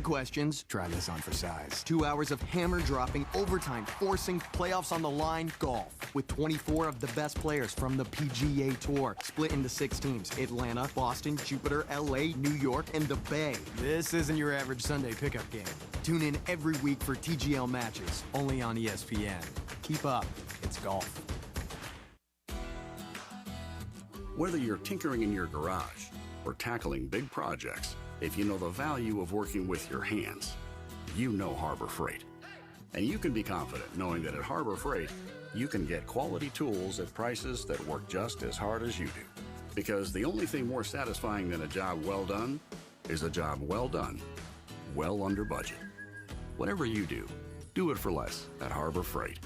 Questions? Try this on for size. 2 hours of hammer-dropping, overtime, forcing, playoffs on the line golf. With 24 of the best players from the PGA Tour. Split into 6 teams. Atlanta, Boston, Jupiter, LA, New York, and the Bay. This isn't your average Sunday pickup game. Tune in every week for TGL matches. Only on ESPN. Keep up. It's golf. Whether you're tinkering in your garage or tackling big projects, if you know the value of working with your hands, you know Harbor Freight. And you can be confident knowing that at Harbor Freight, you can get quality tools at prices that work just as hard as you do. Because the only thing more satisfying than a job well done is a job well done, well under budget. Whatever you do, do it for less at Harbor Freight.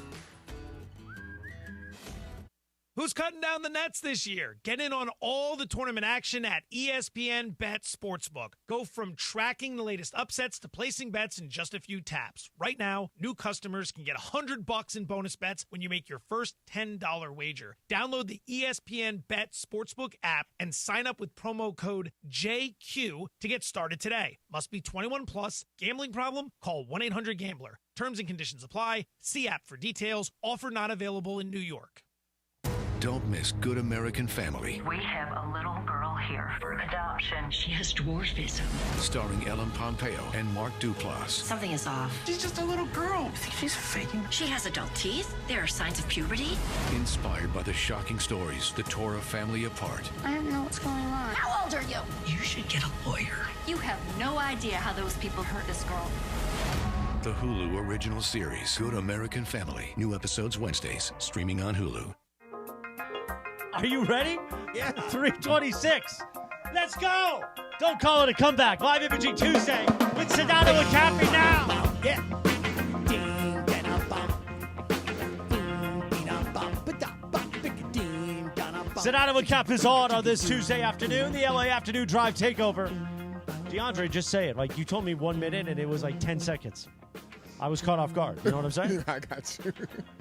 Who's cutting down the nets this year? Get in on all the tournament action at ESPN Bet Sportsbook. Go from tracking the latest upsets to placing bets in just a few taps. Right now, new customers can get $100 in bonus bets when you make your first $10 wager. Download the ESPN Bet Sportsbook app and sign up with promo code JQ to get started today. Must be 21 plus. Gambling problem? Call 1-800-GAMBLER. Terms and conditions apply. See app for details. Offer not available in New York. Don't miss Good American Family. We have a little girl here for adoption. She has dwarfism. Starring Ellen Pompeo and Mark Duplass. Something is off. She's just a little girl. You think she's faking? She has adult teeth. There are signs of puberty. Inspired by the shocking stories that tore a family apart. I don't know what's going on. How old are you? You should get a lawyer. You have no idea how those people hurt this girl. The Hulu original series, Good American Family. New episodes Wednesdays, streaming on Hulu. Are you ready? Yeah. 326. Let's go. Don't call it a comeback. Live Imaging Tuesday with Sedano and Cappy now. Yeah. Sedano and Cap is on this Tuesday afternoon, the LA Afternoon Drive Takeover. DeAndre, just say it. Like, you told me 1 minute, and it was like 10 seconds. I was caught off guard. You know what I'm saying? I got you.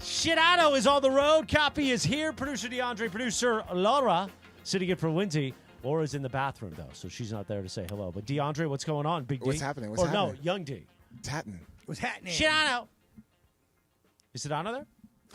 Sedano is on the road. Cappy is here. Producer DeAndre, producer Laura, sitting in for Lindsay. Laura's in the bathroom, though, so she's not there to say hello. But DeAndre, what's going on, Big D? What's happening? What's happening? No, Young D. What's happening? What's happening? Sedano. Is Sedano there?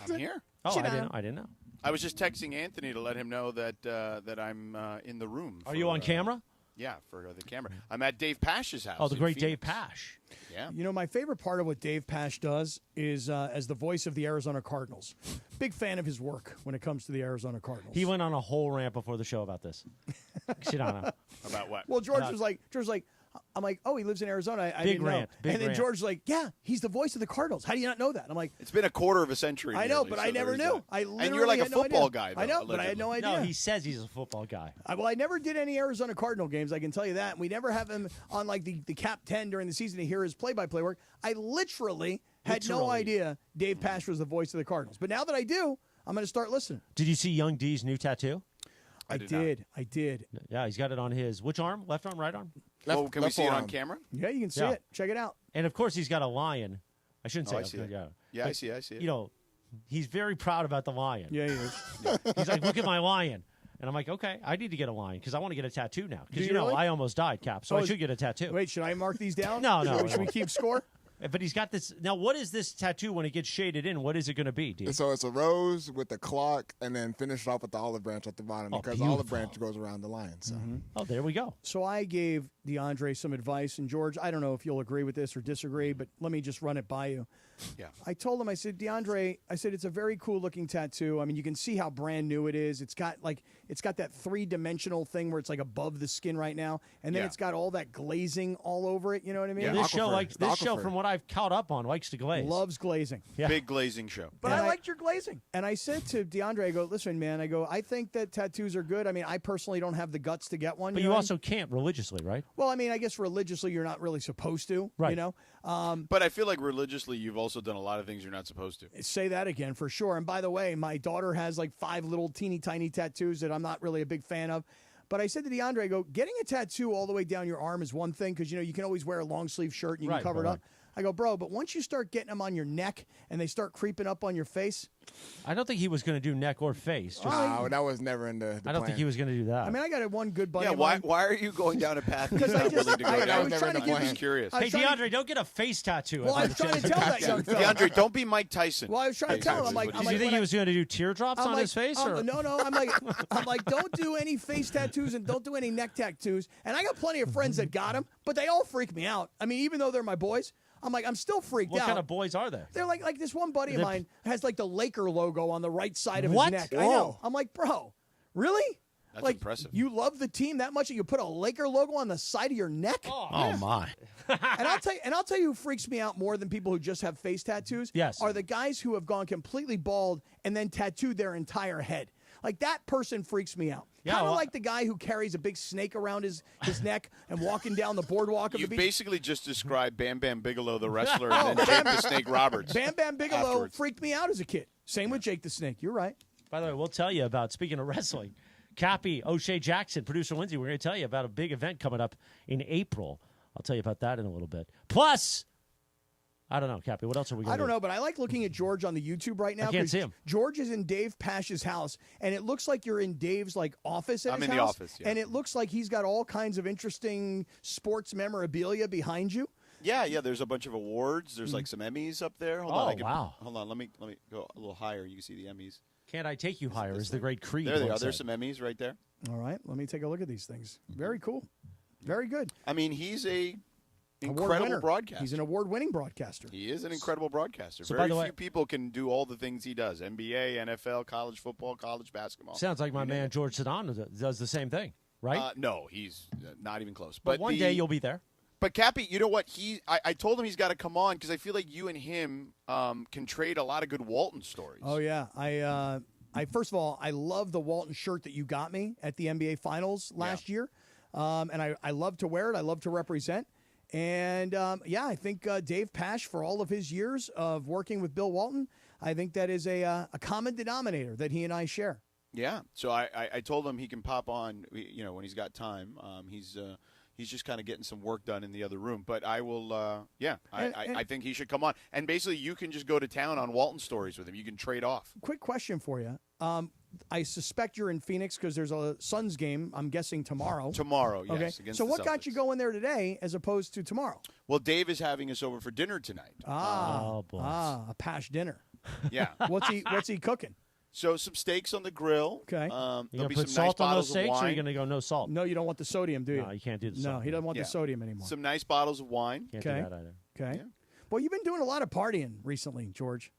I'm here. Oh, I didn't know. I was just texting Anthony to let him know that that I'm in the room. Are you on camera? Yeah, for the camera. I'm at Dave Pash's house. Oh, the great Phoenix. Dave Pash. Yeah. You know, my favorite part of what Dave Pash does is as the voice of the Arizona Cardinals. Big fan of his work when it comes to the Arizona Cardinals. He went on a whole rant before the show about this. Sedano. About what? Well, George was like, I'm like, oh, he lives in Arizona. I didn't know. And then George's like, yeah, he's the voice of the Cardinals. How do you not know that? I'm like, it's been a quarter of a century. I know, but I never knew. And you're like a football guy, though, I know, allegedly. but I had no idea. No, he says he's a football guy. I never did any Arizona Cardinal games, I can tell you that. And we never have him on like the Cap 10 during the season to hear his play-by-play work. I literally had no idea Dave Pash was the voice of the Cardinals. But now that I do, I'm going to start listening. Did you see Young D's new tattoo? I did. Yeah, he's got it on his, which arm? Left arm, right arm? Can we see it on camera? Yeah, you can see it. Check it out. And, of course, he's got a lion. I shouldn't say I see it. Yeah, but, I see it. You know, he's very proud about the lion. Yeah, he is. He's like, look at my lion. And I'm like, okay, I need to get a lion because I want to get a tattoo now. Because, really? I almost died, Cap, so I should get a tattoo. Wait, should I mark these down? No. Should we keep score? But he's got this. Now, what is this tattoo when it gets shaded in? What is it going to be, D? So it's a rose with the clock and then finish it off with the olive branch at the bottom because the olive branch goes around the lion. So. Mm-hmm. Oh, there we go. So I gave DeAndre some advice. And, George, I don't know if you'll agree with this or disagree, but let me just run it by you. Yeah. I told him, I said, DeAndre, it's a very cool looking tattoo. I mean, you can see how brand new it is. It's got that 3-dimensional thing where it's like above the skin right now. And then it's got all that glazing all over it. You know what I mean? Yeah, this show, from what I've caught up on, likes to glaze. Loves glazing. Yeah. Big glazing show. But I liked your glazing. And I said to DeAndre, I go, listen, man, I think that tattoos are good. I mean, I personally don't have the guts to get one. But you also can't religiously, right? Well, I mean, I guess religiously you're not really supposed to, right. You know? But I feel like religiously you've also done a lot of things you're not supposed to. Say that again, for sure. And by the way, my daughter has like 5 little teeny tiny tattoos that I'm not really a big fan of. But I said to DeAndre, I go, getting a tattoo all the way down your arm is one thing because, you can always wear a long sleeve shirt and you can cover it up. I go, bro, but once you start getting them on your neck and they start creeping up on your face. I don't think he was going to do neck or face. No, that was never in the I don't think he was going to do that. I mean, I got one good buddy. Yeah, of mine. why are you going down a path you're Because I not just, willing to go down? I was trying to give I'm just curious. Hey, DeAndre, don't get a face tattoo. Well, I was trying to tell that young fella. DeAndre, don't be Mike Tyson. Well, I was trying to tell him. I'm like, Did you think he was going to do teardrops on his face? Or? No. I'm like, don't do any face tattoos and don't do any neck tattoos. And I got plenty of friends that got them, but they all freak me out. I mean, even though they're my boys, I'm like, I'm still freaked out. What kind of boys are there? They're like this one buddy of mine has like the Laker logo on the right side of his What? neck. Whoa. I know. I'm like, bro, really? That's like, impressive. You love the team that much that you put a Laker logo on the side of your neck? Oh my! And I'll tell you who freaks me out more than people who just have face tattoos. Yes. Are the guys who have gone completely bald and then tattooed their entire head. Like that person freaks me out. Yeah, Kind of well, like the guy who carries a big snake around his neck and walking down the boardwalk of You the beach. basically just described Bam Bam Bigelow, the wrestler, and then Jake the Snake Roberts. Bam Bam Bigelow afterwards. freaked me out as a kid. Same with Jake the Snake. You're right. By the way, we'll tell you about, speaking of wrestling, Cappy, O'Shea Jackson, producer Lindsay, we're going to tell you about a big event coming up in April. I'll tell you about that in a little bit. Plus, I don't know, Cappy, what else are we going to do? I don't know, but I like looking at George on the YouTube right now. I can't 'cause see him. George is in Dave Pash's house, and it looks like you're in Dave's office at I'm his in the house. office, yeah. And it looks like he's got all kinds of interesting sports memorabilia behind you. Yeah. There's a bunch of awards. There's like some Emmys up there. Hold on. Wow. Hold on. Let me go a little higher. You can see the Emmys. Can't I take you higher is the great Creed. There they are. once There's said. some Emmys right there. All right, let me take a look at these things. Very cool. Very good. I mean, he's a Award incredible winner. broadcaster. He's an award-winning broadcaster. He is an incredible broadcaster. So, Very by the way- few people can do all the things he does. NBA, NFL, college football, college basketball. Sounds like my man George Sedano does the same thing, right? No, he's not even close. but one day you'll be there. But Cappy, you know what? I told him he's got to come on because I feel like you and him can trade a lot of good Walton stories. Oh yeah, I first of all, I love the Walton shirt that you got me at the NBA Finals last year, and I love to wear it. I love to represent, and I think Dave Pash, for all of his years of working with Bill Walton, I think that is a common denominator that he and I share. Yeah. So I told him he can pop on, when he's got time. He's just kind of getting some work done in the other room. But I will, I think he should come on. And basically, you can just go to town on Walton stories with him. You can trade off. Quick question for you. I suspect you're in Phoenix because there's a Suns game, I'm guessing, tomorrow. Tomorrow, yes. Okay. Against So the what got Celtics. you going there today as opposed to tomorrow? Well, Dave is having us over for dinner tonight. A Pash dinner. Yeah. What's he cooking? So some steaks on the grill. Okay. You There'll gonna be put some nice salt on those bottles of steaks, or are wine. you going to go no salt? No, you don't want the sodium, do you? No, you can't do the No, salt. he doesn't want Yeah. the sodium anymore. Some nice bottles of wine. Can't Okay. do that either. Okay. Yeah. Well, you've been doing a lot of partying recently, George.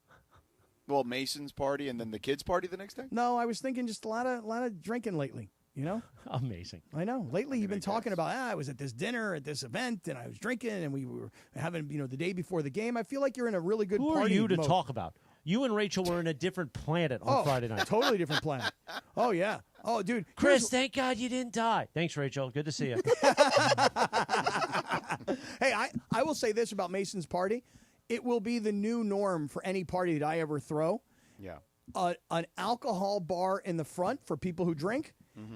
Well, Mason's party and then the kids' party the next day. No, I was thinking just a lot of drinking lately. You know, Amazing. I know. Lately, you've been talking about, I was at this dinner at this event, and I was drinking, and we were having, the day before the game. I feel like you're in a really good Who party are you to mode. talk about? You and Rachel were in a different planet on Friday night. Totally different planet. Oh yeah. Oh, dude. Chris, thank God you didn't die. Thanks, Rachel. Good to see you. Hey, I will say this about Mason's party. It will be the new norm for any party that I ever throw. Yeah. An alcohol bar in the front for people who drink,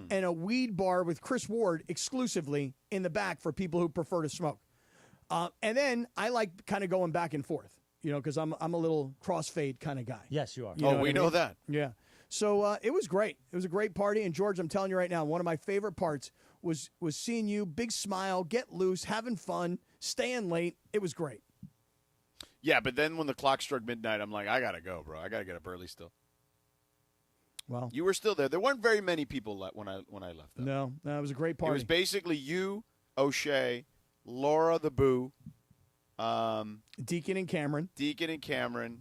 and a weed bar with Chris Ward exclusively in the back for people who prefer to smoke. And then I like kind of going back and forth, because I'm a little crossfade kind of guy. Yes, you are. You know what we I know mean? that. Yeah. So it was great. It was a great party. And George, I'm telling you right now, one of my favorite parts was seeing you, big smile, get loose, having fun, staying late. It was great. Yeah, but then when the clock struck midnight, I'm like, I gotta go, bro. I gotta get up early still. Well, You were still there. There weren't very many people when I left. Though. no, it was a great It party. was basically you, O'Shea, Laura the Boo, Deacon and Cameron.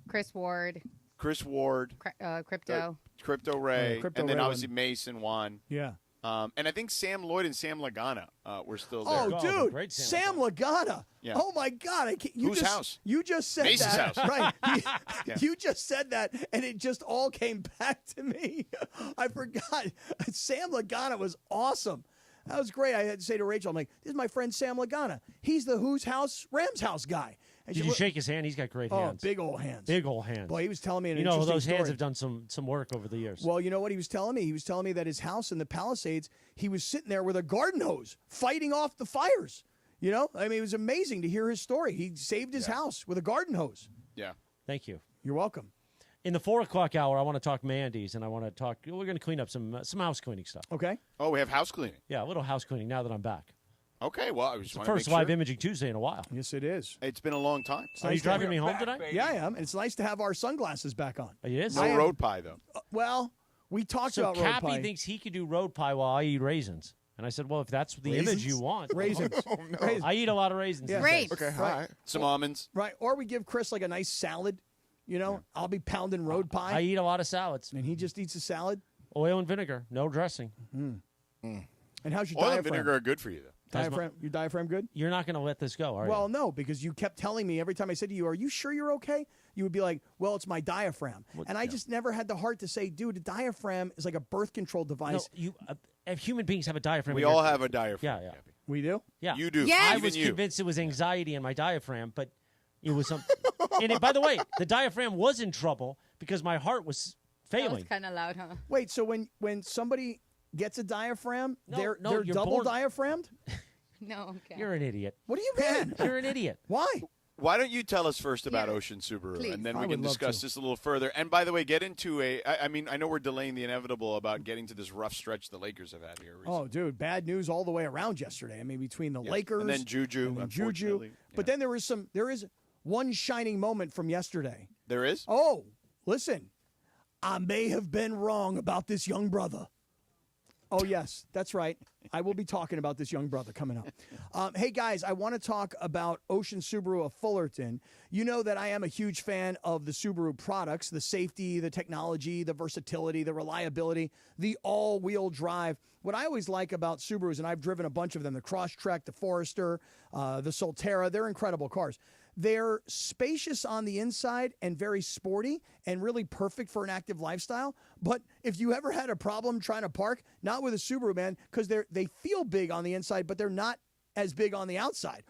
Chris Ward, Crypto. Crypto Ray, Crypto and then Ray obviously Mason Juan. Yeah. And I think Sam Lloyd and Sam Lagana were still there. Oh, the dude, great Sam Lagana. Yeah. Oh my God! Whose house? You just said Mason's that, house. right? Yeah. You just said that, and it just all came back to me. I forgot. Sam Lagana was awesome. That was great. I had to say to Rachel, I'm like, "This is my friend Sam Lagana. He's the Who's House, Rams House guy." And Did she you looked- shake his hand? He's got great Oh, hands. big old hands. Big old hands. Boy, he was telling me an You know, interesting those hands story. have done some work over the years. Well, you know what he was telling me? He was telling me that his house in the Palisades, he was sitting there with a garden hose fighting off the fires. You know, I mean, it was amazing to hear his story. He saved his house with a garden hose. Yeah. Thank you. You're welcome. In the 4 o'clock hour, I want to talk Mandy's, and I want to talk. We're going to clean up some house cleaning stuff. Okay. Oh, we have house cleaning. Yeah, a little house cleaning now that I'm back. Okay, well, I just It's the want to first make live sure. Imaging Tuesday in a while. Yes, it is. It's been a long time. Are you driving me home today? Yeah, I am. And it's nice to have our sunglasses back on. It is? No road pie, though. Well, we talked So about road Cappy pie. thinks he could do road pie while I eat raisins. And I said, well, if that's the image you want. Raisins. Raisins. I eat a lot of raisins. Yeah. Grapes. Okay, all right. Some almonds. Right. Or we give Chris like a nice salad. You know, I'll be pounding road pie. I eat a lot of salads. And he just eats a salad. Oil and vinegar, no dressing. And how's your Oil and diaphragm? vinegar are good for you, though. Diaphragm, your diaphragm good? You're not going to let this go, are Well, you? no, because you kept telling me every time I said to you, "Are you sure you're okay?" You would be like, "Well, it's my diaphragm," and I just never had the heart to say, "Dude, a diaphragm is like a birth control No, device." human beings have a diaphragm. We in their- all have a diaphragm. Yeah. We do. Yeah. You do. Yes. I Even was you. convinced it was anxiety in my diaphragm, but it was something. And by the way, the diaphragm was in trouble because my heart was That was failing. kind of loud, huh? Wait, so when somebody gets a diaphragm, No, they're you're double born- diaphragmed? No, okay. You're an idiot. What do you mean? You're an idiot. Why? Why don't you tell us first about Yeah. Ocean Subaru, Please. and then I we would can love discuss to. this a little further. And by the way, get into I mean, I know we're delaying the inevitable about getting to this rough stretch the Lakers have had here recently. Oh, dude, bad news all the way around yesterday. I mean, between the Lakers And then JuJu, and then unfortunately. But then there is one shining moment from yesterday. There is? Oh, listen, I may have been wrong about this young brother. Oh, yes, that's right. I will be talking about this young brother coming up. Hey, guys, I want to talk about Ocean Subaru of Fullerton. You know that I am a huge fan of the Subaru products, the safety, the technology, the versatility, the reliability, the all-wheel drive. What I always like about Subarus, and I've driven a bunch of them, the Crosstrek, the Forester, the Solterra, they're incredible cars. They're spacious on the inside and very sporty and really perfect for an active lifestyle. But if you ever had a problem trying to park, not with a Subaru, man, because they feel big on the inside, but they're not as big on the outside.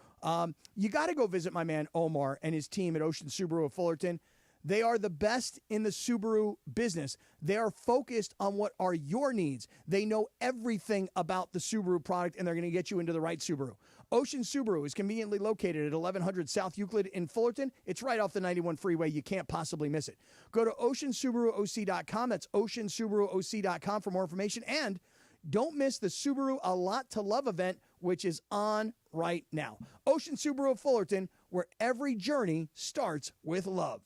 You got to go visit my man Omar and his team at Ocean Subaru of Fullerton. They are the best in the Subaru business. They are focused on what are your needs. They know everything about the Subaru product, and they're going to get you into the right Subaru. Ocean Subaru is conveniently located at 1100 South Euclid in Fullerton. It's right off the 91 freeway. You can't possibly miss it. Go to oceansubaruoc.com. That's oceansubaruoc.com for more information. And don't miss the Subaru A Lot to Love event, which is on right now. Ocean Subaru of Fullerton, where every journey starts with love.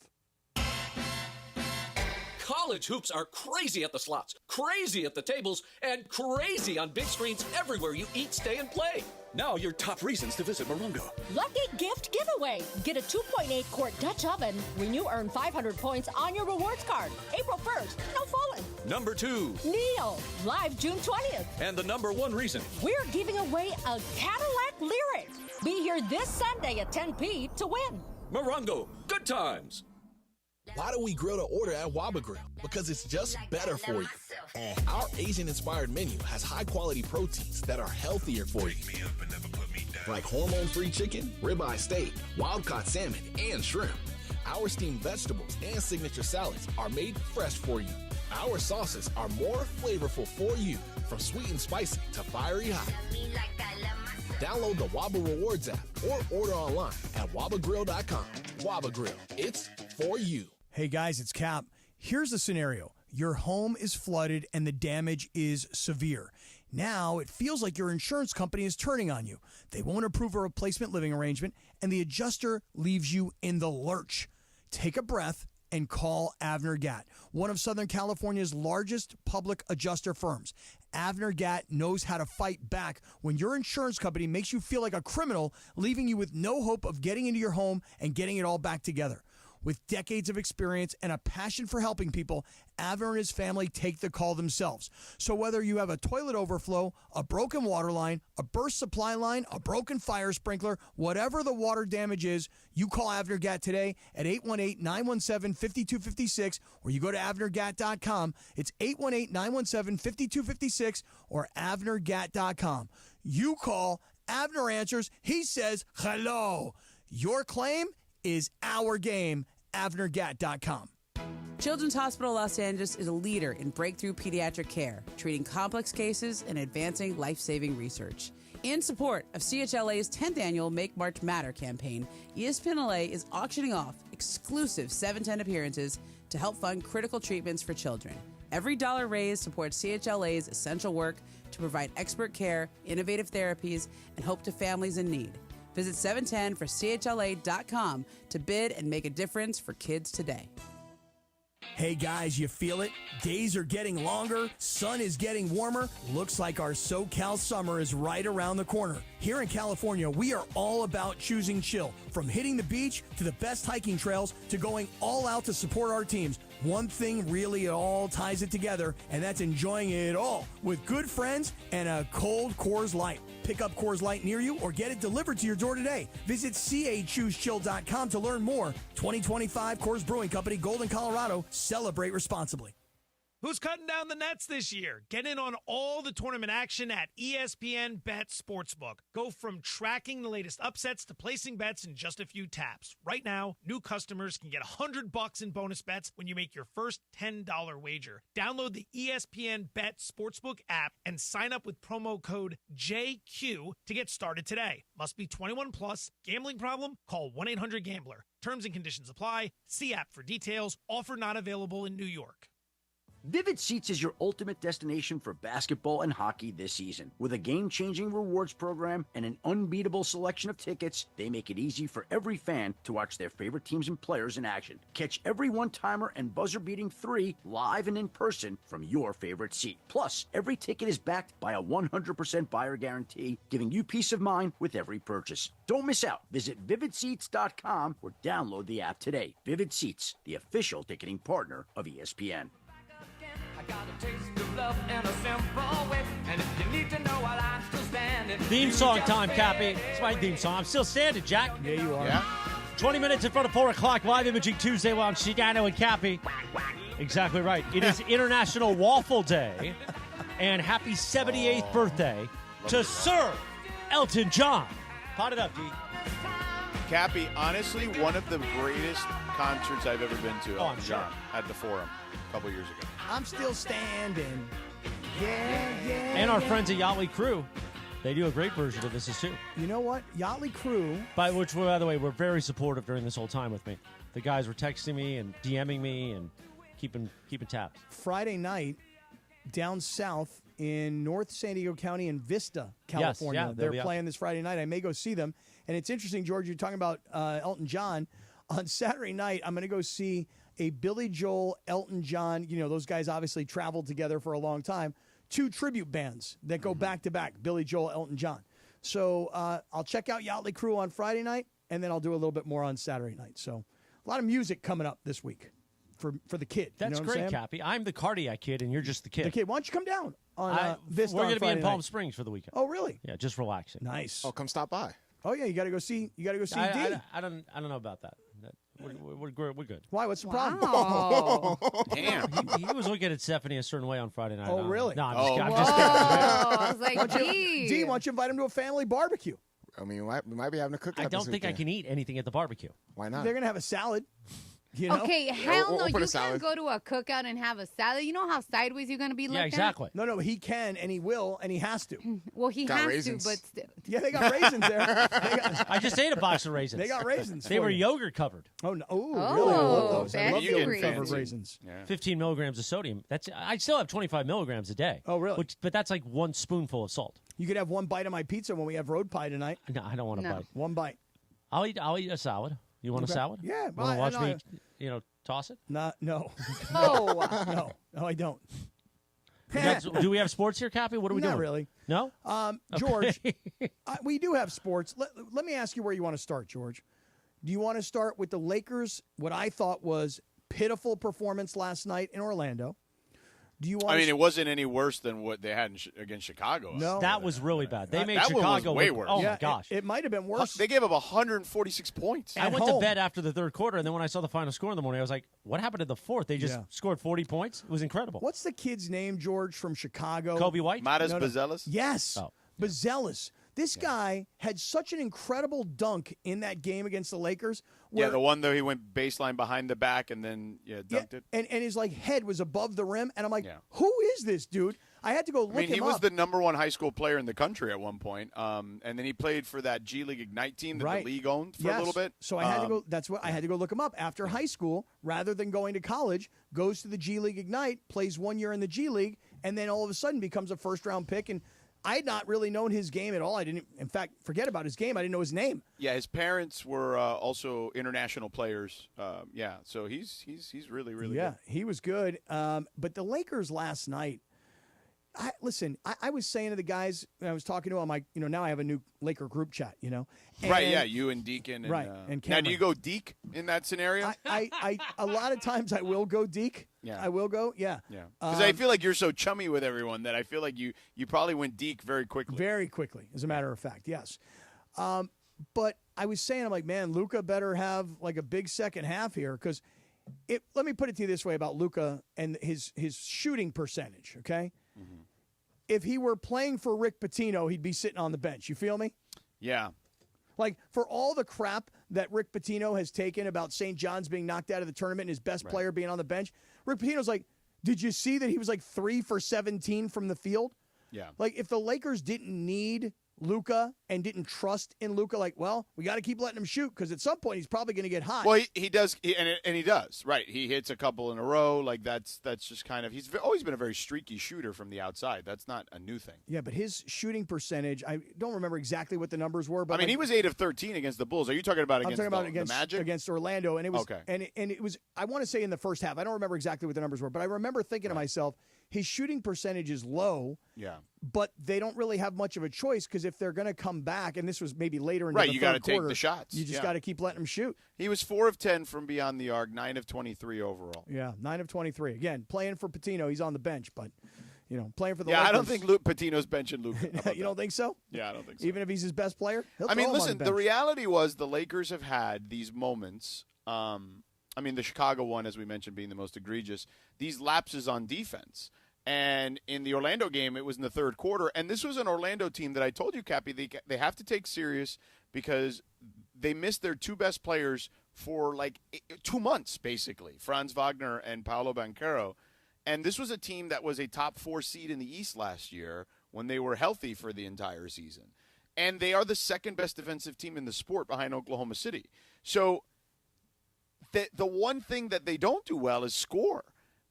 College hoops are crazy at the slots, crazy at the tables, and crazy on big screens everywhere you eat, stay, and play. Now your top reasons to visit Morongo. Lucky gift giveaway. Get a 2.8 quart Dutch oven when you earn 500 points on your rewards card. April 1st. No fooling. Number 2. Neil. Live June 20th. And the number 1 reason. We're giving away a Cadillac Lyric. Be here this Sunday at 10 p to win. Morongo. Good times. Why do we grill to order at Waba Grill? Because it's just better for you. Our Asian-inspired menu has high-quality proteins that are healthier for you. Like hormone-free chicken, ribeye steak, wild-caught salmon, and shrimp. Our steamed vegetables and signature salads are made fresh for you. Our sauces are more flavorful for you, from sweet and spicy to fiery hot. Download the Waba Rewards app or order online at wabagrill.com. Waba Grill, it's for you. Hey guys, it's Cap. Here's the scenario. Your home is flooded and the damage is severe. Now it feels like your insurance company is turning on you. They won't approve a replacement living arrangement and the adjuster leaves you in the lurch. Take a breath and call Avner Gatt, one of Southern California's largest public adjuster firms. Avner Gatt knows how to fight back when your insurance company makes you feel like a criminal, leaving you with no hope of getting into your home and getting it all back together. With decades of experience and a passion for helping people, Avner and his family take the call themselves. So whether you have a toilet overflow, a broken water line, a burst supply line, a broken fire sprinkler, whatever the water damage is, you call Avner Gatt today at 818-917-5256, or you go to avnergatt.com. It's 818-917-5256 or avnergatt.com. You call, Avner answers, he says hello. Your claim is our game. avnergatt.com. Children's Hospital Los Angeles is a leader in breakthrough pediatric care, treating complex cases and advancing life-saving research. In support of CHLA's 10th annual Make March Matter campaign, ESPN LA is auctioning off exclusive 710 appearances to help fund critical treatments for children. Every dollar raised supports CHLA's essential work to provide expert care, innovative therapies, and hope to families in need. Visit 710forchla.com to bid and make a difference for kids today. Hey guys, you feel it? Days are getting longer, sun is getting warmer. Looks like our SoCal summer is right around the corner. Here in California, we are all about choosing chill. From hitting the beach to the best hiking trails to going all out to support our teams. One thing really all ties it together, and that's enjoying it all with good friends and a cold Coors Light. Pick up Coors Light near you or get it delivered to your door today. Visit CAChooseChill.com to learn more. 2025 Coors Brewing Company, Golden, Colorado. Celebrate responsibly. Who's cutting down the nets this year? Get in on all the tournament action at ESPN Bet Sportsbook. Go from tracking the latest upsets to placing bets in just a few taps. Right now, new customers can get $100 in bonus bets when you make your first $10 wager. Download the ESPN Bet Sportsbook app and sign up with promo code JQ to get started today. Must be 21 plus. Gambling problem? Call 1-800-GAMBLER. Terms and conditions apply. See app for details. Offer not available in New York. Vivid Seats is your ultimate destination for basketball and hockey this season. With a game-changing rewards program and an unbeatable selection of tickets, they make it easy for every fan to watch their favorite teams and players in action. Catch every one-timer and buzzer-beating 3 live and in person from your favorite seat. Plus, every ticket is backed by a 100% buyer guarantee, giving you peace of mind with every purchase. Don't miss out. Visit VividSeats.com or download the app today. Vivid Seats, the official ticketing partner of ESPN. Theme song time, Cappy. It's my theme song. I'm still standing, Jack. Yeah, you are. 20 minutes in front of 4 o'clock, live imaging Tuesday on Sedano and Cappy. Exactly right. It is International Waffle Day, and happy 78th birthday to Sir Elton John. Pot it up, D. Cappy, honestly, one of the greatest concerts I've ever been to. I'm sure. John, at the Forum a couple years ago. I'm still standing. Yeah. And our friends at Yachtly Crew, they do a great version of this too. You know what? Yachtly Crew. By the way, were very supportive during this whole time with me. The guys were texting me and DMing me and keeping tabs. Friday night, down south in North San Diego County in Vista, California. Yes, they're playing this Friday night. I may go see them. And it's interesting, George, you're talking about Elton John. On Saturday night, I'm going to go see a Billy Joel, Elton John. You know, those guys obviously traveled together for a long time. 2 tribute bands that go back-to-back, Billy Joel, Elton John. So I'll check out Yachtly Crew on Friday night, and then I'll do a little bit more on Saturday night. So a lot of music coming up this week for the kid. That's you know great, Cappy. I'm the cardiac kid, and you're just the kid. The kid. Why don't you come down on Vista We're on going to be in Friday Palm night? Springs for the weekend. Oh, really? Yeah, just relaxing. Nice. Oh, come stop by. Oh, yeah, you got to go see D. I don't know about that. We're good. Why? What's the problem? Damn. He was looking at Stephanie a certain way on Friday night. Oh, really? No, I'm Oh. just kidding. I was like, D, why don't you invite him to a family barbecue? I mean, we might be having a cookout. I don't this think I weekend. can eat anything at the barbecue. Why not? They're going to have a salad. You know? Okay, hell we'll no. put a You salad. can't go to a cookout and have a salad. You know how sideways you're going to be looked Yeah, at? exactly. No, he can, and he will, and he has to. Well, he Got has raisins. to, but still. Yeah, they got raisins there. I just ate a box of raisins. They got raisins. They for were you. yogurt covered. Oh, no. Oh, Oh, really? I love those. I that's love yogurt great. covered Fancy. raisins. Yeah. 15 milligrams of sodium. I still have 25 milligrams a day. Oh, really? But that's like 1 spoonful of salt. You could have one bite of my pizza when we have road pie tonight. No, I don't want to No. bite. One bite. I'll eat a salad. You want Okay. a salad? Yeah, Want to watch no, me, toss it? No. Oh, No, I don't. Do we have sports here, Cappy? What are we Not doing? really. No? George, we do have sports. Let me ask you where you want to start, George. Do you want to start with the Lakers, what I thought was pitiful performance last night in Orlando? Do you want I mean, it wasn't any worse than what they had against Chicago. No. That was really bad. They made that one was Chicago way look, worse. Oh, Yeah, my gosh. It might have been worse. They gave up 146 points. I at went to home. bed after the third quarter, and then when I saw the final score in the morning, I was like, what happened in the fourth? They just Yeah. scored 40 points? It was incredible. What's the kid's name, George, from Chicago? Kobe White? Matas No. Bazelis? Yes. Oh. Bazelis. This guy had such an incredible dunk in that game against the Lakers. Yeah, where- the one though he went baseline behind the back and then dunked it. And his head was above the rim, and I'm like, Yeah. who is this dude? I had to go look him up. He was the #1 high school player in the country at one point, and then he played for that G League Ignite team that the league owned for a little bit. So I had to go. That's what I had to go look him up. After high school, rather than going to college, goes to the G League Ignite, plays 1 year in the G League, and then all of a sudden becomes a first-round pick. And I had not really known his game at all. I didn't, in fact, forget about his game. I didn't know his name. Yeah, his parents were also international players. So he's really good. Yeah, he was good. But the Lakers last night, I was saying to the guys, when I was talking to them, now I have a new Laker group chat, and, right, yeah, you and Deacon. And, and Cameron. Now, do you go Deke in that scenario? I a lot of times I will go Deke. Yeah. I will go, yeah. Because I feel like you're so chummy with everyone that I feel like you probably went Deke very quickly. Very quickly, as a matter of fact, yes. But I was saying, I'm like, man, Luka better have like a big second half here, because let me put it to you this way about Luka and his shooting percentage, okay? Mm-hmm. If he were playing for Rick Pitino, he'd be sitting on the bench. You feel me? Yeah. Like, for all the crap that Rick Pitino has taken about St. John's being knocked out of the tournament and his best player being on the bench, Rick Pitino's like, did you see that he was like 3 for 17 from the field? Yeah. Like, if the Lakers didn't need Luka and didn't trust in Luka, like, well, we got to keep letting him shoot, because at some point he's probably going to get hot. Well, he does, and he does, right. He hits a couple in a row. Like, that's just kind of – he's always been a very streaky shooter from the outside. That's not a new thing. Yeah, but his shooting percentage, I don't remember exactly what the numbers were. But he was 8 of 13 against the Bulls. Are you talking about against the Magic? Against Orlando, and it was okay. And it was, I want to say in the first half. I don't remember exactly what the numbers were, but I remember thinking to myself, his shooting percentage is low. Yeah. But they don't really have much of a choice, because if they're going to come back, and this was maybe later in the third quarter. You got to take the shots. You just got to keep letting them shoot. He was 4 of 10 from beyond the arc, 9 of 23 overall. Yeah, 9 of 23. Again, playing for Pitino, he's on the bench, but playing for the Lakers. I don't think Pitino's benching Luka. You don't think so? Yeah, I don't think so. Even if he's his best player? Listen, the reality was the Lakers have had these moments. The Chicago one, as we mentioned, being the most egregious. These lapses on defense. And in the Orlando game, it was in the third quarter. And this was an Orlando team that I told you, Cappy, they have to take serious, because they missed their 2 best players for like 2 months, basically, Franz Wagner and Paolo Banchero. And this was a team that was a top 4 seed in the East last year when they were healthy for the entire season. And they are the second best defensive team in the sport behind Oklahoma City. So the one thing that they don't do well is score.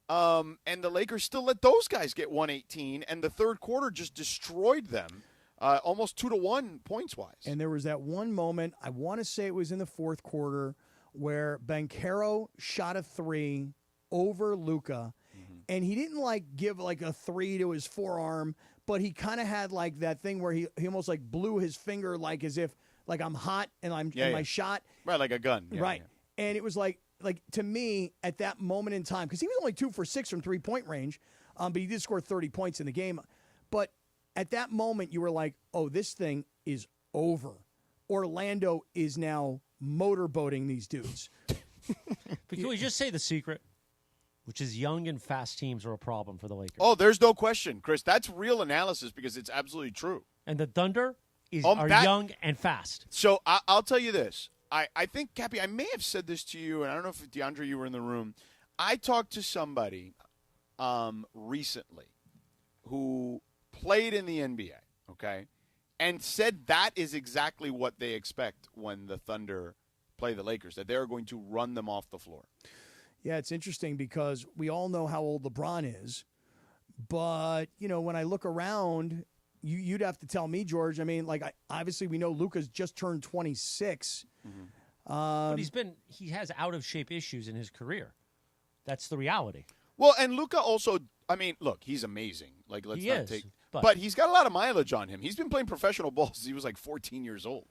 And the Lakers still let those guys get 118, and the third quarter just destroyed them, almost 2-1 points-wise. And there was that one moment, I want to say it was in the fourth quarter, where Banchero shot a 3 over Luka, and he didn't give a 3 to his forearm, but he kind of had like that thing where he almost like blew his finger, like as if like I'm hot and my shot. Right, like a gun. Yeah, right. Yeah. And it was like to me at that moment in time, because he was only 2 for 6 from 3-point range, but he did score 30 points in the game. But at that moment, you were like, oh, this thing is over. Orlando is now motorboating these dudes. But can we just say the secret, which is young and fast teams are a problem for the Lakers? Oh, there's no question, Chris. That's real analysis, because it's absolutely true. And the Thunder are young and fast. So I'll tell you this. I think, Cappy, I may have said this to you, and I don't know if, DeAndre, you were in the room. I talked to somebody recently who played in the NBA, okay, and said that is exactly what they expect when the Thunder play the Lakers, that they're going to run them off the floor. Yeah, it's interesting because we all know how old LeBron is, but, when I look around, you'd have to tell me, George. Obviously we know Luka's just turned 26. But he has out-of-shape issues in his career. That's the reality. Well, and Luka also, look, he's amazing. But he's got a lot of mileage on him. He's been playing professional ball since he was 14 years old.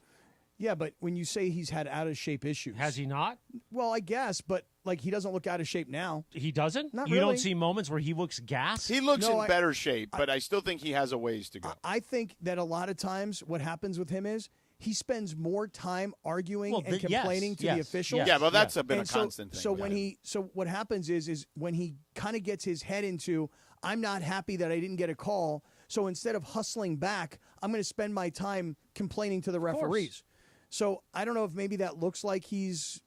Yeah, but when you say he's had out-of-shape issues. Has he not? Well, I guess, but he doesn't look out of shape now. He doesn't? Not you really. don't see moments where he looks gassed? He looks in better shape, but I still think he has a ways to go. I think that a lot of times what happens with him is he spends more time arguing and complaining to the officials. Yeah, well, that's been a constant thing. So what happens is when he kind of gets his head into, I'm not happy that I didn't get a call, so instead of hustling back, I'm going to spend my time complaining to the referees. So I don't know if maybe that looks like he's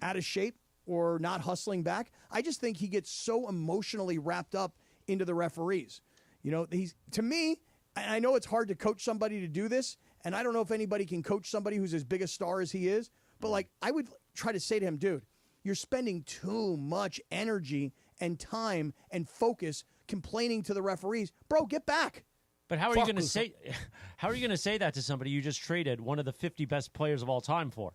out of shape or not hustling back. I just think he gets so emotionally wrapped up into the referees. You know, to me, I know it's hard to coach somebody to do this, and I don't know if anybody can coach somebody who's as big a star as he is, but like I would try to say to him, dude, you're spending too much energy and time and focus complaining to the referees. Bro, get back. But how are you going to say? How are you going to say that to somebody you just traded one of the 50 best players of all time for?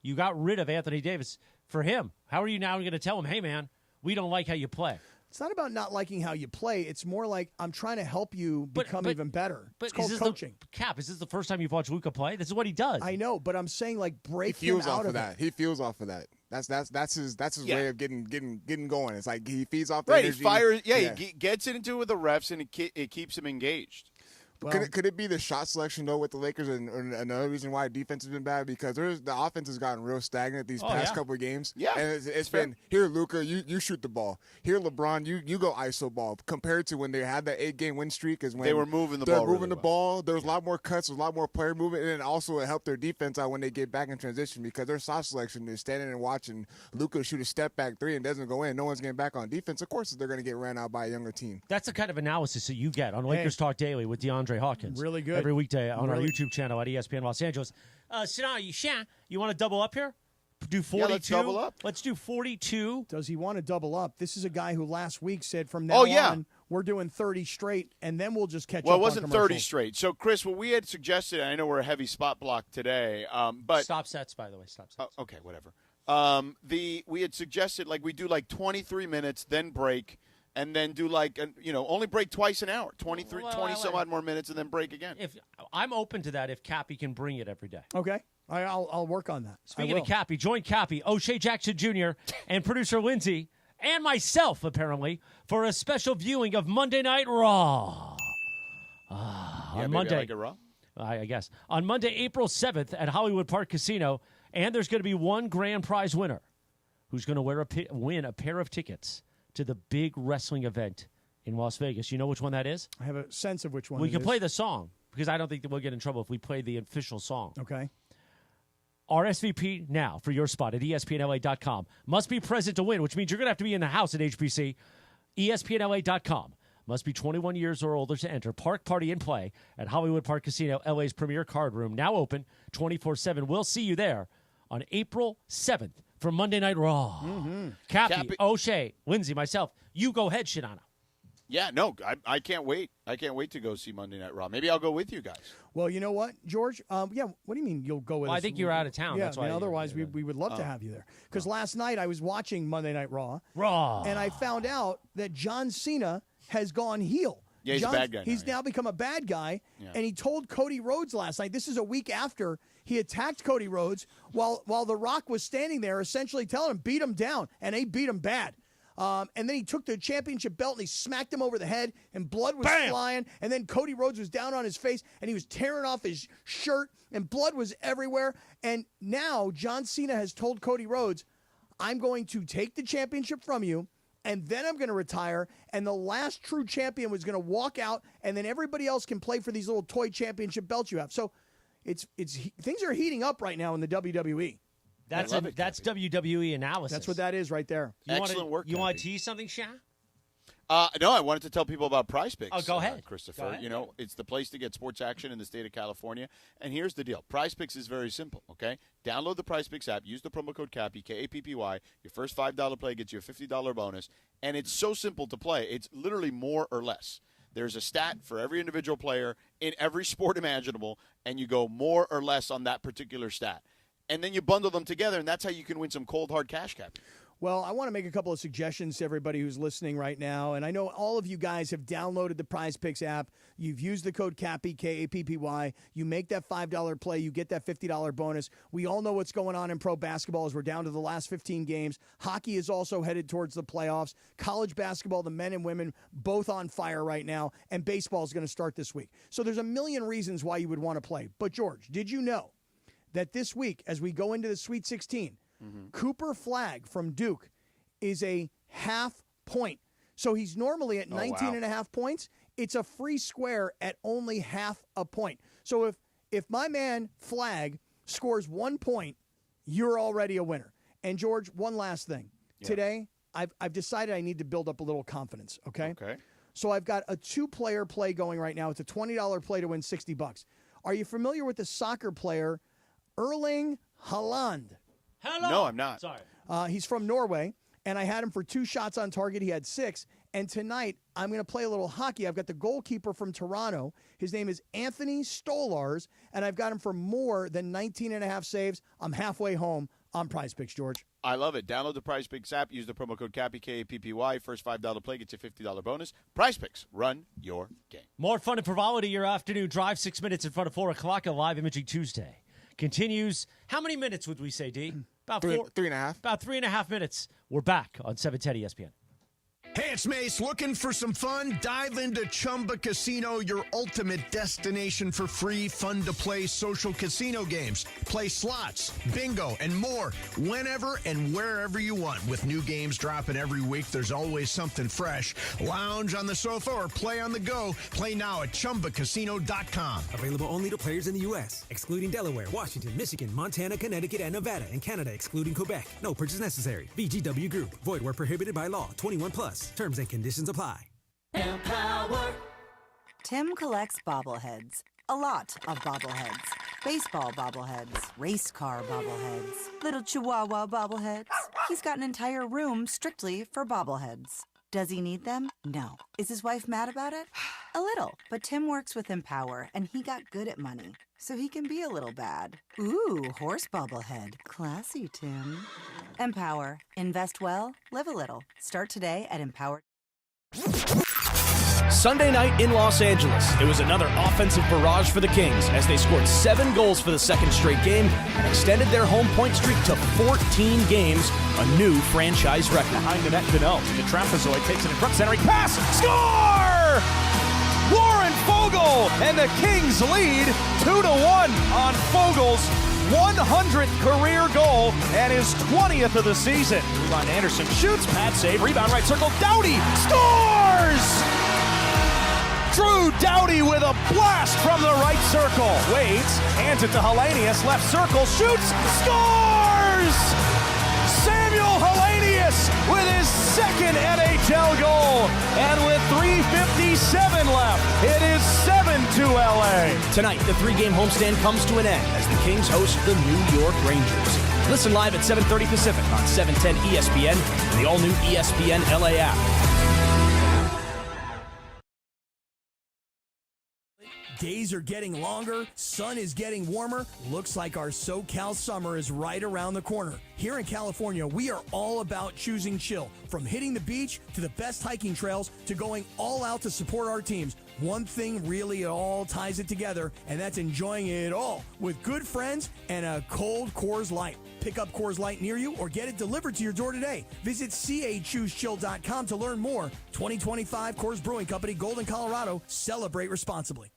You got rid of Anthony Davis for him. How are you now going to tell him, hey man, we don't like how you play? It's not about not liking how you play. It's more like I'm trying to help you become even better. It's called coaching. Cap, is this the first time you've watched Luka play? This is what he does. I know, but I'm saying like break him out of that. He feels off of that. That's his way of getting going. It's like he feeds off the energy. He fires. He gets it into it with the refs, and it keeps him engaged. Well, could it be the shot selection, though, with the Lakers and another reason why defense has been bad? Because the offense has gotten real stagnant these past couple of games. Yeah. And it's been, here, Luka, you shoot the ball. Here, LeBron, you go ISO ball. Compared to when they had that 8-game win streak is when they were moving the ball. They're moving the ball. There was a lot more cuts. There was a lot more player movement. And then also it helped their defense out when they get back in transition because their shot selection is standing and watching Luka shoot a step-back three and doesn't go in. No one's getting back on defense. Of course, they're going to get ran out by a younger team. That's the kind of analysis that you get on Lakers Talk Daily with DeAndre Hawkins. Really good. Every weekday on our YouTube channel at ESPN Los Angeles. Sedano, you want to double up here? Do 42? Yeah, let's double up. Let's do 42. Does he want to double up? This is a guy who last week said from now on, we're doing 30 straight, and then we'll just catch up on commercials. Well, it wasn't 30 straight. So, Chris, what we had suggested, and I know we're a heavy spot block today, but stop sets, by the way, stop sets. Okay, whatever. We had suggested we do 23 minutes, then break, and then do only break twice an hour, 20 some odd more minutes, and then break again. If I'm open to that, if Cappy can bring it every day. Okay, I'll work on that. Speaking of Cappy, join Cappy, O'Shea Jackson Jr., and producer Lindsay, and myself apparently for a special viewing of Monday Night Raw. On Monday, I like it raw. I guess on Monday, April 7th at Hollywood Park Casino, and there's going to be one grand prize winner who's going to win a pair of tickets to the big wrestling event in Las Vegas. You know which one that is? I have a sense of which one we can play the song because I don't think that we'll get in trouble if we play the official song. Okay. RSVP now for your spot at ESPNLA.com. Must be present to win, which means you're going to have to be in the house at HBC. ESPNLA.com. Must be 21 years or older to enter. Park Party and Play at Hollywood Park Casino, LA's premier card room. Now open 24/7. We'll see you there on April 7th. For Monday Night Raw. Mm-hmm. Cappy, O'Shea, Lindsay, myself. You go ahead, Sedano. Yeah, no, I can't wait. I can't wait to go see Monday Night Raw. Maybe I'll go with you guys. Well, you know what, George? What do you mean you'll go with us? I think you're out of town. Yeah, that's why. Otherwise, we would love to have you there. Because last night I was watching Monday Night Raw. And I found out that John Cena has gone heel. Yeah, he's a bad guy. He's now become a bad guy, and he told Cody Rhodes last night. This is a week after he attacked Cody Rhodes while The Rock was standing there, essentially telling him beat him down, and they beat him bad. And then he took the championship belt and he smacked him over the head, and blood was flying. And then Cody Rhodes was down on his face, and he was tearing off his shirt, and blood was everywhere. And now John Cena has told Cody Rhodes, "I'm going to take the championship from you, and then I'm going to retire, and the last true champion was going to walk out, and then everybody else can play for these little toy championship belts you have." So it's things are heating up right now in the WWE. That's WWE analysis. That's what that is right there. Excellent work. You want to tease something, Sha? No, I wanted to tell people about Prize Picks. Oh, go ahead, Christopher. Go ahead. You know, it's the place to get sports action in the state of California. And here's the deal. Prize Picks is very simple, okay? Download the Prize Picks app. Use the promo code CAPPY, K-A-P-P-Y. Your first $5 play gets you a $50 bonus. And it's so simple to play. It's literally more or less. There's a stat for every individual player in every sport imaginable, and you go more or less on that particular stat. And then you bundle them together, and that's how you can win some cold, hard cash, Cappy. Well, I want to make a couple of suggestions to everybody who's listening right now. And I know all of you guys have downloaded the Prize Picks app. You've used the code CAPPY, K-A-P-P-Y. You make that $5 play. You get that $50 bonus. We all know what's going on in pro basketball as we're down to the last 15 games. Hockey is also headed towards the playoffs. College basketball, the men and women, both on fire right now. And baseball is going to start this week. So there's a million reasons why you would want to play. But, George, did you know that this week, as we go into the Sweet 16, Cooper Flagg from Duke is a half point. So he's normally at 19 and a half points. It's a free square at only half a point. So if my man Flagg scores 1 point, you're already a winner. And George, one last thing. Yeah. Today, I've decided I need to build up a little confidence, okay? Okay. So I've got a 2-player play going right now. It's a $20 play to win $60. Are you familiar with the soccer player Erling Haaland? Hello. No, I'm not. Sorry. He's from Norway, and I had him for 2 shots on target. He had 6. And tonight, I'm going to play a little hockey. I've got the goalkeeper from Toronto. His name is Anthony Stolars, and I've got him for more than 19.5 saves. I'm halfway home on Prize Picks, George. I love it. Download the Prize Picks app. Use the promo code CAPPY, KAPPY. First $5 play gets you a $50 bonus. Prize Picks. Run your game. More fun and frivolity. Your afternoon drive, 6 minutes in front of 4 o'clock. A live Imaging Tuesday continues. How many minutes would we say, D? About 3.5. About 3.5 minutes. We're back on 710 ESPN. Hey, it's Mace. Looking for some fun? Dive into Chumba Casino, your ultimate destination for free, fun-to-play social casino games. Play slots, bingo, and more whenever and wherever you want. With new games dropping every week, there's always something fresh. Lounge on the sofa or play on the go. Play now at ChumbaCasino.com. Available only to players in the U.S., excluding Delaware, Washington, Michigan, Montana, Connecticut, and Nevada, and Canada, excluding Quebec. No purchase necessary. VGW Group. Void where prohibited by law. 21 plus. Terms and conditions apply. Empower. Tim collects bobbleheads. A lot of bobbleheads. Baseball bobbleheads. Race car bobbleheads. Little chihuahua bobbleheads. He's got an entire room strictly for bobbleheads. Does he need them? No. Is his wife mad about it? A little. But Tim works with Empower, and he got good at money, so he can be a little bad. Ooh, horse bobblehead. Classy, Tim. Empower. Invest well, live a little. Start today at Empower. Sunday night in Los Angeles, it was another offensive barrage for the Kings as they scored 7 goals for the second straight game and extended their home point streak to 14 games, a new franchise record. Behind the net, Cano. The trapezoid takes it in front, centering pass, score! Warren Fogle, and the Kings lead 2-1 on Fogle's 100th career goal and his 20th of the season. Ron Anderson shoots, pad save, rebound right circle, Doughty scores! Drew Doughty with a blast from the right circle. Waits, hands it to Hellenius, left circle, shoots, scores! Samuel Hellenius with his second NHL goal. And with 3:57 left, it is 7-2 LA. Tonight, the 3-game homestand comes to an end as the Kings host the New York Rangers. Listen live at 7:30 Pacific on 710 ESPN and the all-new ESPN LA app. Days are getting longer, sun is getting warmer. Looks like our SoCal summer is right around the corner. Here in California, we are all about choosing chill. From hitting the beach to the best hiking trails to going all out to support our teams. One thing really all ties it together, and that's enjoying it all with good friends and a cold Coors Light. Pick up Coors Light near you or get it delivered to your door today. Visit CAChooseChill.com to learn more. 2025 Coors Brewing Company, Golden, Colorado. Celebrate responsibly.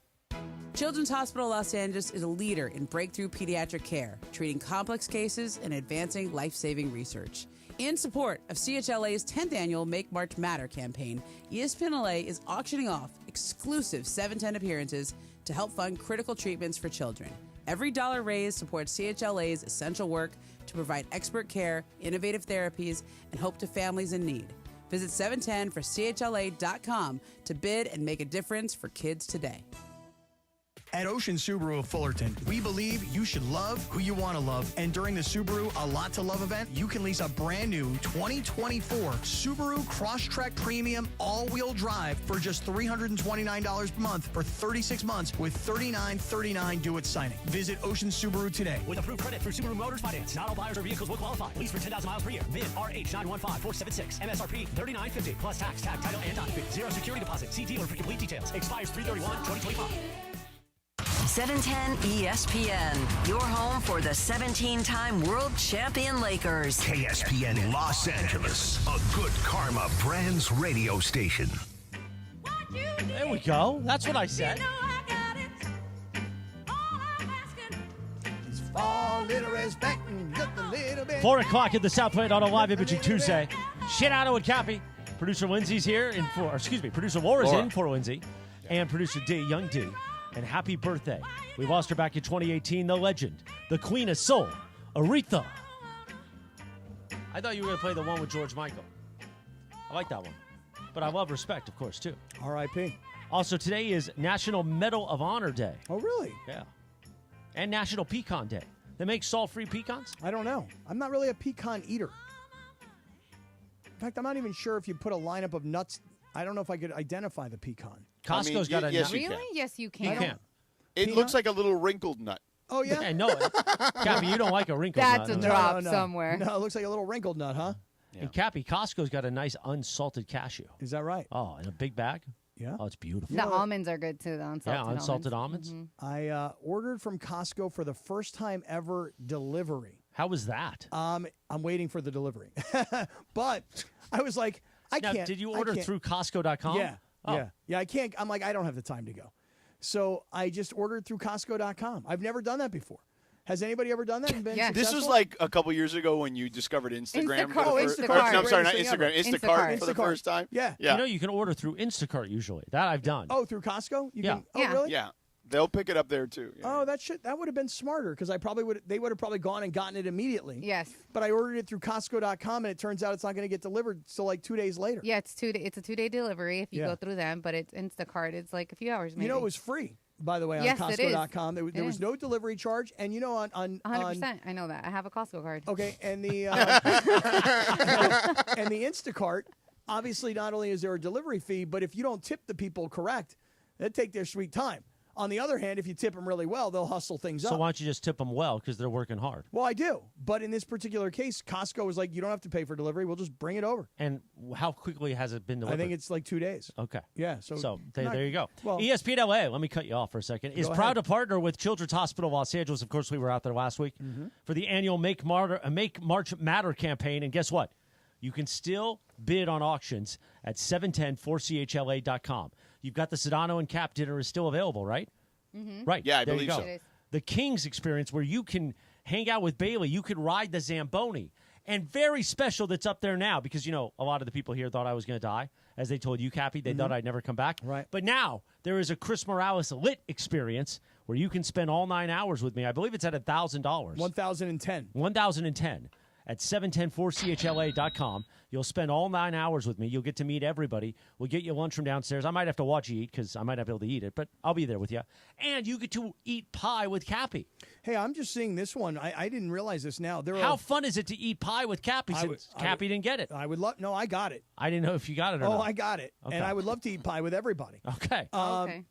Children's Hospital Los Angeles is a leader in breakthrough pediatric care, treating complex cases and advancing life-saving research. In support of CHLA's 10th annual Make March Matter campaign, ESPN LA is auctioning off exclusive 710 appearances to help fund critical treatments for children. Every dollar raised supports CHLA's essential work to provide expert care, innovative therapies, and hope to families in need. Visit 710forchla.com to bid and make a difference for kids today. At Ocean Subaru of Fullerton, we believe you should love who you want to love. And during the Subaru A Lot to Love event, you can lease a brand new 2024 Subaru Crosstrek Premium all-wheel drive for just $329 per month for 36 months with $39.39 due at signing. Visit Ocean Subaru today. With approved credit through Subaru Motors Finance, not all buyers or vehicles will qualify. Lease for 10,000 miles per year. VIN RH915476. MSRP $39.50 plus tax, tag, title, and doc fee. Zero security deposit. See dealer for complete details. Expires 3/31/2025. 710 ESPN, your home for the 17-time world champion Lakers. KSPN Los Angeles, a good karma brands radio station. There we go. That's what I said. All little respect and just a little bit. 4 o'clock at the South Point on a live Imaging Tuesday. Sedano and Cappy. Producer Lindsay's here producer Laura's in for Lindsay. And producer D, Young D. And happy birthday. We lost her back in 2018, the legend, the queen of soul, Aretha. I thought you were going to play the one with George Michael. I like that one. But I love respect, of course, too. R.I.P. Also, today is National Medal of Honor Day. Oh, really? Yeah. And National Pecan Day. They make salt-free pecans? I don't know. I'm not really a pecan eater. In fact, I'm not even sure if you put a lineup of nuts. I don't know if I could identify the pecan. Costco's got a yes, nut. you can. Really? Yes, you You can. can. It looks like a little wrinkled nut. Oh, yeah? I know it. Cappy, you don't like a wrinkled That's nut. a huh? drop somewhere. No, it looks like a little wrinkled nut, huh? And Cappy, Costco's got a nice unsalted cashew. Is that right? Oh, in a big bag? Yeah. Oh, it's beautiful. The almonds are good too, the unsalted Yeah, unsalted almonds. I ordered from Costco for the first time ever delivery. How was that? I'm waiting for the delivery. But I was like, I Now, can't. did you I order can't- through Costco.com? Yeah. Oh. Yeah, I can't. I'm like, I don't have the time to go. So I just ordered through Costco.com. I've never done that before. Has anybody ever done that and been This was successful? like a couple years ago when you discovered Instagram. Instacart. For the Oh, first, Instacart. No, I'm sorry, not Greatest thing Instagram. ever. Instacart for the Instacart. first time. Yeah. You know, you can order through Instacart usually. That I've done. Oh, through Costco? You Yeah. Can, oh, really? Yeah. They'll pick it up there too. Yeah. Oh, that would have been smarter because they would have probably gone and gotten it immediately. Yes. But I ordered it through Costco.com and it turns out it's not going to get delivered till like 2 days later. Yeah, it's a 2-day delivery if you Yeah. go through them, but it's Instacart. It's like a few hours. Maybe. You know, it was free, by the way, on Yes, it is. Costco.com. There It was is. no delivery charge, and you know, on 100%. I know that. I have a Costco card. Okay, and the and the Instacart, obviously, not only is there a delivery fee, but if you don't tip the people correct, they take their sweet time. On the other hand, if you tip them really well, they'll hustle things So up. why don't you just tip them well because they're working hard? Well, I do, but in this particular case, Costco was like, you don't have to pay for delivery. We'll just bring it over. And how quickly has it been delivered? I think it's like 2 days. Okay. Yeah, so not- there you go. well- ESPN LA, let me cut you off for a second, is Go proud ahead. to partner with Children's Hospital Los Angeles. Of course, we were out there last week for the annual Make March Matter campaign. And guess what? You can still bid on auctions at 710-4chla.com. You've got the Sedano and Cap dinner is still available, right? Right. Yeah, I there believe you go. so. It is. The Kings experience where you can hang out with Bailey. You can ride the Zamboni. And very special that's up there now because, you know, a lot of the people here thought I was going to die. As they told you, Cappy, they thought I'd never come back. Right. But now there is a Chris Morales lit experience where you can spend all 9 hours with me. I believe it's at $1,000. 1,010. 1,010 at 710-4chla.com. You'll spend all 9 hours with me. You'll get to meet everybody. We'll get you lunch from downstairs. I might have to watch you eat because I might not be able to eat it, but I'll be there with you. And you get to eat pie with Cappy. Hey, I'm just seeing this one. I didn't realize this now. How fun is it to eat pie with Cappy since Cappy didn't get it? I would love. No, I got it. I didn't know if you got it or Oh, not. I got it. Okay. And I would love to eat pie with everybody. Okay. Okay.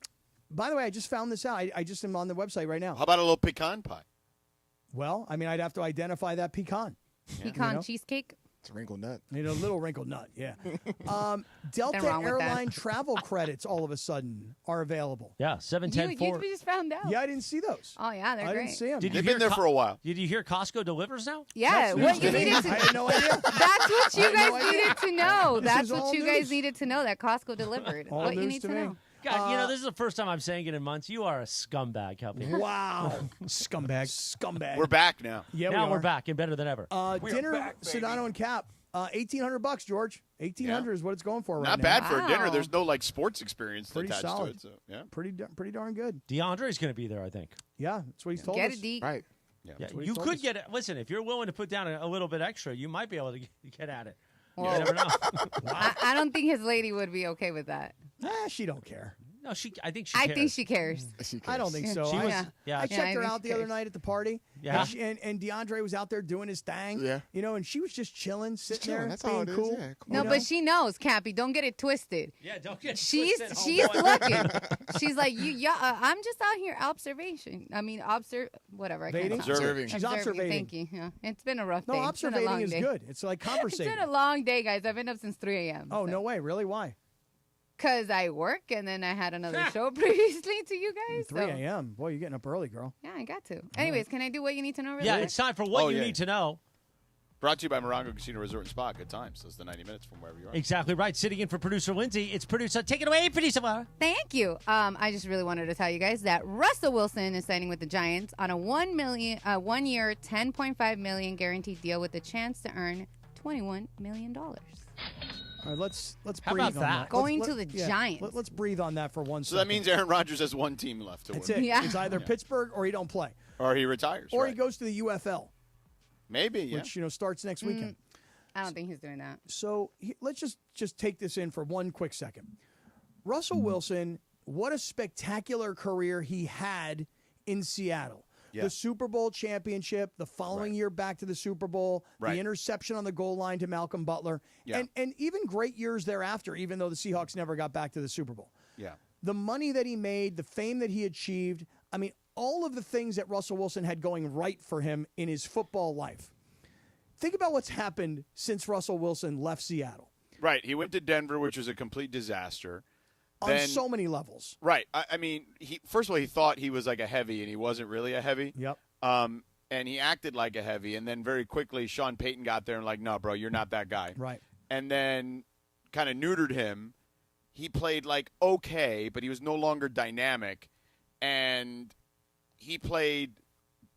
By the way, I just found this out. I just am on the website right now. How about a little pecan pie? Well, I mean, I'd have to identify that pecan. Pecan You know? cheesecake. It's a wrinkled nut. You know, a little wrinkled nut, yeah. Nothing Delta wrong with that. Airline travel credits all of a sudden are available. Yeah, 710 You just found out. Yeah, I didn't see those. Oh yeah, they're I great. didn't see them. Did you They've hear been there for a while. Did you hear Costco delivers now? Yeah, That's what you news to me. needed to. I had no idea. That's what you I had no guys idea. needed to know. This That's is what all you guys news. needed to know. That Costco delivered. All what you news need to to me. know. God, you know, this is the first time I'm saying it in months. You are a scumbag, Cappy. Wow. Scumbag. We're back now. Yeah, now we we're are. back and better than ever. Dinner, Sedano and Cap. $1,800, George. $1,800 is what it's going for right Not now. bad for a dinner. Wow. There's no like sports experience Pretty attached solid. to it. So yeah. Pretty darn good. DeAndre's going to be there, I think. Yeah, that's what he's told Get us. it deep. Right. Yeah, That's what he you told could us. get it. Listen, if you're willing to put down a little bit extra, you might be able to get at it. Well, you never know. I don't think his lady would be okay with that. She don't care. No, I think she I cares. think she cares. I don't think so. She was, I checked I her think out she the other cares. night at the party. Yeah. And DeAndre was out there doing his thing. Yeah. You know, and she was just chilling, sitting chilling. there, That's being all it is. cool. Yeah, cool. No, You know? but she knows, Cappy. Don't get it twisted. Yeah, don't get She's twisted, homeboy. looking. She's like, I'm just out here observation. I mean, whatever. I can't Baiting? talk. Observing. She's observating. Thank you. Yeah. It's been a rough No, day. It's been a observating long is day. good. It's like It's conversating. been a long day, guys. I've been up since 3 a.m. Oh, no way. Really? Why? Because I work and then I had another show previously to you guys. 3 so- a.m. Boy, you're getting up early, girl. Yeah, I got to. Anyways, can I do what you need to know really Yeah, quick? it's time for what Oh, you yeah. need to know. Brought to you by Morongo Casino Resort and Spa. Good times. So it's the 90 minutes from wherever you are. Exactly right. Sitting in for producer Lindsay, it's producer. Take it away, producer Laura. Thank you. I just really wanted to tell you guys that Russell Wilson is signing with the Giants on a 1 year, $10.5 million guaranteed deal with the chance to earn $21 million. All right, let's How breathe about on that? that. Going Let's- to the Giants. Let's breathe on that for 1 So second. that means Aaron Rodgers has one team left to That's win. it. Yeah. It's either Pittsburgh or he don't play, Or he retires. or right. he goes to the UFL, Maybe, yeah. which starts next Mm. weekend. I don't think he's doing that. So let's just take this in for one quick second. Russell Wilson, what a spectacular career he had in Seattle. Yeah. The Super Bowl championship, the following year back to the Super Bowl, Right. the interception on the goal line to Malcolm Butler, Yeah. and even great years thereafter, even though the Seahawks never got back to the Super Bowl. Yeah. The money that he made, the fame that he achieved, I mean, all of the things that Russell Wilson had going right for him in his football life. Think about what's happened since Russell Wilson left Seattle. Right. He went to Denver, which was a complete disaster. On so many levels. Right. I mean, first of all, he thought he was like a heavy, and he wasn't really a heavy. Yep. And he acted like a heavy, and then very quickly, Sean Payton got there and like, no, bro, you're not that guy. Right. And then kind of neutered him. He played like okay, but he was no longer dynamic, and he played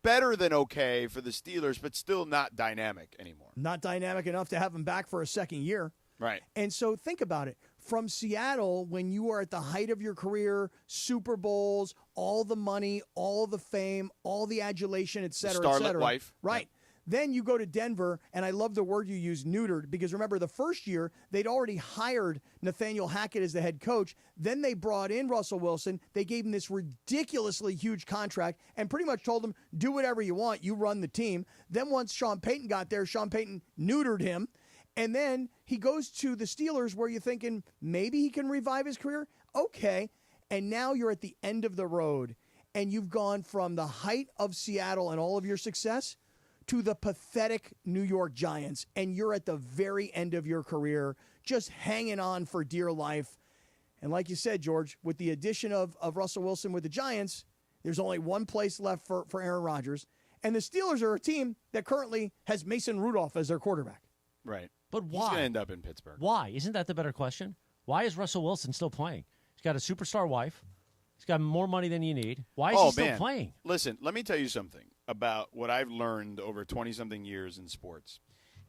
better than okay for the Steelers, but still not dynamic anymore. Not dynamic enough to have him back for a second year. Right. And so think about it. From Seattle, when you are at the height of your career, Super Bowls, all the money, all the fame, all the adulation, et cetera, Starlet et cetera. wife. Right. Then you go to Denver, and I love the word you use, neutered, because remember, the first year, they'd already hired Nathaniel Hackett as the head coach. Then they brought in Russell Wilson. They gave him this ridiculously huge contract and pretty much told him, do whatever you want. You run the team. Then once Sean Payton got there, Sean Payton neutered him. And then he goes to the Steelers where you're thinking maybe he can revive his career. Okay. And now you're at the end of the road, and you've gone from the height of Seattle and all of your success to the pathetic New York Giants, and you're at the very end of your career, just hanging on for dear life. And like you said, George, with the addition of Russell Wilson with the Giants, there's only one place left for Aaron Rodgers. And the Steelers are a team that currently has Mason Rudolph as their quarterback. Right. But why? He's going to end up in Pittsburgh. Why? Isn't that the better question? Why is Russell Wilson still playing? He's got a superstar wife. He's got more money than you need. Why is he still playing? Listen, let me tell you something about what I've learned over 20-something years in sports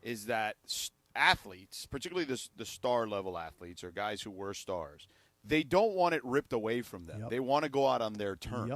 is that athletes, particularly the star-level athletes or guys who were stars, they don't want it ripped away from them. Yep. They want to go out on their terms.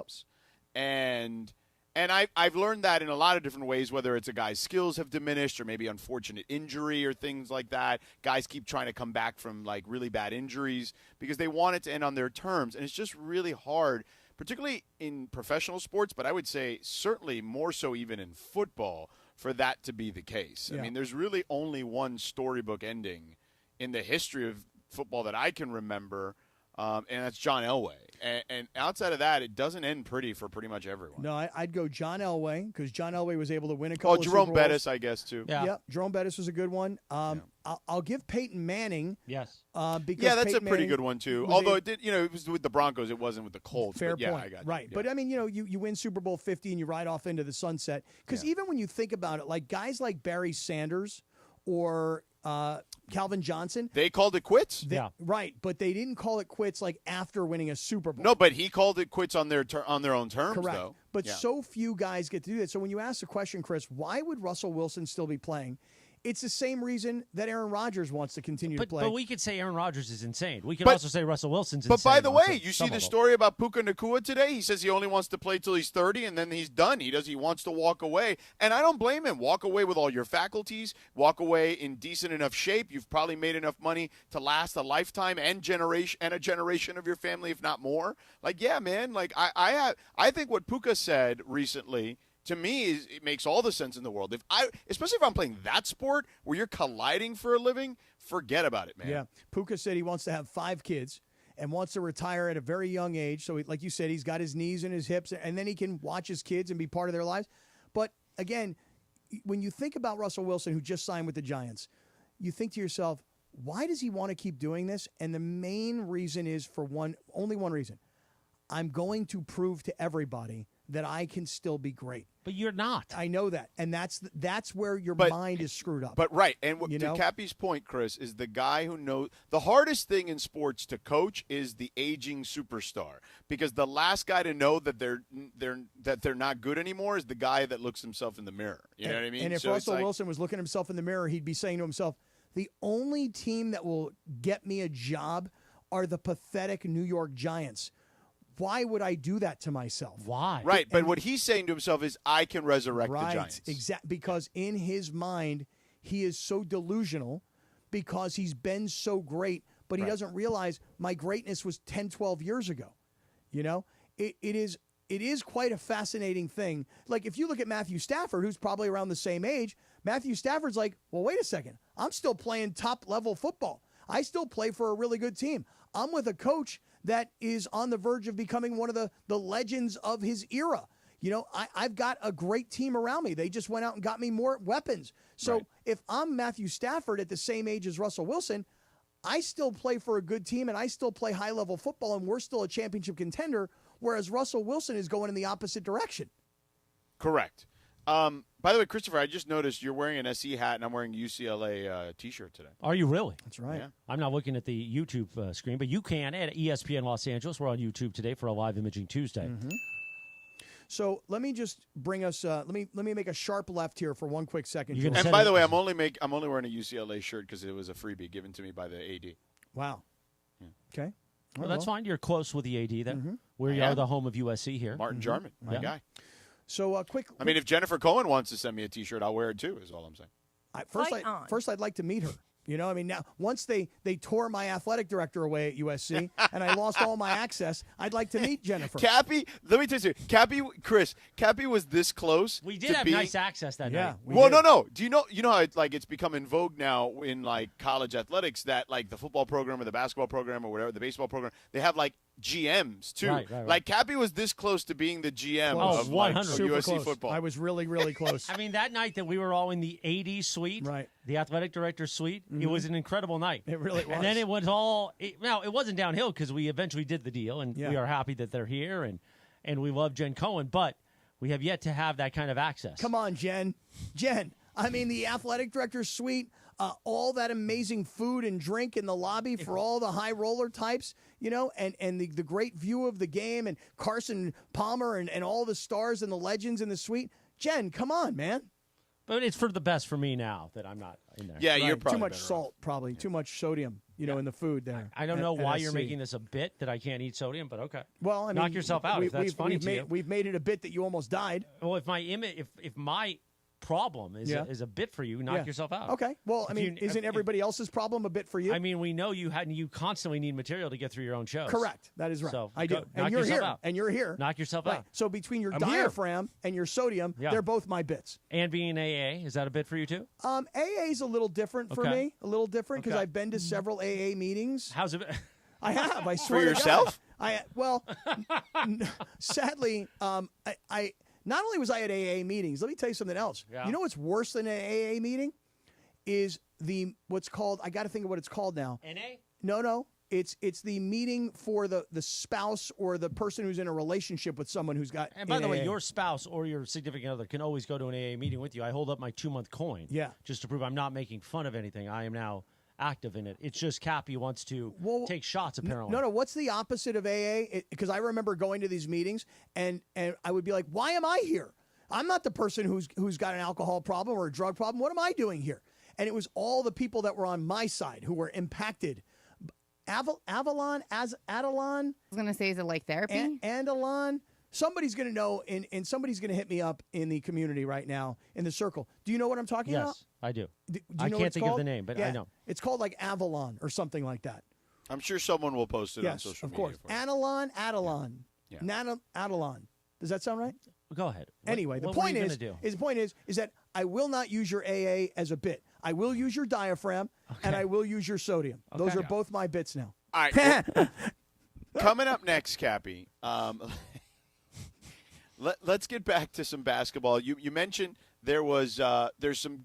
Yep. And I've learned that in a lot of different ways, whether it's a guy's skills have diminished or maybe unfortunate injury or things like that. Guys keep trying to come back from like really bad injuries because they want it to end on their terms. And it's just really hard, particularly in professional sports, but I would say certainly more so even in football for that to be the case. Yeah. I mean, there's really only one storybook ending in the history of football that I can remember, and that's John Elway. And outside of that, it doesn't end pretty for pretty much everyone. No, I'd go John Elway because John Elway was able to win a couple of Jerome Super Bowls. Bettis, I guess, too. Yeah. Jerome Bettis was a good one. I'll give Peyton Manning. Yes. Because Yeah, that's Peyton a pretty Manning good one, too. was Although a- it did, it was with the Broncos. It wasn't with the Colts. Fair but yeah, point. I got you. Right. Yeah. But, I mean, you win Super Bowl 50 and you ride off into the sunset. Because even when you think about it, like guys like Barry Sanders or Calvin Johnson. They called it quits? Right. But they didn't call it quits like after winning a Super Bowl. No, but he called it quits on their own terms, Correct. though. But Yeah. so few guys get to do that. So when you ask the question, Chris, why would Russell Wilson still be playing? It's the same reason that Aaron Rodgers wants to continue to play. But we could say Aaron Rodgers is insane. We could But- also say Russell Wilson's But insane. by the also, way, you see some the of them. story about Puka Nacua today? He says he only wants to play till he's 30 and then he's done. He wants to walk away. And I don't blame him. Walk away with all your faculties. Walk away in decent enough shape. You've probably made enough money to last a lifetime and a generation of your family, if not more. Like, yeah, man. Like I think what Puka said recently to me it makes all the sense in the world. Especially if I'm playing that sport where you're colliding for a living, forget about it, man. Yeah. Puka said he wants to have 5 kids and wants to retire at a very young age. So, like you said, he's got his knees and his hips, and then he can watch his kids and be part of their lives. But, again, when you think about Russell Wilson, who just signed with the Giants, you think to yourself, why does he want to keep doing this? And the main reason is only one reason. I'm going to prove to everybody that I can still be great. But you're not. I know that. And that's where your mind is screwed up. But right, and You to know? Cappy's point, Chris, is the guy who knows the hardest thing in sports to coach is the aging superstar, because the last guy to know that they're not good anymore is the guy that looks himself in the mirror. You know what I mean? And if So it's Russell like- Wilson was looking at himself in the mirror, he'd be saying to himself, the only team that will get me a job are the pathetic New York Giants. Why would I do that to myself? Why? Right, but what he's saying to himself is, I can resurrect the Giants. Exactly, because in his mind, he is so delusional because he's been so great, but he doesn't realize my greatness was 10, 12 years ago. You know, it is quite a fascinating thing. Like if you look at Matthew Stafford, who's probably around the same age, Matthew Stafford's like, well, wait a second. I'm still playing top-level football. I still play for a really good team. I'm with a coach that is on the verge of becoming one of the legends of his era. You know, I've got a great team around me. They just went out and got me more weapons. So if I'm Matthew Stafford at the same age as Russell Wilson, I still play for a good team and I still play high-level football and we're still a championship contender, whereas Russell Wilson is going in the opposite direction. Correct. By the way, Christopher, I just noticed you're wearing an SE hat and I'm wearing a UCLA T-shirt today. Are you really? That's right. Yeah. I'm not looking at the YouTube screen, but you can at ESPN Los Angeles. We're on YouTube today for a live Imaging Tuesday. Mm-hmm. So let me just bring us. Let me make a sharp left here for one quick second. And by the way, I'm only wearing a UCLA shirt because it was a freebie given to me by the AD. Wow. Yeah. Okay. Well, that's fine. You're close with the AD then. We I are am. the home of USC here. Martin Jarman, my guy. So quick. I mean, if Jennifer Cohen wants to send me a T-shirt, I'll wear it too. Is all I'm saying. First, I'd like to meet her. You know, I mean, now once they tore my athletic director away at USC and I lost all my access, I'd like to meet Jennifer. Cappy, let me tell you, Cappy was this close. We did have nice access that night. No. Do you know how it's become in vogue now in like college athletics that like the football program or the basketball program or whatever, the baseball program, they have like GMs too. Right. Like Cappy was this close to being the GM of like, USC football. I was really, really close. I mean, that night that we were all in the AD suite, the athletic director's suite, it was an incredible night. It really was. And then it was all now it wasn't downhill because we eventually did the deal, and we are happy that they're here, and we love Jen Cohen, but we have yet to have that kind of access. Come on, Jen. I mean, the athletic director's suite, all that amazing food and drink in the lobby for all the high roller types, you know, and the great view of the game and Carson Palmer and all the stars and the legends in the suite. Jen, come on, man. But it's for the best for me now that I'm not in there. Yeah, you're probably too much salt, probably too much sodium, you know, in the food there. I don't know why you're making this a bit that I can't eat sodium, but okay. Well, I mean, knock yourself out if that's funny to you. We've made it a bit that you almost died. Well, if my problem is a bit for you, knock yourself out. Okay. Well, I mean, isn't everybody else's problem a bit for you? I mean, we know you constantly need material to get through your own shows. Correct. That is right. So I do. And you're here. And you're here. Knock yourself right. out. So between your I'm diaphragm and your sodium, they're both my bits. And being AA, is that a bit for you too? AA is a little different for me. A little different because I've been to several AA meetings. How's it? I have. I swear. For yourself? Sadly, I not only was I at AA meetings, let me tell you something else. Yeah. You know what's worse than an AA meeting? Is what's called, I got to think of what it's called now. NA? No. It's the meeting for the spouse or the person who's in a relationship with someone who's got. And by the way, your spouse or your significant other can always go to an AA meeting with you. I hold up my 2-month coin. Yeah. Just to prove I'm not making fun of anything. I am now active in it. It's just Cappy wants to take shots, apparently. No. What's the opposite of AA? Because I remember going to these meetings, and I would be like, why am I here? I'm not the person who's got an alcohol problem or a drug problem. What am I doing here? And it was all the people that were on my side who were impacted. Avalon? I was going to say, is it like therapy? Andalon? Somebody's going to know, and somebody's going to hit me up in the community right now, in the circle. Do you know what I'm talking about? Yes, I do. Do you I know can't think of the name, but I know. It's called like Avalon or something like that. I'm sure someone will post it on social media. Yes, of course. Adelon. Yeah. Adelon. Does that sound right? Go ahead. Anyway, the point is that I will not use your AA as a bit. I will use your diaphragm, and I will use your sodium. Okay. Those are both my bits now. All right. Coming up next, Cappy, let's get back to some basketball. You mentioned there's some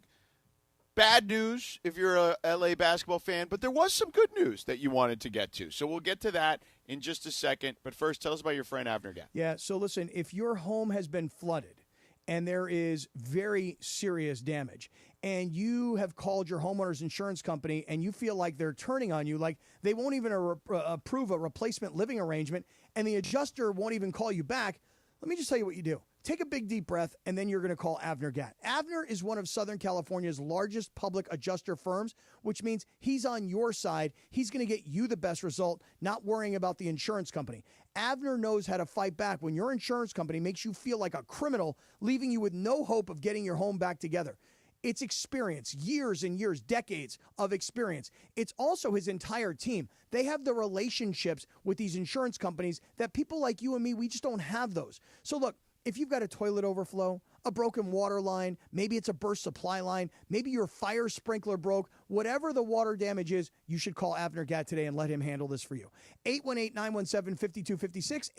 bad news if you're a LA basketball fan, but there was some good news that you wanted to get to. So we'll get to that in just a second. But first, tell us about your friend Avner Gatt. Yeah, so listen, if your home has been flooded and there is very serious damage, and you have called your homeowner's insurance company and you feel like they're turning on you, like they won't even approve a replacement living arrangement, and the adjuster won't even call you back, let me just tell you what you do. Take a big deep breath, and then you're going to call Avner Gatt. Avner is one of Southern California's largest public adjuster firms, which means he's on your side. He's going to get you the best result, not worrying about the insurance company. Avner knows how to fight back when your insurance company makes you feel like a criminal, leaving you with no hope of getting your home back together. It's experience, years and years, decades of experience. It's also his entire team. They have the relationships with these insurance companies that people like you and me, we just don't have those. So look, if you've got a toilet overflow, a broken water line, maybe it's a burst supply line, maybe your fire sprinkler broke, whatever the water damage is, you should call Avner Gatt today and let him handle this for you. 818-917-5256,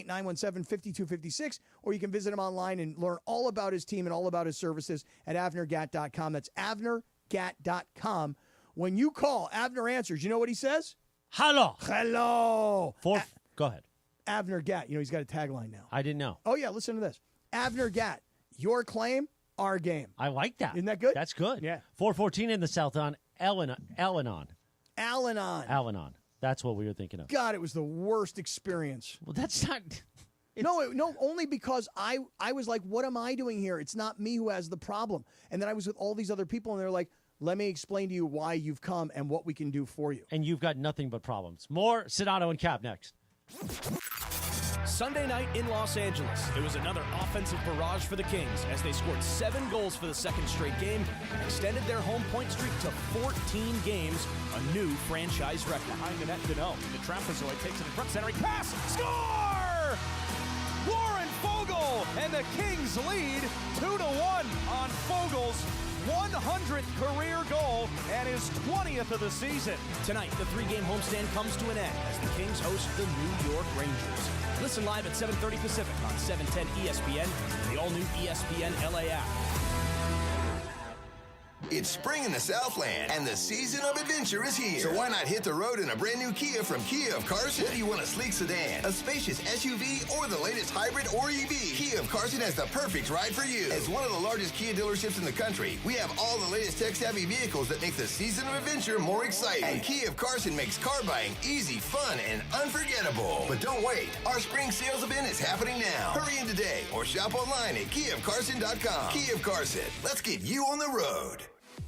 818-917-5256, or you can visit him online and learn all about his team and all about his services at avnergatt.com. That's avnergatt.com. When you call, Avner answers. You know what he says? Hello. Hello. Go ahead. Avner Gatt. You know, he's got a tagline now. I didn't know. Oh, yeah, listen to this. Avner Gatt, your claim, our game. I like that. Isn't that good? That's good. Yeah. 414 in the South on Al-Anon. Al-Anon. That's what we were thinking of. God, it was the worst experience. Well, that's not... No, only because I was like, what am I doing here? It's not me who has the problem. And then I was with all these other people, and they're like, let me explain to you why you've come and what we can do for you. And you've got nothing but problems. More Sedano and Cap next. Sunday night in Los Angeles, it was another offensive barrage for the Kings as they scored 7 goals for the second straight game and extended their home point streak to 14 games, a new franchise record. Behind the net, Sedano. The trapezoid takes it in front, centering pass, score! Warren Fogle, and the Kings lead 2-1 on Fogle's 100th career goal and his 20th of the season. Tonight, the 3-game homestand comes to an end as the Kings host the New York Rangers. Listen live at 7:30 Pacific on 710 ESPN and the all-new ESPN LA app. It's spring in the Southland, and the season of adventure is here. So why not hit the road in a brand new Kia from Kia of Carson? Whether you want a sleek sedan, a spacious SUV, or the latest hybrid or EV, Kia of Carson has the perfect ride for you. As one of the largest Kia dealerships in the country, we have all the latest tech-savvy vehicles that make the season of adventure more exciting. And Kia of Carson makes car buying easy, fun, and unforgettable. But don't wait. Our spring sales event is happening now. Hurry in today or shop online at KiaofCarson.com. Kia of Carson. Let's get you on the road.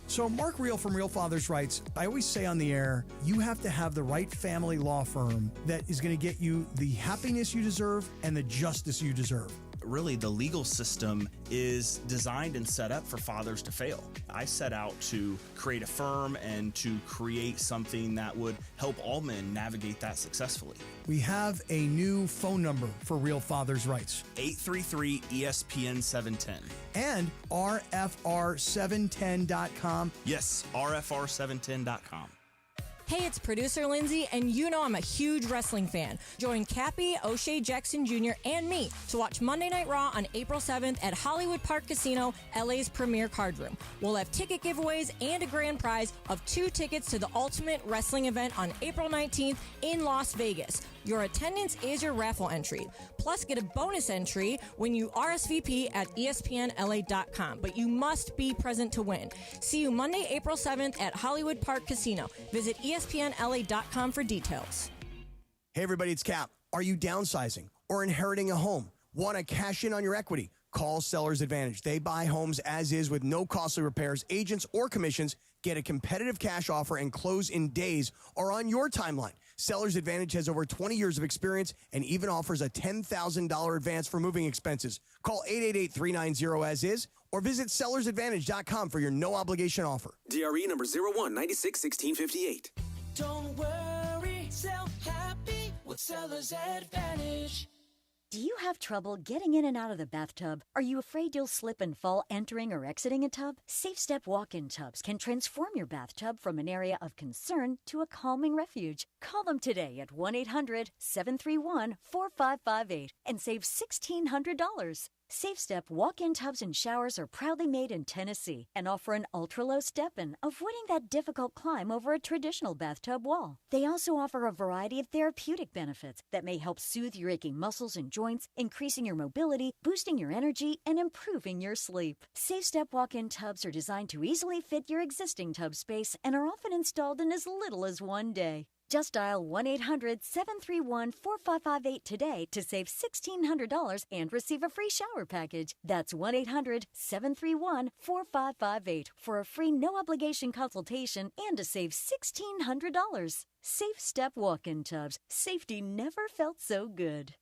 So Mark Real from Real Fathers writes, I always say on the air, you have to have the right family law firm that is going to get you the happiness you deserve and the justice you deserve. Really, the legal system is designed and set up for fathers to fail. I set out to create a firm and to create something that would help all men navigate that successfully. We have a new phone number for Real Fathers Rights. 833-ESPN-710. And RFR710.com. Yes, RFR710.com. Hey, it's producer Lindsay, and you know I'm a huge wrestling fan. Join Cappy, O'Shea Jackson Jr., and me to watch Monday Night Raw on April 7th at Hollywood Park Casino, LA's premier card room. We'll have ticket giveaways and a grand prize of 2 tickets to the Ultimate Wrestling event on April 19th in Las Vegas. Your attendance is your raffle entry. Plus, get a bonus entry when you RSVP at ESPNLA.com. But you must be present to win. See you Monday, April 7th at Hollywood Park Casino. Visit ESPNLA.com for details. Hey, everybody, it's Cap. Are you downsizing or inheriting a home? Want to cash in on your equity? Call Seller's Advantage. They buy homes as is with no costly repairs, agents, or commissions. Get a competitive cash offer and close in days or on your timeline. Seller's Advantage has over 20 years of experience and even offers a $10,000 advance for moving expenses. Call 888-390-AS-IS or visit sellersadvantage.com for your no-obligation offer. DRE number 01961658. Don't worry, sell happy with Seller's Advantage. Do you have trouble getting in and out of the bathtub? Are you afraid you'll slip and fall entering or exiting a tub? Safe Step walk-in tubs can transform your bathtub from an area of concern to a calming refuge. Call them today at 1-800-731-4558 and save $1,600. Safe Step walk-in tubs and showers are proudly made in Tennessee and offer an ultra-low step-in, avoiding that difficult climb over a traditional bathtub wall. They also offer a variety of therapeutic benefits that may help soothe your aching muscles and joints, increasing your mobility, boosting your energy, and improving your sleep. Safe Step walk-in tubs are designed to easily fit your existing tub space and are often installed in as little as 1 day. Just dial 1-800-731-4558 today to save $1,600 and receive a free shower package. That's 1-800-731-4558 for a free no-obligation consultation and to save $1,600. Safe Step walk-in tubs. Safety never felt so good.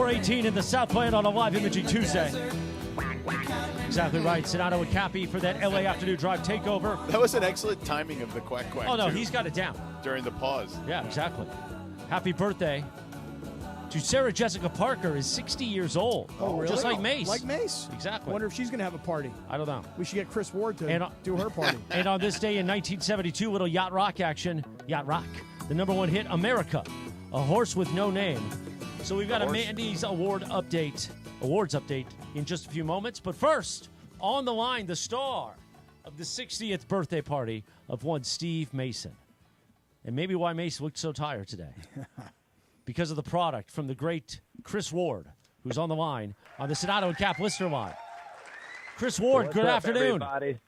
4:18 in the Southland on a live imaging Tuesday. Exactly right. Sedano and Cappy for that LA afternoon drive takeover. That was an excellent timing of the quack quack. Oh, no, too, he's got it down. during the pause. Yeah, exactly. Happy birthday to Sarah Jessica Parker, is 60 years old. Oh, really? Just like Mace. Like Mace. Exactly. Wonder if she's going to have a party. I don't know. We should get Chris Ward to do her party. And on this day in 1972, little yacht rock action. Yacht rock. The number one hit, America. A Horse with No Name. So we've got a Mandy's awards update in just a few moments. But first, on the line, the star of the 60th birthday party of one Steve Mason. And maybe why Mason looked so tired today. Because of the product from the great Chris Ward, who's on the line on the Sedano and Cap listener line. Chris Ward, What's good up, afternoon. Everybody?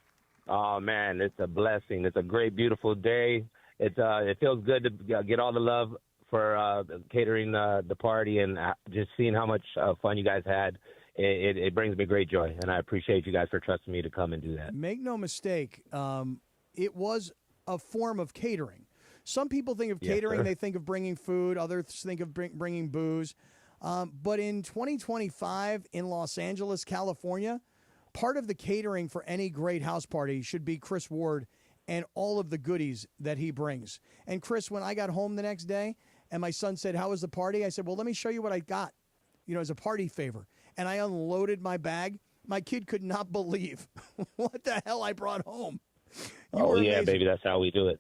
Oh, man, it's a blessing. It's a great, beautiful day. It feels good to get all the love for catering the party and just seeing how much fun you guys had. It brings me great joy, and I appreciate you guys for trusting me to come and do that. Make no mistake, it was a form of catering. Some people think of catering, they think of bringing food. Others think of bringing booze. But in 2025 in Los Angeles, California, part of the catering for any great house party should be Chris Ward and all of the goodies that he brings. And Chris, when I got home the next day and my son said, "How was the party?" I said, "Well, let me show you what I got, as a party favor." And I unloaded my bag. My kid could not believe what the hell I brought home. Oh, yeah, baby, that's how we do it.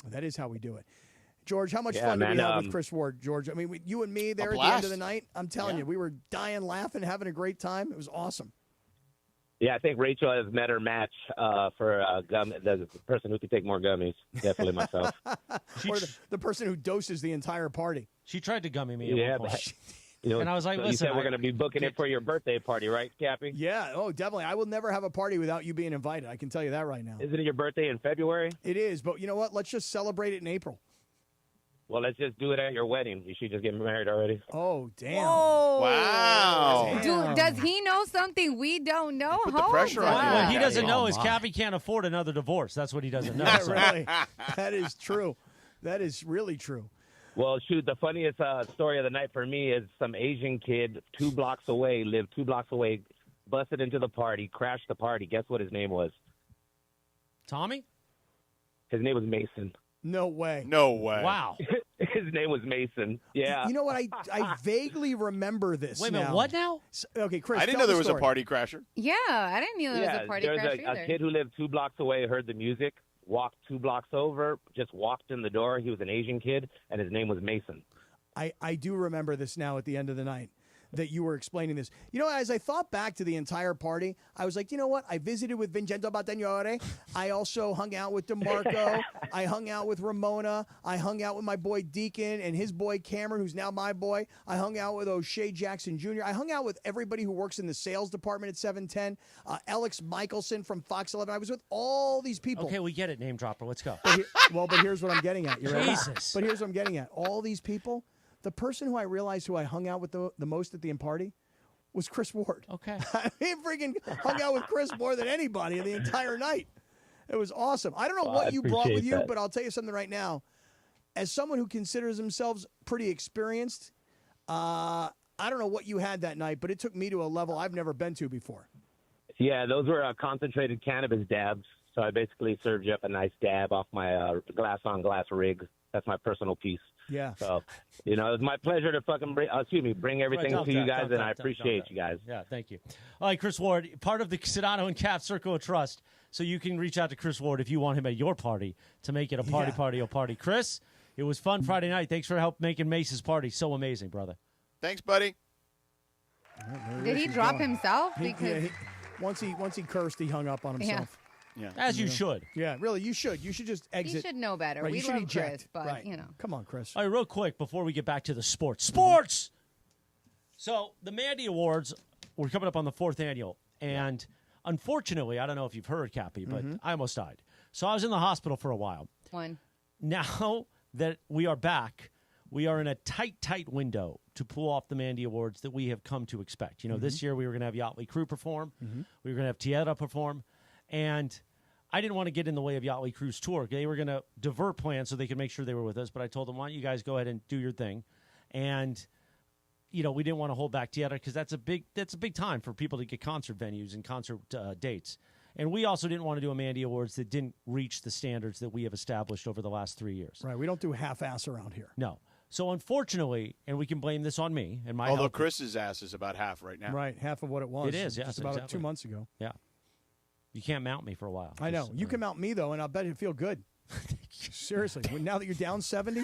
That is how we do it. George, how much Yeah, fun did we man, have with Chris Ward, George? I mean, you and me there at the end of the night, I'm telling you, we were dying, laughing, having a great time. It was awesome. Yeah, I think Rachel has met her match for the person who could take more gummies. Definitely myself. Or the person who doses the entire party. She tried to gummy me at Yeah, one point. and I was like, you listen, said we're going to be booking it for your birthday party, right, Cappy? Yeah, definitely. I will never have a party without you being invited. I can tell you that right now. Isn't it your birthday in February? It is, but you know what? Let's just celebrate it in April. Well, let's just do it at your wedding. You should just get married already. Oh, damn. Whoa. Wow. Does he know something we don't know? Put the pressure on you. What he doesn't know is Cappy can't afford another divorce. That's what he doesn't know. Really. That is true. That is really true. Well, shoot, the funniest story of the night for me is some Asian kid lived 2 blocks away, busted into the party, crashed the party. Guess what his name was? Tommy? His name was Mason. No way. No way. Wow. His name was Mason. Yeah. You know what? I vaguely remember this. Wait a minute, what now? Okay, Chris. I didn't know there was a party crasher. Yeah, I didn't know there was a party there's crasher either. a kid who lived 2 blocks away, heard the music, walked 2 blocks over, just walked in the door. He was an Asian kid, and his name was Mason. I do remember this now at the end of the night that you were explaining this. As I thought back to the entire party, I was like, you know what? I visited with Vincenzo Battagnore. I also hung out with DeMarco. I hung out with Ramona. I hung out with my boy Deacon and his boy Cameron, who's now my boy. I hung out with O'Shea Jackson Jr. I hung out with everybody who works in the sales department at 710. Alex Michelson from Fox 11. I was with all these people. Okay, we get it, name dropper. Let's go. But here's what I'm getting at. You ready? Jesus. But here's what I'm getting at. All these people. The person who I realized who I hung out with the most at the party was Chris Ward. Okay. I freaking hung out with Chris more than anybody the entire night. It was awesome. I don't know what you brought with you, but I'll tell you something right now. As someone who considers themselves pretty experienced, I don't know what you had that night, but it took me to a level I've never been to before. Yeah, those were concentrated cannabis dabs. So I basically served you up a nice dab off my glass-on-glass rig. That's my personal piece. Yeah. So, it was my pleasure to bring everything to you guys, and I appreciate you guys. Yeah, thank you. All right, Chris Ward, part of the Sedano and Cap Circle of Trust. So you can reach out to Chris Ward if you want him at your party to make it a party. Chris, it was fun Friday night. Thanks for help making Mace's party so amazing, brother. Thanks, buddy. Did he drop himself? Once he cursed, he hung up on himself. Yeah. As you should. Yeah, really, you should. You should just exit. He should know better. Right, We you should love eject. Chris, but, right. Come on, Chris. All right, real quick before we get back to the sports. Sports! So the Mandy Awards, we're coming up on the 4th annual. And unfortunately, I don't know if you've heard, Cappy, but I almost died. So I was in the hospital for a while. Now that we are back, we are in a tight window to pull off the Mandy Awards that we have come to expect. This year we were going to have Yachtly Crew perform. We were going to have Tieta perform. And I didn't want to get in the way of Yachtly Crew's tour. They were going to divert plans so they could make sure they were with us. But I told them, why don't you guys go ahead and do your thing. And, we didn't want to hold back together because that's a big time for people to get concert venues and concert dates. And we also didn't want to do a Mandy Awards that didn't reach the standards that we have established over the last 3 years. Right. We don't do half-ass around here. No. So unfortunately, and we can blame this on me and my Although health. Chris's ass is about half right now. Right, half of what it was. It is, yes, Just about exactly. 2 months ago. Yeah. You can't mount me for a while. I know. You can mount me, though, and I'll bet it'll feel good. Seriously. Now that you're down 70?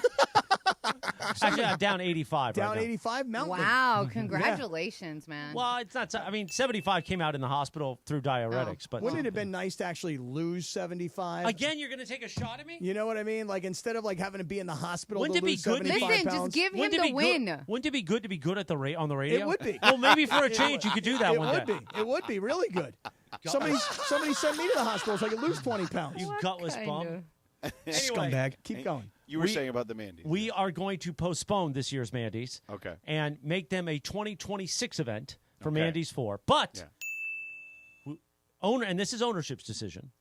Actually, I'm down 85 Down right now. 85? Mount me. Wow, congratulations, man. Well, it's not. 75 came out in the hospital through diuretics. But Wouldn't it have been nice to actually lose 75? Again, you're going to take a shot at me? You know what I mean? Like, instead of, like, having to be in the hospital Wouldn't to it be lose good? 75 Listen, pounds. just give him Wouldn't it the be win. Wouldn't it be good to be good on the radio? It would be. Well, maybe for a change, you could do that It one would day. be. It would be really good. Somebody send me to the hospital so I could lose 20 pounds. You gutless bum. Scumbag. Keep going. You were saying about the Mandy's. We are going to postpone this year's Mandy's. Okay. And make them a 2026 event for Okay. Mandy's 4. But and this is ownership's decision.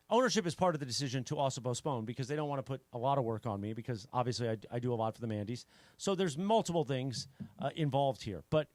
Ownership is part of the decision to also postpone because they don't want to put a lot of work on me because obviously I do a lot for the Mandy's. So there's multiple things involved here. But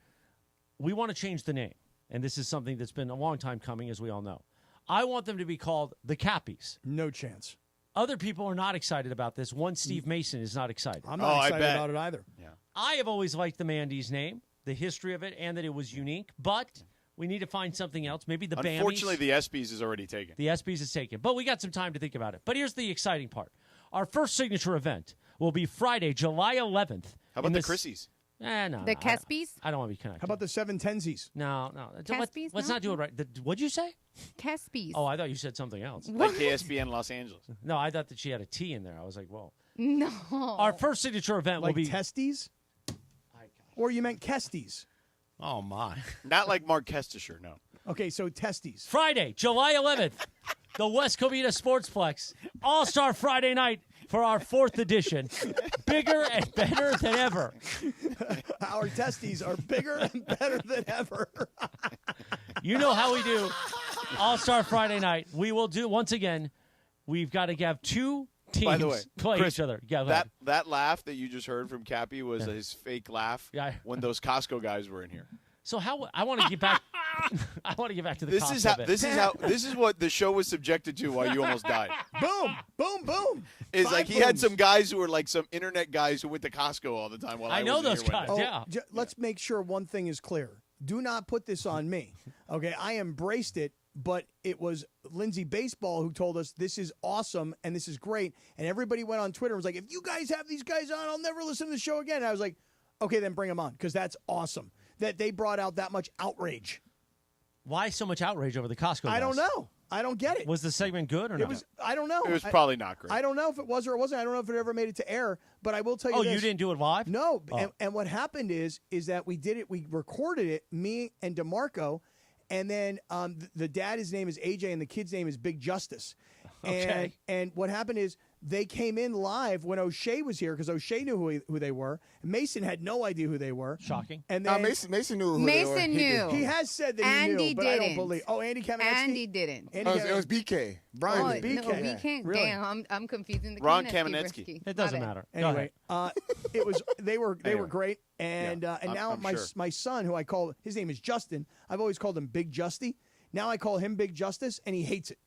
we want to change the name. And this is something that's been a long time coming, as we all know. I want them to be called the Cappies. No chance. Other people are not excited about this. One Steve Mason is not excited. I'm not excited about it either. Yeah. I have always liked the Mandy's name, the history of it, and that it was unique. But we need to find something else. Maybe the Bammies. Unfortunately, the ESPYs is already taken. The ESPYs is taken. But we got some time to think about it. But here's the exciting part. Our first signature event will be Friday, July 11th. How about the Chrissies? No. The Kespies? I don't want to be connected. How about the 710sies? No. Kespies? Let's No? not do it right. What'd you say? Kespies. Oh, I thought you said something else. Like KSBN Los Angeles. No, I thought that she had a T in there. I was like, whoa. No. Our first signature event Like will be testes? Or you meant Kesties? Oh, my. Not like Mark Kestisher, no. Okay, so testes. Friday, July 11th, the West Covina Sportsplex. All-Star Friday night for our 4th edition. Bigger and better than ever. Our testes are bigger and better than ever. You know how we do All-Star Friday night. We will do, once again, we've got to have two teams By the way, play Chris, each other. Yeah, go ahead. that laugh that you just heard from Cappy was his fake laugh when those Costco guys were in here. So I want to get back. I want to get back to the This Costco is how. bit. This is what the show was subjected to while you almost died. Boom, boom, boom. Is 5 like he had booms. some guys who were like some internet guys who went to Costco all the time. While I know wasn't those here guys. one day. Yeah. Let's make sure one thing is clear. Do not put this on me. Okay, I embraced it, but it was Lindsay Baseball who told us this is awesome and this is great. And everybody went on Twitter and was like, if you guys have these guys on, I'll never listen to the show again. And I was like, okay, then bring them on because that's awesome that they brought out that much outrage. Why so much outrage over the Costco guys? I don't know. I don't get it. Was the segment good or not? It was. I don't know. It was probably not great. I don't know if it was or it wasn't. I don't know if it ever made it to air. But I will tell you. Oh, this. you didn't do it live? No. Oh. And what happened is that we did it. We recorded it. Me and DeMarco, and then the dad. His name is AJ, and the kid's name is Big Justice. Okay. And what happened is they came in live when O'Shea was here because O'Shea knew who they were. Mason had no idea who they were. Shocking. And No, then Mason knew who they were. Mason knew. he has said that Andy he knew, but I don't didn't. believe. Oh, Andy Kamenetsky? Andy didn't. Andy It was BK. Brian. Oh, did. no, BK. BK. Really? Damn, I'm confusing the Ron Kamenetsky. Kamenetsky. It doesn't matter. Go Anyway, ahead. it was they were Anyway. great, and Yeah, now I'm my sure. my son, who I call his name is Justin. I've always called him Big Justy. Now I call him Big Justice, and he hates it.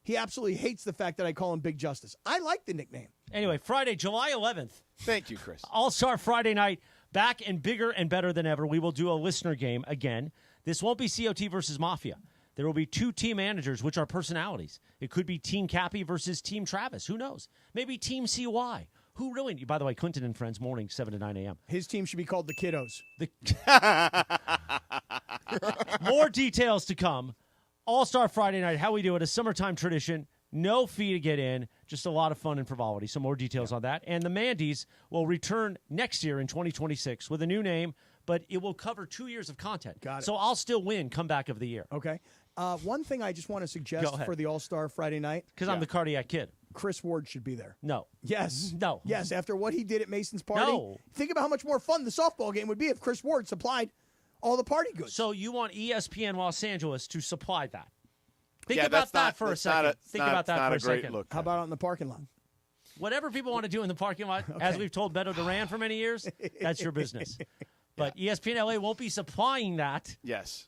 He absolutely hates the fact that I call him Big Justice. I like the nickname. Anyway, Friday, July 11th. Thank you, Chris. All-Star Friday night, back and bigger and better than ever. We will do a listener game again. This won't be COT versus Mafia. There will be two team managers, which are personalities. It could be Team Cappy versus Team Travis. Who knows? Maybe Team CY. Who really? By the way, Clinton and Friends, morning, 7 to 9 a.m. His team should be called the Kiddos. More details to come. All-Star Friday night, how we do it, a summertime tradition. No fee to get in, just a lot of fun and frivolity. So more details on that. And the Mandy's will return next year in 2026 with a new name, but it will cover 2 years of content. Got it. So I'll still win comeback of the year. Okay. One thing I just want to Go suggest ahead. for the All-Star Friday night. Because I'm the cardiac kid. Chris Ward should be there. No. Yes. No. Yes. After what he did at Mason's party. No. Think about how much more fun the softball game would be if Chris Ward supplied all the party goods. So you want ESPN Los Angeles to supply that. Think Yeah, about that's that not- for a that's second. not a- Think not- about that not for a a great second. look. How about out in the parking lot? Whatever people want to do in the parking lot, as we've told Beto Duran for many years, that's your business. But ESPN LA won't be supplying that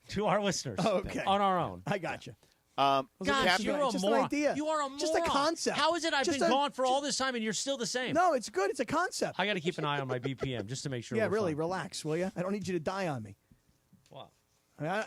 to our listeners Okay. on our own. I gotcha. Gosh, you're a just moron. an idea. You are a moron. Just a concept. How is it I've Just been gone for all this time and you're still the same? No, it's good. It's a concept. I got to keep an eye on my BPM just to make sure. Yeah, we're really. fine. Relax, will you? I don't need you to die on me. What?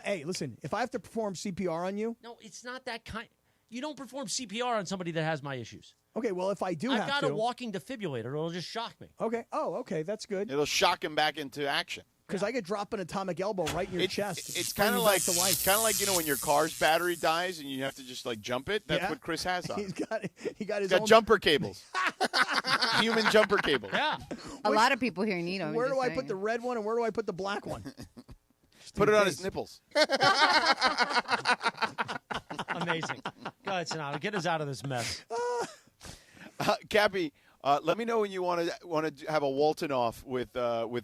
Hey, listen. If I have to perform CPR on you, No, it's not that kind. You don't perform CPR on somebody that has my issues. okay. Well, if I do I've have got to, a walking defibrillator. It'll just shock me. okay. Oh, okay. That's good. It'll shock him back into action. Because I could drop an atomic elbow right in your chest. It's bring kind of you like back to life. when your car's battery dies and you have to just jump it. That's Yeah. what Chris has on. He got his He's got own jumper cables, human jumper cables. Yeah. A lot of people here need them. Where do I put the red one and where do I put the black one? Put it on his nipples. Amazing. Go ahead, Sedano. Get us out of this mess. Cappy, let me know when you want to have a Walton off with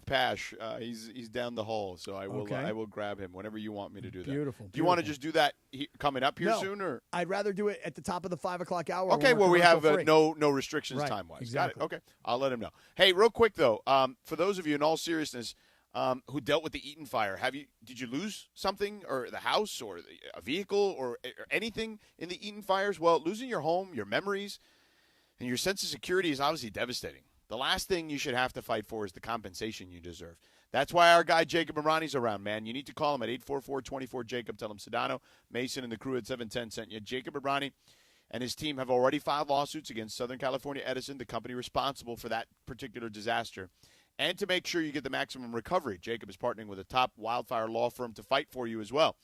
Pash. He's down the hall, so I will Okay. I will grab him whenever you want me to do that. Beautiful, Do you want to beautiful. just do that coming up here No, soon, or I'd rather do it at the top of the 5 o'clock hour. okay, when where we're we have commercial-free. no restrictions Right, time wise. exactly. Got it. Okay, I'll let him know. Hey, real quick though, for those of you in all seriousness who dealt with the Eaton fire, did you lose something, or the house, or a vehicle, or anything in the Eaton fires? Well, losing your home, your memories, and your sense of security is obviously devastating. The last thing you should have to fight for is the compensation you deserve. That's why our guy Jacob and Ronnie's around, man. You need to call him at 844-24-JACOB. Tell him Sedano, Mason, and the crew at 710 sent you. Jacob and Ronnie and his team have already filed lawsuits against Southern California Edison, the company responsible for that particular disaster. And to make sure you get the maximum recovery, Jacob is partnering with a top wildfire law firm to fight for you as well.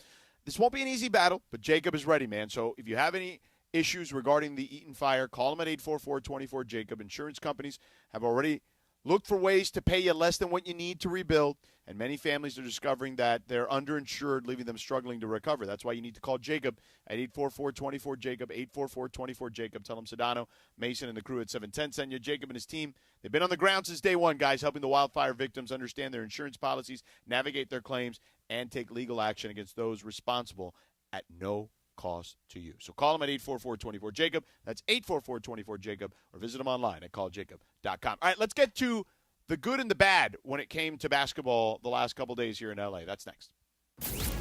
This won't be an easy battle, but Jacob is ready, man. So if you have any issues regarding the Eaton fire, call him at 844-24-JACOB. Insurance companies have already looked for ways to pay you less than what you need to rebuild, and many families are discovering that they're underinsured, leaving them struggling to recover. That's why you need to call Jacob at 844-24-JACOB, 844-24-JACOB. Tell him Sedano, Mason, and the crew at 710 send you. Jacob and his team, they've been on the ground since day one, guys, helping the wildfire victims understand their insurance policies, navigate their claims, and take legal action against those responsible at no cost to you. So call them at 844-24-JACOB. That's 844-24-JACOB, or visit them online at calljacob.com. All right, let's get to the good and the bad when it came to basketball the last couple days here in L.A. That's next.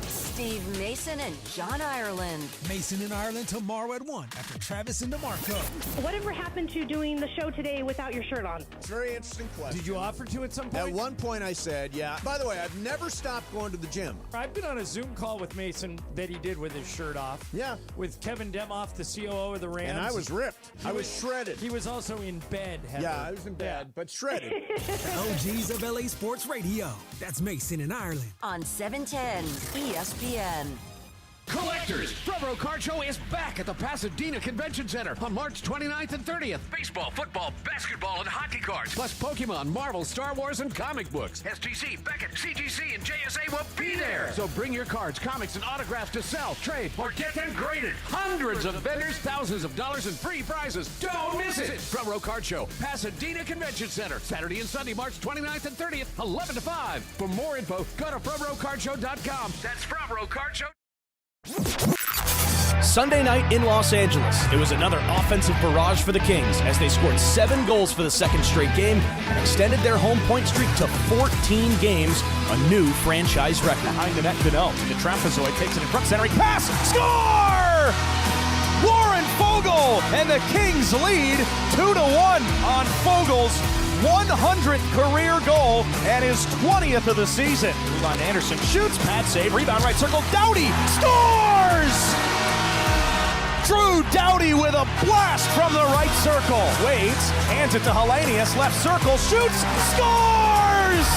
Steve Mason and John Ireland. Mason in Ireland tomorrow at 1 after Travis and DeMarco. Whatever happened to doing the show today without your shirt on? It's a very interesting question. Did you offer to at some point? At one point I said, yeah. By the way, I've never stopped going to the gym. I've been on a Zoom call with Mason that he did with his shirt off. Yeah. With Kevin Demoff, the COO of the Rams. And I was ripped. I was shredded. He was also in bed. Heather. Yeah, I was in bed, but shredded. OGs of LA Sports Radio. That's Mason in Ireland. On 710 ESPN. Collectors, Front Card Show is back at the Pasadena Convention Center on March 29th and 30th. Baseball, football, basketball, and hockey cards, plus Pokemon, Marvel, Star Wars, and comic books. STC, Beckett, CGC, and JSA will be there. So bring your cards, comics, and autographs to sell, trade, or get them graded. Hundreds of vendors, thousands of dollars, and free prizes. Don't miss it. Front Card Show, Pasadena Convention Center, Saturday and Sunday, March 29th and 30th, 11 to 5. For more info, go to FrontRowCardShow.com. That's Front Row Card Show. Sunday night in Los Angeles, it was another offensive barrage for the Kings as they scored 7 goals for the second straight game and extended their home point streak to 14 games, a new franchise record. Behind the net, Sedano to the trapezoid, takes it in front, centering pass, score! Warren Fogle, and the Kings lead 2-1 on Fogle's 100th career goal and his 20th of the season. Ulan Anderson shoots, pad save, rebound right circle, Doughty scores! Drew Doughty with a blast from the right circle. Waits, hands it to Hellenius, left circle, shoots, scores!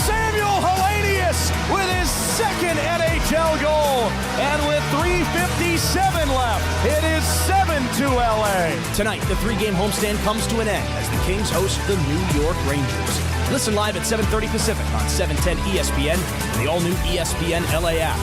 Samuel Hellenius with his second NHL goal. And with 3:57 left, it is 7-2 LA. Tonight, the 3-game homestand comes to an end as the Kings host the New York Rangers. Listen live at 7:30 Pacific on 710 ESPN and the all-new ESPN LA app.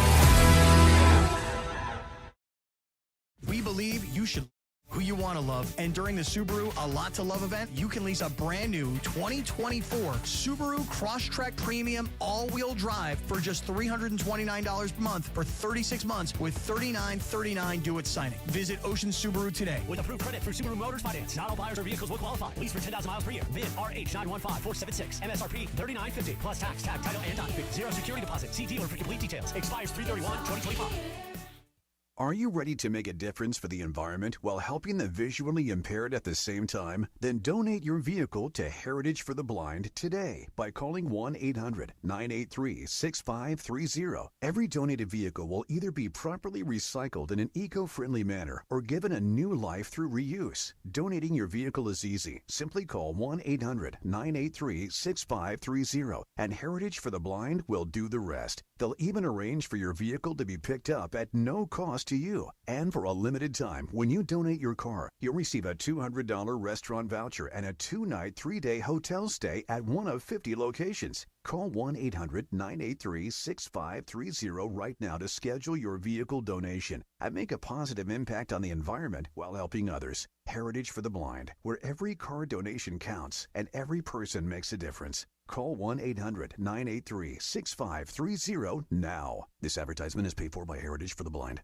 We believe you should who you want to love. And during the Subaru A Lot to Love event, you can lease a brand new 2024 Subaru Crosstrek Premium all-wheel drive for just $329 per month for 36 months with $39.39 due at signing. Visit Ocean Subaru today. With approved credit through Subaru Motors Finance, not all buyers or vehicles will qualify. Lease for 10,000 miles per year. VIN RH915476. MSRP $39.50 plus tax, tag, title, and doc fee. Zero security deposit. See dealer for complete details. Expires 3/31/2025. Are you ready to make a difference for the environment while helping the visually impaired at the same time? Then donate your vehicle to Heritage for the Blind today by calling 1-800-983-6530. Every donated vehicle will either be properly recycled in an eco-friendly manner or given a new life through reuse. Donating your vehicle is easy. Simply call 1-800-983-6530 and Heritage for the Blind will do the rest. They'll even arrange for your vehicle to be picked up at no cost to you. And for a limited time, when you donate your car, you'll receive a $200 restaurant voucher and a 2-night, 3-day hotel stay at one of 50 locations. Call 1-800-983-6530 right now to schedule your vehicle donation and make a positive impact on the environment while helping others. Heritage for the Blind, where every car donation counts and every person makes a difference. Call 1-800-983-6530 now. This advertisement is paid for by Heritage for the Blind.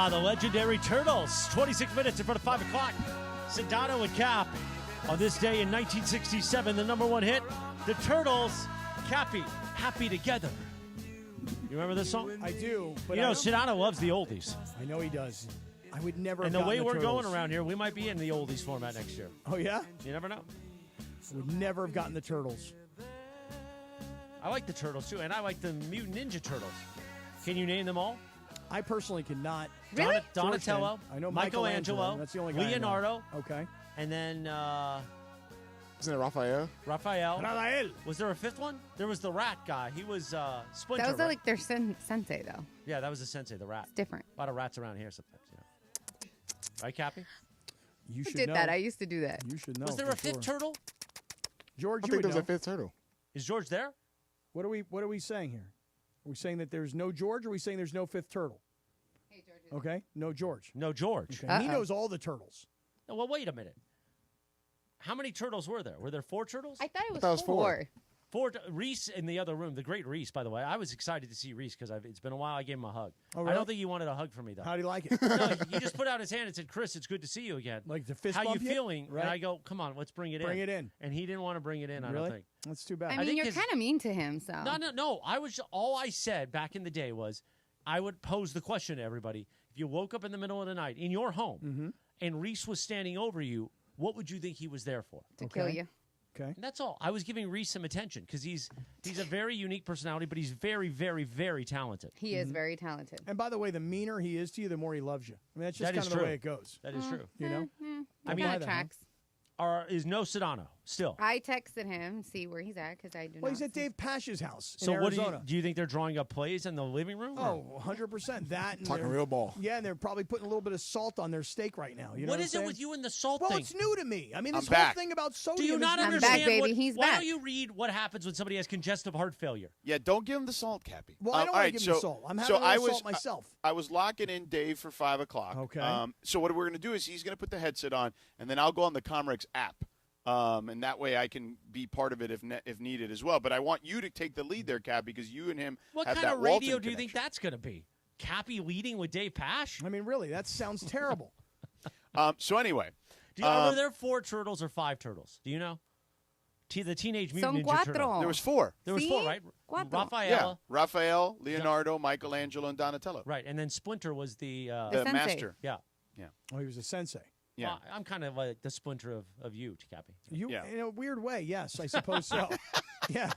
The legendary Turtles. 26 minutes in front of 5 o'clock. Sedano and Cap. On this day in 1967, the number one hit, the Turtles. Cappy, Happy Together. You remember this song? I do. But Sedano loves the oldies. I know he does. I would never. And have the way we're Turtles. going around here, we might be in the oldies format next year. Oh yeah? You never know. I would never have gotten the Turtles. I like the Turtles too, and I like the Mutant Ninja Turtles. Can you name them all? I personally cannot. Really? Donatello. I know Michelangelo. That's the only guy Leonardo. I know. Okay. And then Isn't it Raphael? Raphael. Was there a fifth one? There was the rat guy. He was Splinter. That was right? like their sensei, though. Yeah, that was the sensei, the rat. It's different. A lot of rats around here sometimes. Right, Cappy? You I should did know. that. I used to do that. You should know. Was there a fifth turtle? George, I you think would there was know. a fifth turtle. Is George there? What are we saying here? Are we saying that there's no George, or are we saying there's no fifth turtle? Hey, George. Okay, no George. No George. Okay. He knows all the turtles. No, well, wait a minute. How many turtles were there? Were there 4 turtles? I thought it was, thought it was 4. 4. Reese in the other room, the great Reese, by the way. I was excited to see Reese because it's been a while. I gave him a hug. Oh, I really? don't think he wanted a hug from me, though. How do you like it? No, he just put out his hand and said, "Chris, it's good to see you again." Like the fist How bump you you? feeling? Right. And I go, "Come on, let's bring it in." Bring it in. And he didn't want to bring it in. I Really? don't think. That's too bad. I I mean, think you're his- kind of mean to him, so. No. All I said back in the day was, I would pose the question to everybody: if you woke up in the middle of the night in your home and Reese was standing over you, what would you think he was there for? To kill you. Okay. And that's all. I was giving Reese some attention because he's a very unique personality, but he's very, very, very talented. He is very talented. And by the way, the meaner he is to you, the more he loves you. I mean, that's just That kind is of the true. way it goes. That is true. You know? I mean, buy that, huh? tracks. Is no Sedano still? I texted him, see where he's at, because I do Well, not he's at see- Dave Pash's house in So what Arizona. do you think they're drawing up plays in the living room? or- Oh, 100%. That and Talking they're- real ball. Yeah, and they're probably putting a little bit of salt on their steak right now. You know What what is I'm it saying? with you and the salt Well, thing? it's new to me. I mean, this I'm whole back. thing about sodium. Do you not is I'm understand? back, baby. what- He's why back. don't you read what happens when somebody has congestive heart failure? Yeah, don't give him the salt, Cappy. Well, I don't all want right, to give him so, salt. I'm so having a I little was, salt myself. I was locking in Dave for 5 o'clock. Okay. So what we're going to do is he's going to put the headset on, and then I'll go on the Comrex app. And that way I can be part of it if needed as well. But I want you to take the lead there, Cap, because you and him What have kind that of radio Walton do you think connection. that's going to be? Cappy leading with Dave Pash? I mean, really, that sounds terrible. So anyway. Were there 4 turtles or 5 turtles? Do you know? The Teenage Mutant Son Ninja Turtle. cuatro. There was 4. There was See? 4, right? Cuatro. Raphael. Yeah, Raphael, Leonardo, Michelangelo, and Donatello. Right, and then Splinter was the The sensei. master. yeah. Oh, he was a sensei. Yeah. Well, I'm kind of like the Splinter of you, Cappy. You, Yeah. in a weird way, yes, I suppose so. Yeah.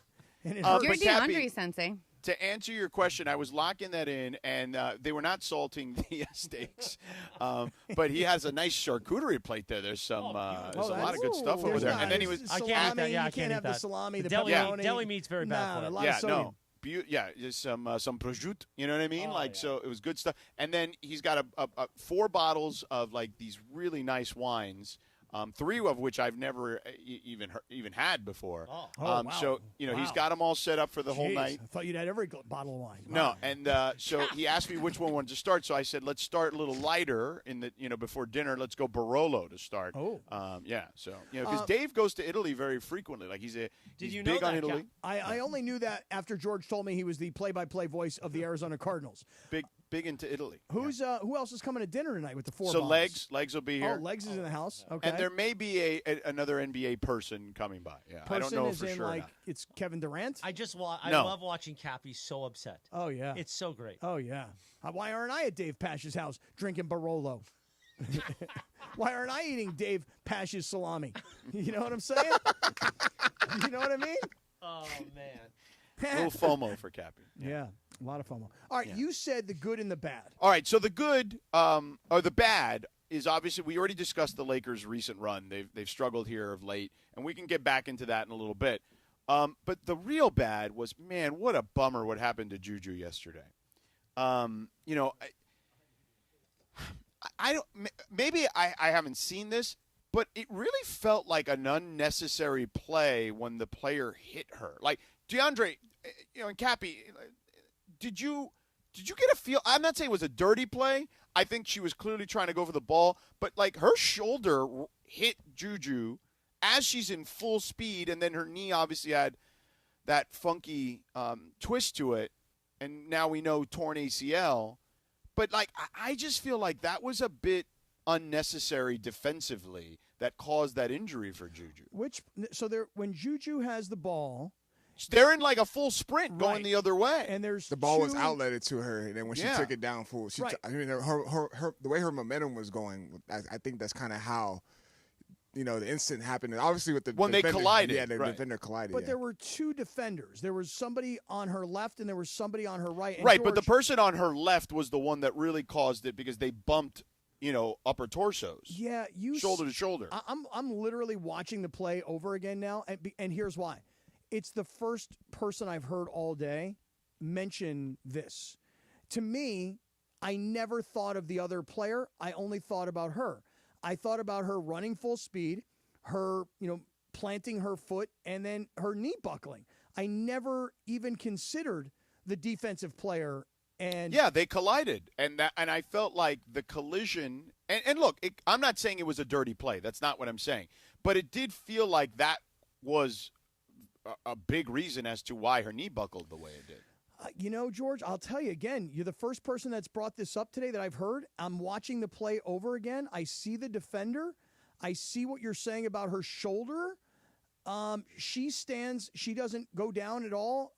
And it Uh, hurts. You're but Cappy- DeAndre Sensei. To answer your question, I was locking that in, and they were not salting the steaks. But he has a nice charcuterie plate there. There's some, there's a lot of good stuff over There's there. not. And then he There's was, the I can't eat salami, that. Yeah, I you can't can't eat have that. the salami, The the deli- pepperoni. deli meat's very bad No, for a it. lot yeah, of sodium. no. Just some prosciutto, you know what I mean? So it was good stuff. And then he's got 4 bottles of like these really nice wines. 3 of which I've never even had before. Wow. So, he's got them all set up for the whole Jeez, night. I thought you'd had every bottle of wine. No, and so he asked me which one wanted to start. So I said, let's start a little lighter before dinner. Let's go Barolo to start. Oh, yeah. So because Dave goes to Italy very frequently. Like he's big on Italy. I only knew that after George told me he was the play-by-play voice of the Arizona Cardinals. Big into Italy. Who else is coming to dinner tonight with the 4 So bottles? Legs will be here. Oh, Legs is in the house. Okay. And there may be another NBA person coming by. Yeah, I don't know for sure. It's Kevin Durant. I love watching Cappy so upset. Oh yeah, it's so great. Oh yeah. Why aren't I at Dave Pash's house drinking Barolo? Why aren't I eating Dave Pash's salami? You know what I'm saying? You know what I mean? Oh man. A little FOMO for Cappy. Yeah, a lot of FOMO. All right, you said the good and the bad. All right, so the good or the bad is obviously we already discussed the Lakers' recent run. They've struggled here of late, and we can get back into that in a little bit. But the real bad was, man, what a bummer what happened to JuJu yesterday. I don't. Maybe I haven't seen this, but it really felt like an unnecessary play when the player hit her. Like DeAndre, and Cappy, did you get a feel? I'm not saying it was a dirty play. I think she was clearly trying to go for the ball, but like her shoulder hit JuJu as she's in full speed, and then her knee obviously had that funky twist to it, and now we know torn ACL. But like I just feel like that was a bit unnecessary defensively that caused that injury for JuJu. When JuJu has the ball, they're in like a full sprint going the other way, and there's the ball was outletted to her, and then when she took it down full, the way her momentum was going, I think that's kind of how the incident happened. And obviously with the they collided, the defender collided. But there were 2 defenders. There was somebody on her left, and there was somebody on her right. And right, but the person on her left was the one that really caused it because they bumped. Upper torsos. Yeah, shoulder to shoulder. I'm literally watching the play over again now, and here's why. It's the first person I've heard all day mention this. To me, I never thought of the other player. I only thought about her. I thought about her running full speed, her, planting her foot, and then her knee buckling. I never even considered the defensive player. And yeah, they collided, and I felt like the collision. And look, I'm not saying it was a dirty play. That's not what I'm saying. But it did feel like that was a big reason as to why her knee buckled the way it did. George, I'll tell you again, you're the first person that's brought this up today that I've heard. I'm watching the play over again. I see the defender. I see what you're saying about her shoulder. She stands. She doesn't go down at all.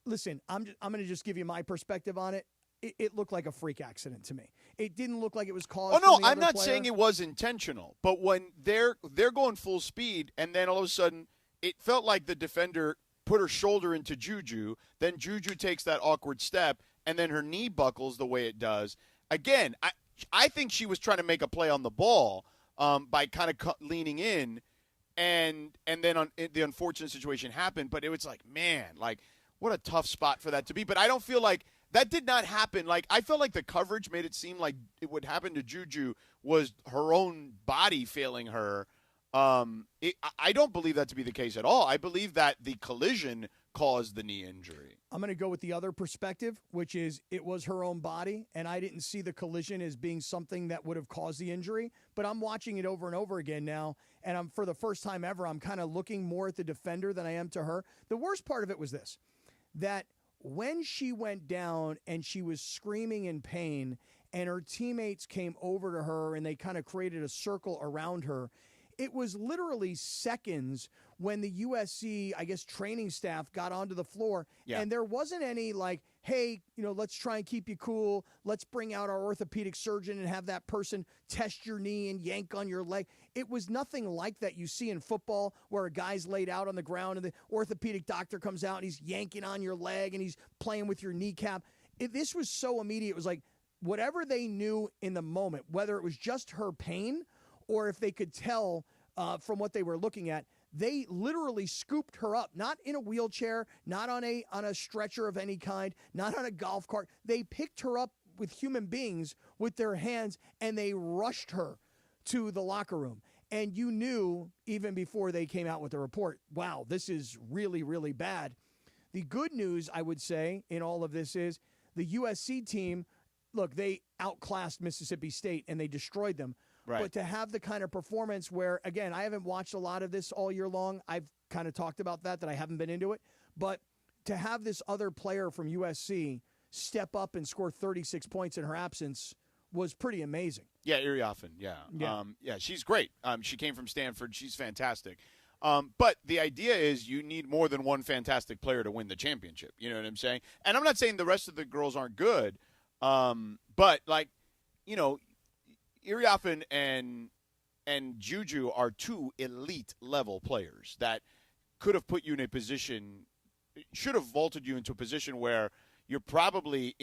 Listen, I'm going to just give you my perspective on it. It looked like a freak accident to me. It didn't look like it was caused. Oh no, from the I'm not player. saying it was intentional. But when they're going full speed, and then all of a sudden it felt like the defender put her shoulder into JuJu, then JuJu takes that awkward step, and then her knee buckles the way it does. Again, I think she was trying to make a play on the ball by kind of leaning in, and then the unfortunate situation happened. But it was like, man, like what a tough spot for that to be. But I don't feel like that did not happen. Like I felt like the coverage made it seem like it would happen to JuJu was her own body failing her. I don't believe that to be the case at all. I believe that the collision caused the knee injury. I'm going to go with the other perspective, which is it was her own body, and I didn't see the collision as being something that would have caused the injury. But I'm watching it over and over again now, and for the first time ever, I'm kind of looking more at the defender than I am to her. The worst part of it was this, that when she went down and she was screaming in pain and her teammates came over to her and they kind of created a circle around her, it was literally seconds when the USC, I guess, training staff got onto the floor. Yeah. And there wasn't any like, hey, let's try and keep you cool. Let's bring out our orthopedic surgeon and have that person test your knee and yank on your leg. It was nothing like that you see in football where a guy's laid out on the ground and the orthopedic doctor comes out and he's yanking on your leg and he's playing with your kneecap. This was so immediate. It was like whatever they knew in the moment, whether it was just her pain or if they could tell from what they were looking at, they literally scooped her up, not in a wheelchair, not on a stretcher of any kind, not on a golf cart. They picked her up with human beings with their hands, and they rushed her to the locker room. And you knew even before they came out with the report, wow, this is really, really bad. The good news, I would say, in all of this is the USC team, look, they outclassed Mississippi State and they destroyed them. Right. But to have the kind of performance where, again, I haven't watched a lot of this all year long. I've kind of talked about that I haven't been into it. But to have this other player from USC step up and score 36 points in her absence was pretty amazing. Yeah, Iriafen, yeah. Yeah. She's great. She came from Stanford. She's fantastic. But the idea is you need more than one fantastic player to win the championship. You know what I'm saying? And I'm not saying the rest of the girls aren't good, but, like, you know, Iriafen and JuJu are two elite-level players that could have put you in a position, should have vaulted you into a position where you're probably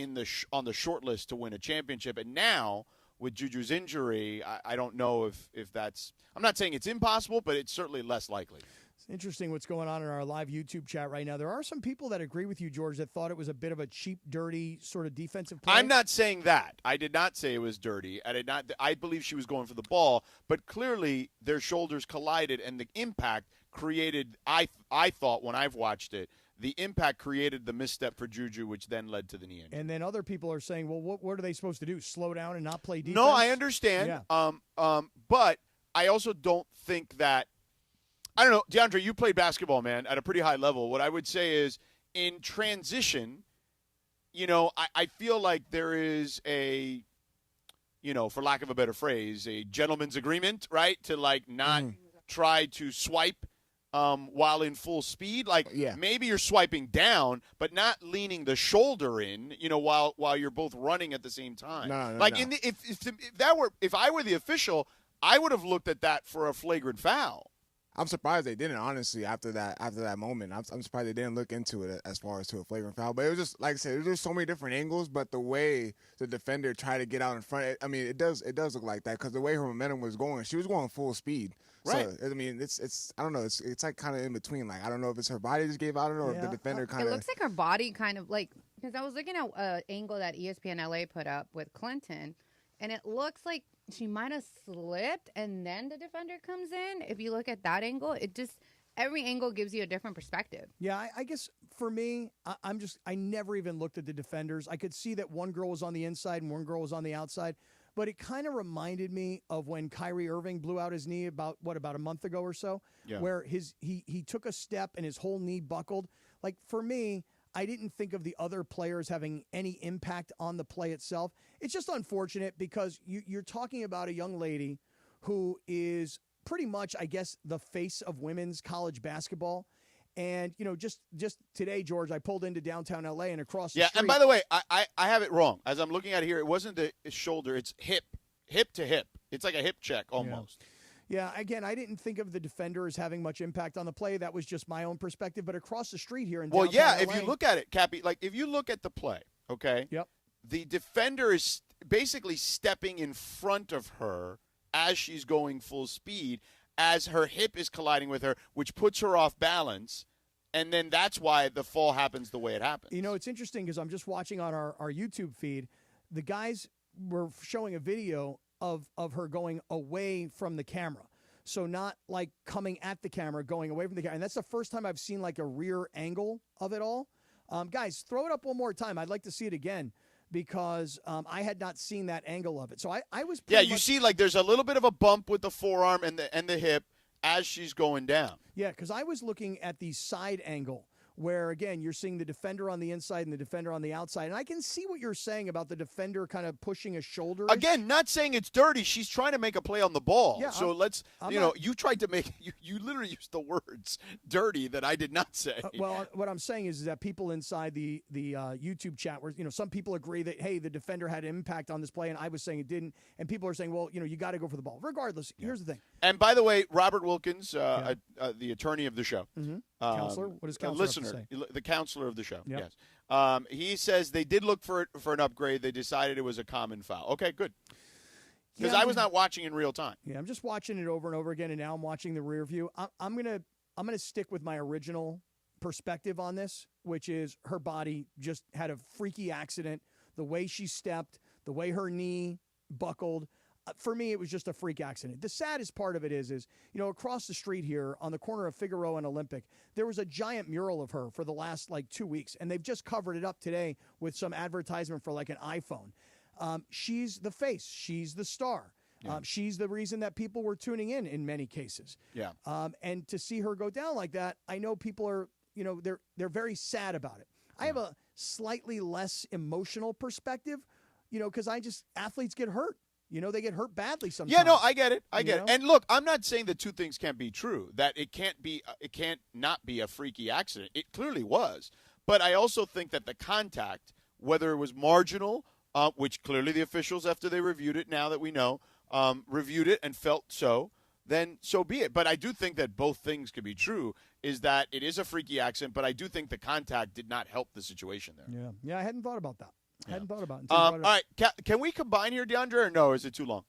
on the short list to win a championship. And now, with JuJu's injury, I don't know if that's – I'm not saying it's impossible, but it's certainly less likely. It's interesting what's going on in our live YouTube chat right now. There are some people that agree with you, George, that thought it was a bit of a cheap, dirty sort of defensive play. I'm not saying that. I did not say it was dirty. I believe she was going for the ball, but clearly their shoulders collided, and the impact created – I thought when I've watched it, the impact created the misstep for JuJu, which then led to the knee injury. And then other people are saying, well, what are they supposed to do, slow down and not play defense? No, I understand. Yeah. But I also don't think that – I don't know. DeAndre, you played basketball, man, at a pretty high level. What I would say is in transition, you know, I feel like there is a, you know, for lack of a better phrase, a gentleman's agreement, right, to, like, not try to swipe while in full speed. Like, maybe you're swiping down, but not leaning the shoulder in, you know, while you're both running at the same time. No. If I were the official, I would have looked at that for a flagrant foul. I'm surprised they didn't, honestly, after that moment. I'm surprised they didn't look into it as far as to a flagrant foul. But it was just, like I said, there's just so many different angles, but the way the defender tried to get out in front, I mean, it does look like that because the way her momentum was going, she was going full speed. Right. So, I mean, it's I don't know, it's like kind of in between. Like, I don't know if it's her body just gave out on it or if the defender kind of. It looks like her body kind of like, because I was looking at an angle that ESPN LA put up with Clinton, and it looks like she might have slipped and then the defender comes in. If you look at that angle, it just, every angle gives you a different perspective. Yeah, I guess for me, I never even looked at the defenders. I could see that one girl was on the inside and one girl was on the outside, but it kind of reminded me of when Kyrie Irving blew out his knee about a month ago or so, where he took a step and his whole knee buckled. Like, for me, I didn't think of the other players having any impact on the play itself. It's just unfortunate because you're talking about a young lady who is pretty much, I guess, the face of women's college basketball. And, you know, just today, George, I pulled into downtown L.A. and across the street. Yeah, and by the way, I have it wrong. As I'm looking at it here, it wasn't the shoulder. It's hip to hip. It's like a hip check almost. Yeah, again, I didn't think of the defender as having much impact on the play. That was just my own perspective. But across the street here in downtown LA, if you look at it, Cappy, like if you look at the play, okay? Yep. The defender is basically stepping in front of her as she's going full speed, as her hip is colliding with her, which puts her off balance. And then that's why the fall happens the way it happens. You know, it's interesting because I'm just watching on our YouTube feed. The guys were showing a video of her going away from the camera. So not like coming at the camera, going away from the camera. And that's the first time I've seen like a rear angle of it all. Guys, throw it up one more time. I'd like to see it again because I had not seen that angle of it. So I was see like there's a little bit of a bump with the forearm and the hip as she's going down. Yeah, because I was looking at the side angle where, again, you're seeing the defender on the inside and the defender on the outside. And I can see what you're saying about the defender kind of pushing a shoulder. Again, not saying it's dirty. She's trying to make a play on the ball. Yeah, so you tried to make – you literally used the words dirty that I did not say. Well, what I'm saying is that people inside the YouTube chat were, you know, some people agree that, hey, the defender had impact on this play, and I was saying it didn't. And people are saying, well, you know, you got to go for the ball. Regardless, here's the thing. And by the way, Robert Wilkins, the attorney of the show. Mm-hmm. Counselor? What does counselor listener, have to say? The counselor of the show, Yep. yes. He says they did look for an upgrade. They decided it was a common foul. Okay, good. Because I was not watching in real time. Yeah, I'm just watching it over and over again, and now I'm watching the rear view. I'm gonna stick with my original perspective on this, which is her body just had a freaky accident. The way she stepped, the way her knee buckled. for me, it was just a freak accident. The saddest part of it is, across the street here on the corner of Figueroa and Olympic, there was a giant mural of her for the last 2 weeks, and they've just covered it up today with some advertisement for an iPhone. She's the face. She's the star. Yeah. She's the reason that people were tuning in many cases. Yeah. And to see her go down like that, I know people are, they're very sad about it. I have a slightly less emotional perspective, because athletes get hurt. They get hurt badly sometimes. Yeah, no, I get it. I get it. And look, I'm not saying that two things can't be true, that it can't not be a freaky accident. It clearly was. But I also think that the contact, whether it was marginal, which clearly the officials, after they reviewed it, now that we know, reviewed it and felt so, then so be it. But I do think that both things could be true, is that it is a freaky accident, but I do think the contact did not help the situation there. Yeah, I hadn't thought about that. Yeah. Hadn't thought about it. All right, can we combine here, DeAndre, or no? Is it too long?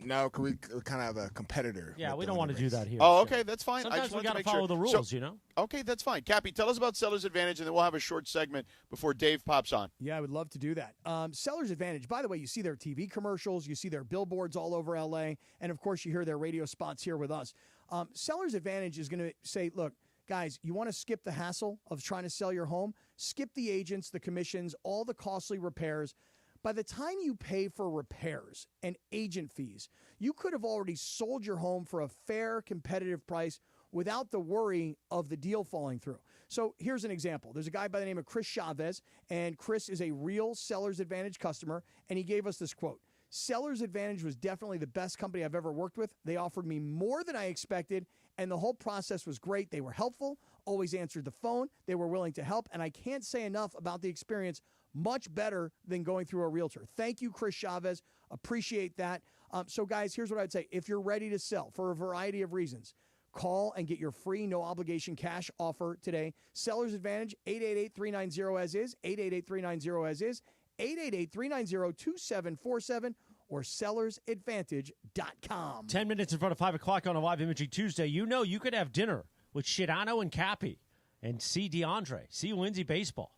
No, we kind of have a competitor. Yeah, we don't want to do that here. Oh, okay, that's fine. Sometimes we got to follow the rules, Okay, that's fine. Cappy, tell us about Seller's Advantage, and then we'll have a short segment before Dave pops on. Yeah, I would love to do that. Seller's Advantage, by the way, you see their TV commercials, you see their billboards all over L.A., and, of course, you hear their radio spots here with us. Seller's Advantage is going to say, look, guys, you want to skip the hassle of trying to sell your home? Skip the agents, the commissions, all the costly repairs. By the time you pay for repairs and agent fees, you could have already sold your home for a fair, competitive price without the worry of the deal falling through. So here's an example. There's a guy by the name of Chris Chavez, and Chris is a real Seller's Advantage customer, and he gave us this quote. Seller's Advantage was definitely the best company I've ever worked with. They offered me more than I expected, and the whole process was great. They were helpful, always answered the phone. They were willing to help, and I can't say enough about the experience. Much better than going through a realtor. Thank you, Chris Chavez. Appreciate that. So, guys, here's what I'd say. If you're ready to sell for a variety of reasons, call and get your free no-obligation cash offer today. Seller's Advantage, 888-390-AS-IS, 888-390-AS-IS, 888-390-2747, or sellersadvantage.com. 10 minutes in front of 5 o'clock on a Live Imaging Tuesday. You could have dinner with Sedano and Cappy and see DeAndre, see Lindsay baseball.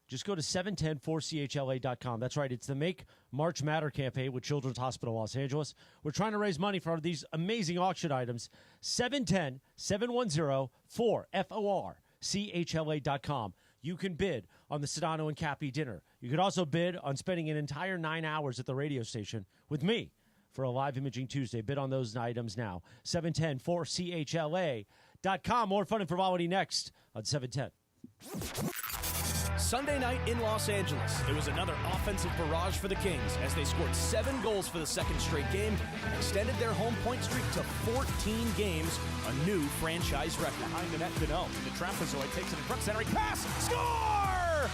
Just go to 710-4chla.com. That's right. It's the Make March Matter campaign with Children's Hospital Los Angeles. We're trying to raise money for these amazing auction items. 710-710-4FORCHLA.com. You can bid on the Sedano and Cappy dinner. You could also bid on spending an entire 9 hours at the radio station with me for a Live Imaging Tuesday. Bid on those items now. 710-4CHLA.com. More fun and frivolity next on 710. Sunday night in Los Angeles, it was another offensive barrage for the Kings as they scored 7 goals for the second straight game and extended their home point streak to 14 games, a new franchise record. Behind the net, Sedano. The trapezoid takes it in front, centering pass, score!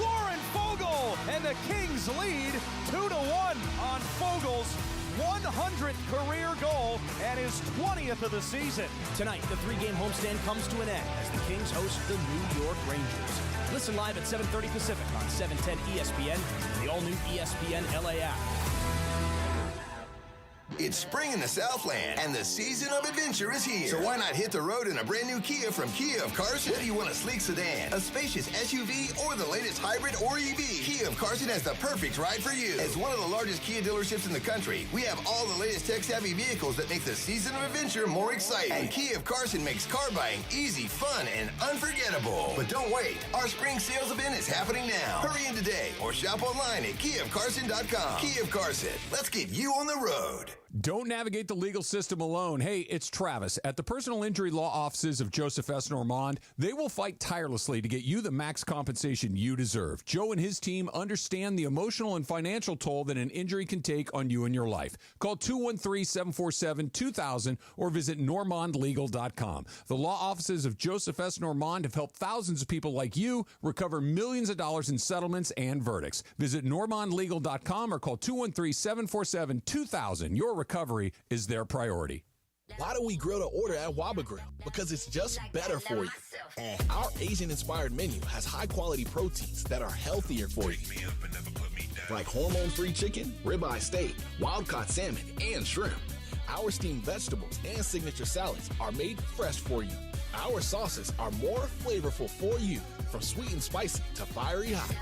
Warren Fogle, and the Kings lead 2-1 on Fogle's 100th career goal and his 20th of the season. Tonight, the 3-game homestand comes to an end as the Kings host the New York Rangers. Listen live at 7:30 Pacific on 710 ESPN and the all-new ESPN LA app. It's spring in the Southland, and the season of adventure is here. So why not hit the road in a brand new Kia from Kia of Carson? Whether you want a sleek sedan, a spacious SUV, or the latest hybrid or EV, Kia of Carson has the perfect ride for you. As one of the largest Kia dealerships in the country, we have all the latest tech-savvy vehicles that make the season of adventure more exciting. And Kia of Carson makes car buying easy, fun, and unforgettable. But don't wait. Our spring sales event is happening now. Hurry in today or shop online at KiaofCarson.com. Kia of Carson. Let's get you on the road. Don't navigate the legal system alone. Hey, it's Travis. At the Personal Injury Law Offices of Joseph S. Normand, they will fight tirelessly to get you the max compensation you deserve. Joe and his team understand the emotional and financial toll that an injury can take on you and your life. Call 213-747-2000 or visit normandlegal.com. The law offices of Joseph S. Normand have helped thousands of people like you recover millions of dollars in settlements and verdicts. Visit normandlegal.com or call 213-747-2000. Your recovery is their priority. Why do we grill to order at Waba Grill? Because it's just better for you. And our Asian-inspired menu has high-quality proteins that are healthier for you. Like hormone-free chicken, ribeye steak, wild-caught salmon, and shrimp. Our steamed vegetables and signature salads are made fresh for you. Our sauces are more flavorful for you, from sweet and spicy to fiery hot.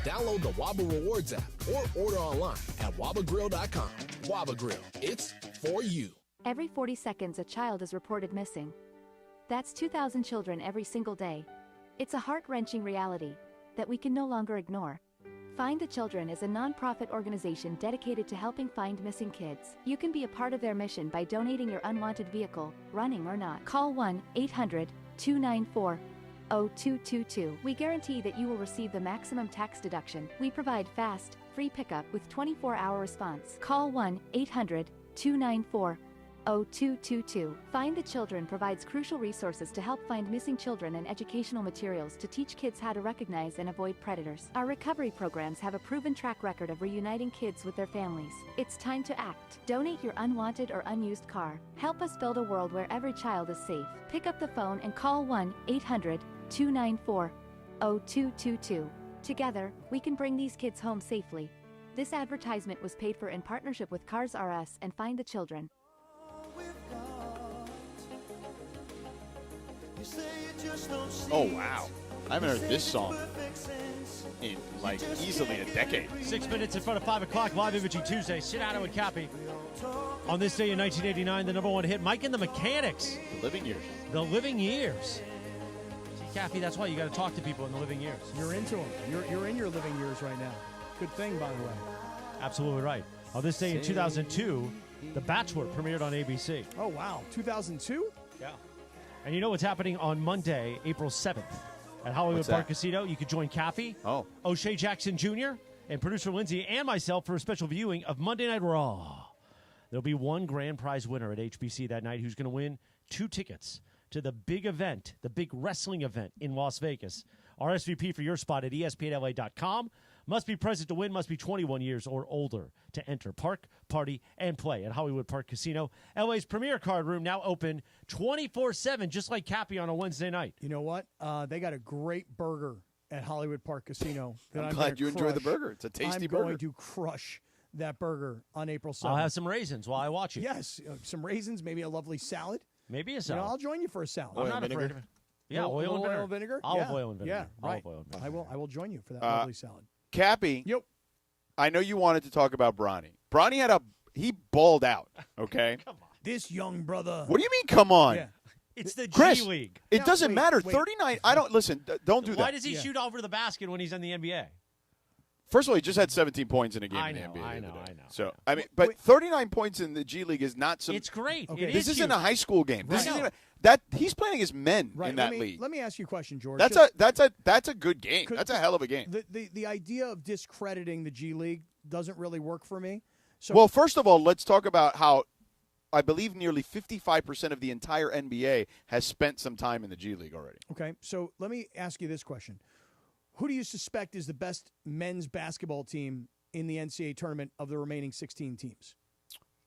Download the Waba Rewards app or order online at wabagrill.com. Waba Grill, it's for you. Every 40 seconds, a child is reported missing. That's 2,000 children every single day. It's a heart-wrenching reality that we can no longer ignore. Find the Children is a non-profit organization dedicated to helping find missing kids. You can be a part of their mission by donating your unwanted vehicle, running or not. Call 1-800-294-0222. We guarantee that you will receive the maximum tax deduction. We provide fast, free pickup with 24-hour response. Call 1-800-294-0222. Find the Children provides crucial resources to help find missing children and educational materials to teach kids how to recognize and avoid predators. Our recovery programs have a proven track record of reuniting kids with their families. It's time to act. Donate your unwanted or unused car. Help us build a world where every child is safe. Pick up the phone and call 1-800-294-0222. Together, we can bring these kids home safely. This advertisement was paid for in partnership with Cars R Us and Find the Children. Oh, wow. I haven't heard this song in, like, easily a decade. 6 minutes in front of 5 o'clock, live imaging Tuesday. Sedano and Cappy. On this day in 1989, the number one hit, Mike and the Mechanics. The Living Years. The Living Years. See, Cappy, that's why you got to talk to people in the living years. You're into them. You're in your living years right now. Good thing, by the way. Absolutely right. On this day in 2002, The Bachelor premiered on ABC. Oh, wow. 2002? Yeah. And you know what's happening on Monday, April 7th at Hollywood What's Park that? Casino? You can join Caffey, O'Shea Jackson Jr., and producer Lindsay and myself for a special viewing of Monday Night Raw. There'll be one grand prize winner at HBC that night who's going to win 2 tickets to the big event, the big wrestling event in Las Vegas. RSVP for your spot at ESPNLA.com. Must be present to win, must be 21 years or older to enter. Park, party, and play at Hollywood Park Casino. LA's premier card room now open 24/7, just like Cappy on a Wednesday night. You know what? They got a great burger at Hollywood Park Casino. That I'm glad you enjoy the burger. It's a tasty burger. I'm going to crush that burger on April 7th. I'll have some raisins while I watch it. Yes, some raisins, maybe a lovely salad. Maybe a salad. You know, I'll join you for a salad. I'm not afraid of it. Yeah, oil and vinegar. Olive oil and vinegar. Yeah, right. Olive oil and vinegar. I will join you for that lovely salad. Cappy. Yep. I know you wanted to talk about Bronnie. Bronnie he balled out, okay? Come on. This young brother. What do you mean, come on? Yeah. It's the Chris, G League. It doesn't wait, matter. wait. 39. I don't listen. Don't do that. Why does he shoot over the basket when he's in the NBA? First of all, he just had 17 points in a game I in know, the NBA. I the other know, day. I know. So I mean, but 39 points in the G League is not some. It's great. Okay. It This is isn't huge. a high school game. This I know. isn't that he's playing against men Right. in that league. Let me ask you a question, George. That's a good game. That's a hell of a game. The idea of discrediting the G League doesn't really work for me. So Well, first of all, let's talk about how I believe nearly 55% of the entire NBA has spent some time in the G League already. Okay, so let me ask you this question. Who do you suspect is the best men's basketball team in the NCAA tournament of the remaining 16 teams?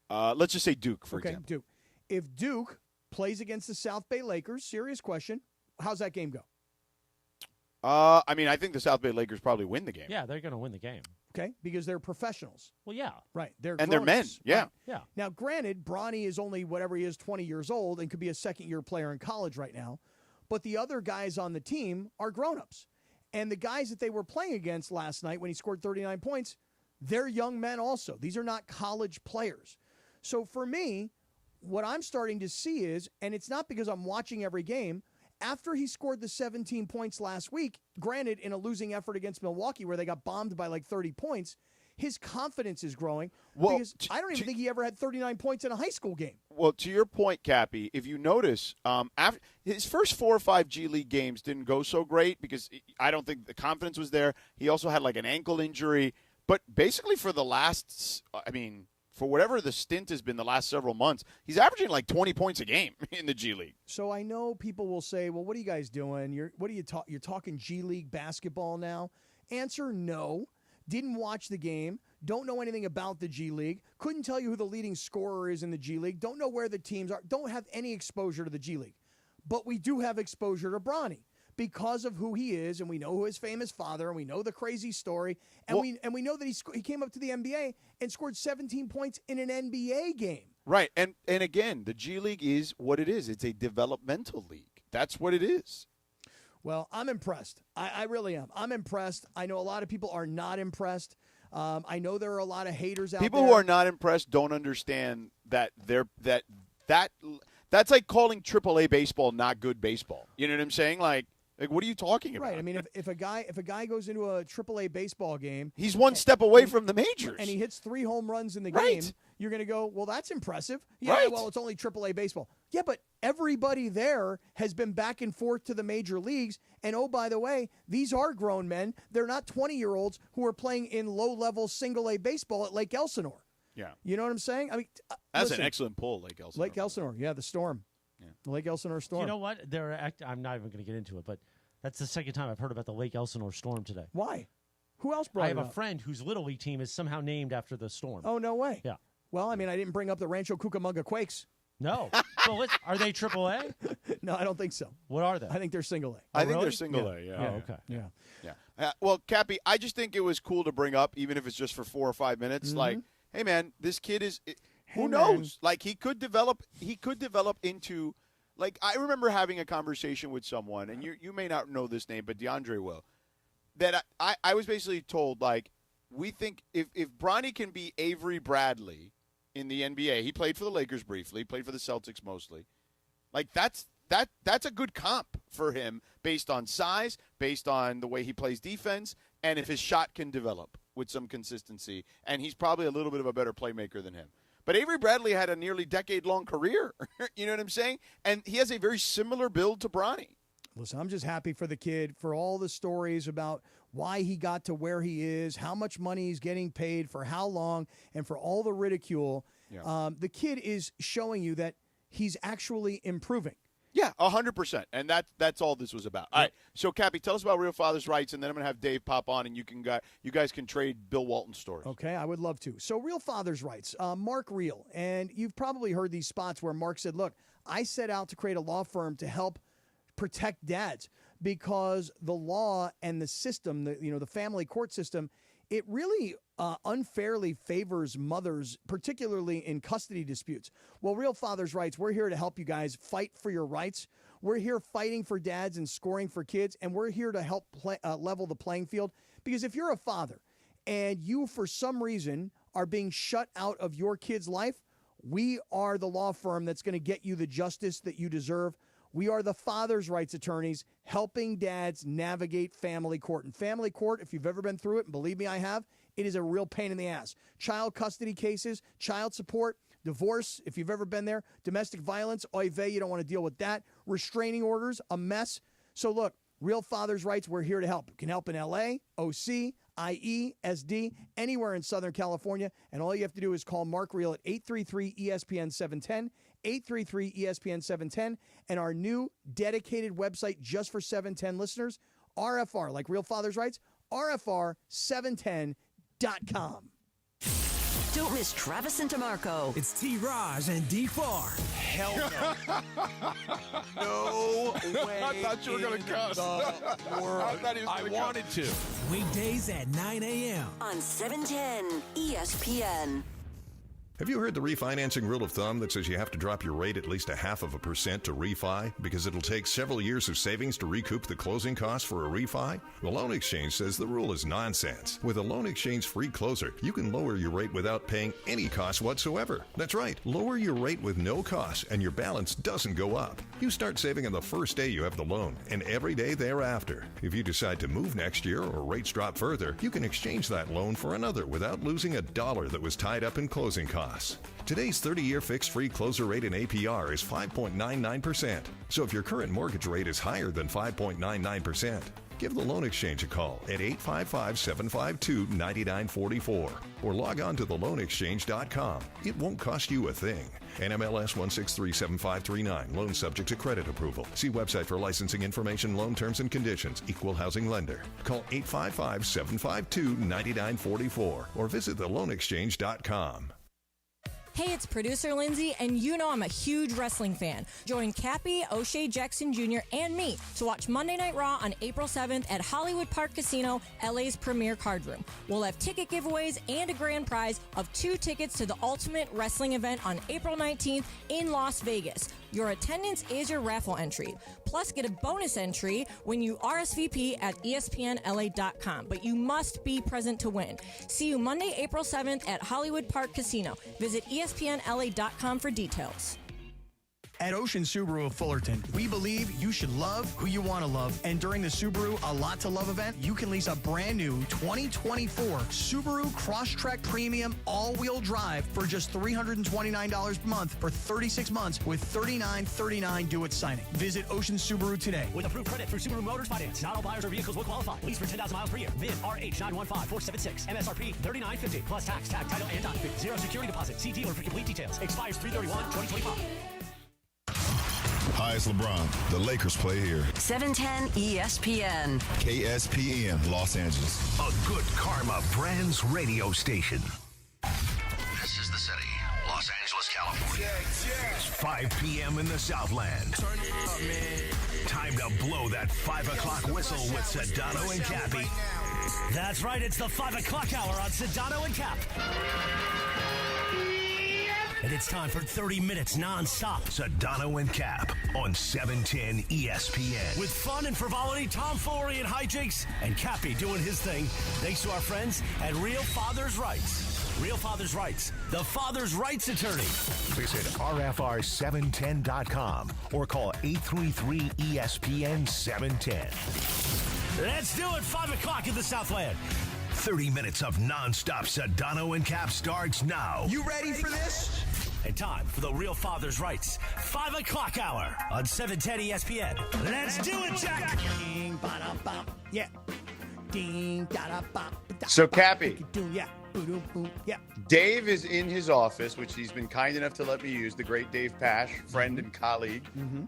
Let's just say Duke, for Okay, example. Duke. If Duke plays against the South Bay Lakers, serious question, how's that game go? I mean, I think the South Bay Lakers probably win the game. Yeah, they're going to win the game. Okay, because they're professionals. Well, yeah. Right. They're And they're men, grown-ups. yeah. Right. Yeah. Now, granted, Bronnie is only whatever he is, 20 years old, and could be a second-year player in college right now. But the other guys on the team are grown-ups. And the guys that they were playing against last night when he scored 39 points, they're young men also. These are not college players. So for me, what I'm starting to see is, and it's not because I'm watching every game, after he scored the 17 points last week, granted in a losing effort against Milwaukee where they got bombed by like 30 points, his confidence is growing because I don't even think he ever had 39 points in a high school game. Well, to your point, Cappy, if you notice, after his first 4 or 5 G League games didn't go so great because I don't think the confidence was there. He also had like an ankle injury. But basically for the last, for whatever the stint has been the last several months, he's averaging like 20 points a game in the G League. So I know people will say, well, what are you guys doing? You're talking G League basketball now? Answer, no. Didn't watch the game, don't know anything about the G League, couldn't tell you who the leading scorer is in the G League, don't know where the teams are, don't have any exposure to the G League. But we do have exposure to Bronnie because of who he is, and we know who his famous father, and we know the crazy story, and we know that he came up to the NBA and scored 17 points in an NBA game. Right. And again, the G League is what it is. It's a developmental league. That's what it is. Well, I'm impressed. I really am. I'm impressed. I know a lot of people are not impressed. I know there are a lot of haters out People there. who are not impressed don't understand that that's like calling AAA baseball not good baseball. You know what I'm saying? Like what are you talking about? Right. I mean, if a guy goes into a AAA baseball game, he's one step away from the majors, and he hits 3 home runs in the Right. game, you're going to go, well, that's impressive. Yeah, Right. well, it's only AAA baseball. Yeah, but everybody there has been back and forth to the major leagues. And oh, by the way, these are grown men. They're not 20-year-olds who are playing in low-level single-A baseball at Lake Elsinore. Yeah. You know what I'm saying? I mean, That's listen, an excellent pull, Lake Elsinore. Lake Elsinore, yeah, the Storm. Yeah. The Lake Elsinore Storm. You know what? I'm not even going to get into it, but that's the second time I've heard about the Lake Elsinore Storm today. Why? Who else brought I it have a up? friend whose Little League team is somehow named after the Storm. Oh, no way. Yeah. Well, I mean, I didn't bring up the Rancho Cucamonga Quakes. No. Well, are they AAA? No, I don't think so. What are they? I think they're single A. I think really? they're single A, yeah. Oh, okay. Yeah. Well, Cappy, I just think it was cool to bring up, even if it's just for 4 or 5 minutes. Mm-hmm. Like, hey, man, this kid is who Hey, knows? man. Like, he could develop into, like, I remember having a conversation with someone, and you may not know this name, but DeAndre will, that I was basically told, like, we think if Bronny can be Avery Bradley in the NBA, he played for the Lakers briefly, played for the Celtics mostly, like, that's a good comp for him based on size, based on the way he plays defense, and if his shot can develop with some consistency. And he's probably a little bit of a better playmaker than him. But Avery Bradley had a nearly decade-long career. You know what I'm saying? And he has a very similar build to Bronny. Listen, I'm just happy for the kid, for all the stories about why he got to where he is, how much money he's getting paid, for how long, and for all the ridicule. Yeah. The kid is showing you that he's actually improving. Yeah, 100%. And that's all this was about. All right. So, Cappy, tell us about Real Father's Rights, and then I'm going to have Dave pop on, and you guys can trade Bill Walton stories. Okay, I would love to. So, Real Father's Rights, Mark Real. And you've probably heard these spots where Mark said, look, I set out to create a law firm to help protect dads because the law and the system, the family court system, it really unfairly favors mothers, particularly in custody disputes. Well, Real Father's Rights, we're here to help you guys fight for your rights. We're here fighting for dads and scoring for kids, and we're here to help level the playing field. Because if you're a father and you, for some reason, are being shut out of your kid's life, we are the law firm that's going to get you the justice that you deserve. We are the father's rights attorneys helping dads navigate family court. And family court, if you've ever been through it, and believe me, I have, it is a real pain in the ass. Child custody cases, child support, divorce, if you've ever been there, domestic violence, oy vey, you don't want to deal with that. Restraining orders, a mess. So look, Real Father's Rights, we're here to help. We can help in LA, OC, IE, SD, anywhere in Southern California. And all you have to do is call Mark Real at 833-ESPN 710, 833-ESPN 710, and our new dedicated website just for 710 listeners, RFR, like Real Father's Rights, RFR710.com. Don't miss Travis and DeMarco. It's T-Raj and D-Far. Hell no. No way. I thought you were going to cuss. I wanted to. Weekdays at 9 a.m. on 710 ESPN. Have you heard the refinancing rule of thumb that says you have to drop your rate at least 0.5% to refi because it'll take several years of savings to recoup the closing costs for a refi? The Loan Exchange says the rule is nonsense. With a Loan Exchange free closer, you can lower your rate without paying any cost whatsoever. That's right, lower your rate with no cost and your balance doesn't go up. You start saving on the first day you have the loan and every day thereafter. If you decide to move next year or rates drop further, you can exchange that loan for another without losing a dollar that was tied up in closing costs. Today's 30-year fixed-free closer rate in APR is 5.99%. So if your current mortgage rate is higher than 5.99%, give the Loan Exchange a call at 855-752-9944 or log on to theloanexchange.com. It won't cost you a thing. NMLS 1637539. Loan subject to credit approval. See website for licensing information, loan terms and conditions. Equal housing lender. Call 855-752-9944 or visit theloanexchange.com. Hey, it's producer Lindsay, and you know I'm a huge wrestling fan. Join Cappy, O'Shea Jackson Jr., and me to watch Monday Night Raw on April 7th at Hollywood Park Casino, LA's premier card room. We'll have ticket giveaways and a grand prize of 2 tickets to the Ultimate Wrestling event on April 19th in Las Vegas. Your attendance is your raffle entry. Plus, get a bonus entry when you RSVP at ESPNLA.com. But you must be present to win. See you Monday, April 7th at Hollywood Park Casino. Visit ESPNLA.com for details. At Ocean Subaru of Fullerton, we believe you should love who you want to love. And during the Subaru A Lot to Love event, you can lease a brand new 2024 Subaru Crosstrek Premium all-wheel drive for just $329 per month for 36 months with $39.39 due at signing. Visit Ocean Subaru today. With approved credit through Subaru Motors Finance, not all buyers or vehicles will qualify. Lease for 10,000 miles per year. VIN RH915476. MSRP $39.50 plus tax, tag, title, and doc fee. Zero security deposit. See dealer for complete details. Expires 3/31/2025. Hi, it's LeBron. The Lakers play here. 710 ESPN. KSPN, Los Angeles. A Good Karma Brands radio station. This is the city, Los Angeles, California. It's 5 p.m. in the Southland. Turn it up, man. Time to blow that 5 o'clock whistle with Sedano and Cappy. That's right, it's the 5 o'clock hour on Sedano and Cap. And it's time for 30 minutes non-stop. Sedano and Cap on 710 ESPN. With fun and frivolity, tomfoolery and hijinks, and Cappy doing his thing, thanks to our friends at Real Father's Rights. Real Father's Rights, the father's rights attorney. Visit RFR710.com or call 833-ESPN-710. Let's do it, 5 o'clock in the Southland. 30 minutes of non-stop Sedano and Cap starts now. You ready for this? And time for the Real Father's Rights 5 o'clock hour on 710 ESPN. Let's do it, Jack! Ding, ba-da-bum. Yeah. Ding, da-da-bum. So, Cappy. Yeah. Boom, boom. Yeah. Dave is in his office, which he's been kind enough to let me use, the great Dave Pash, friend and colleague,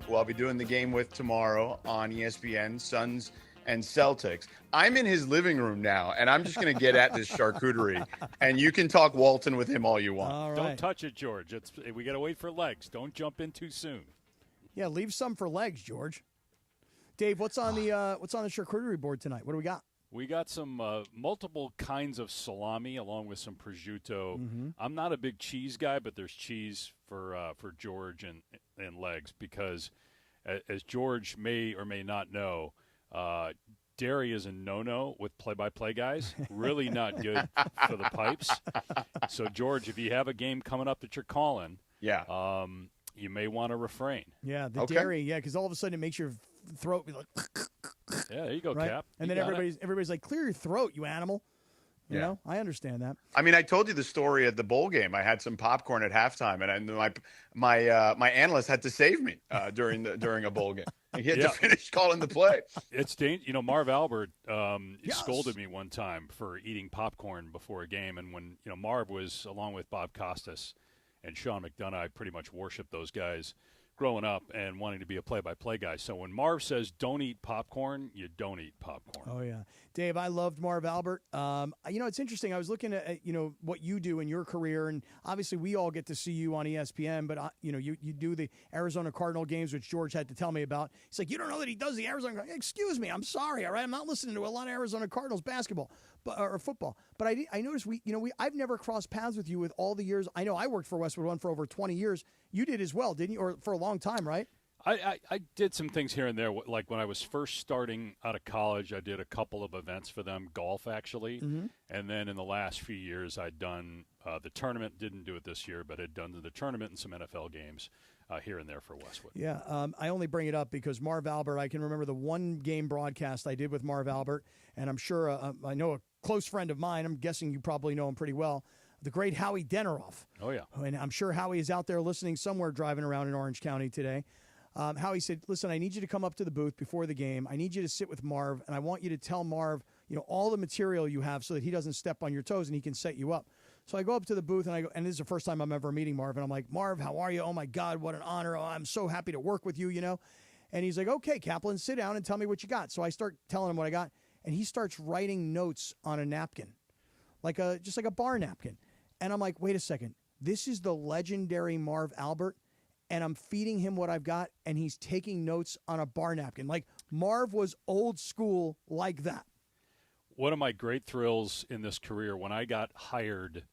who I'll be doing the game with tomorrow on ESPN, Suns and Celtics. I'm in his living room now, and I'm just going to get at this charcuterie, and you can talk Walton with him all you want. All right. Don't touch it, George. We got to wait for legs. Don't jump in too soon. Yeah, leave some for legs, George. Dave, what's on the charcuterie board tonight? What do we got? We got some multiple kinds of salami along with some prosciutto. I'm not a big cheese guy, but there's cheese for George and legs because, as George may or may not know, dairy is a no-no with play-by-play guys. Really not good for the pipes. So, George, if you have a game coming up that you're calling, you may want to refrain. Yeah, the dairy, because all of a sudden it makes your throat be like. Yeah, there you go, right? Cap. And then everybody's like, clear your throat, you animal. You know, I understand that. I mean, I told you the story at the bowl game. I had some popcorn at halftime, and my analyst had to save me during a bowl game. He had to finish calling the play. It's Marv Albert scolded me one time for eating popcorn before a game, and when Marv was along with Bob Costas and Sean McDonough, I pretty much worshipped those guys growing up and wanting to be a play-by-play guy. So when Marv says don't eat popcorn, you don't eat popcorn. Oh, yeah. Dave, I loved Marv Albert. It's interesting. I was looking at, what you do in your career, and obviously we all get to see you on ESPN, but, you do the Arizona Cardinal games, which George had to tell me about. He's like, you don't know that he does the Arizona. Excuse me, I'm sorry, all right? I'm not listening to a lot of Arizona Cardinals basketball or football. But I noticed I've never crossed paths with you with all the years. I know I worked for Westwood One for over 20 years. You did as well, didn't you? Or for a long time, right? I did some things here and there. Like when I was first starting out of college, I did a couple of events for them, golf actually. And then in the last few years, I'd done the tournament. Didn't do it this year, but had done the tournament and some NFL games here and there for Westwood. Yeah, I only bring it up because Marv Albert, I can remember the one game broadcast I did with Marv Albert, and I'm sure I know a close friend of mine, I'm guessing you probably know him pretty well, the great Howie Deneroff. Oh, yeah. And I'm sure Howie is out there listening somewhere driving around in Orange County today. Howie said, listen, I need you to come up to the booth before the game. I need you to sit with Marv, and I want you to tell Marv, all the material you have so that he doesn't step on your toes and he can set you up. So I go up to the booth, and I go, and this is the first time I'm ever meeting Marv, and I'm like, Marv, how are you? Oh, my God, what an honor. Oh, I'm so happy to work with you, And he's like, okay, Kaplan, sit down and tell me what you got. So I start telling him what I got, and he starts writing notes on a napkin, just like a bar napkin. And I'm like, wait a second. this is the legendary Marv Albert, and I'm feeding him what I've got, and he's taking notes on a bar napkin. Like, Marv was old school like that. One of my great thrills in this career, when I got hired,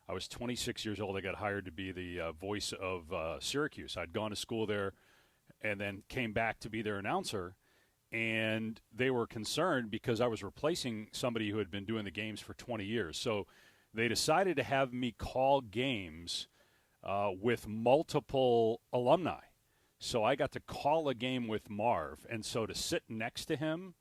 I was 26 years old. I got hired to be the voice of Syracuse. I'd gone to school there and then came back to be their announcer. And they were concerned because I was replacing somebody who had been doing the games for 20 years. So they decided to have me call games with multiple alumni. So I got to call a game with Marv. And so to sit next to him,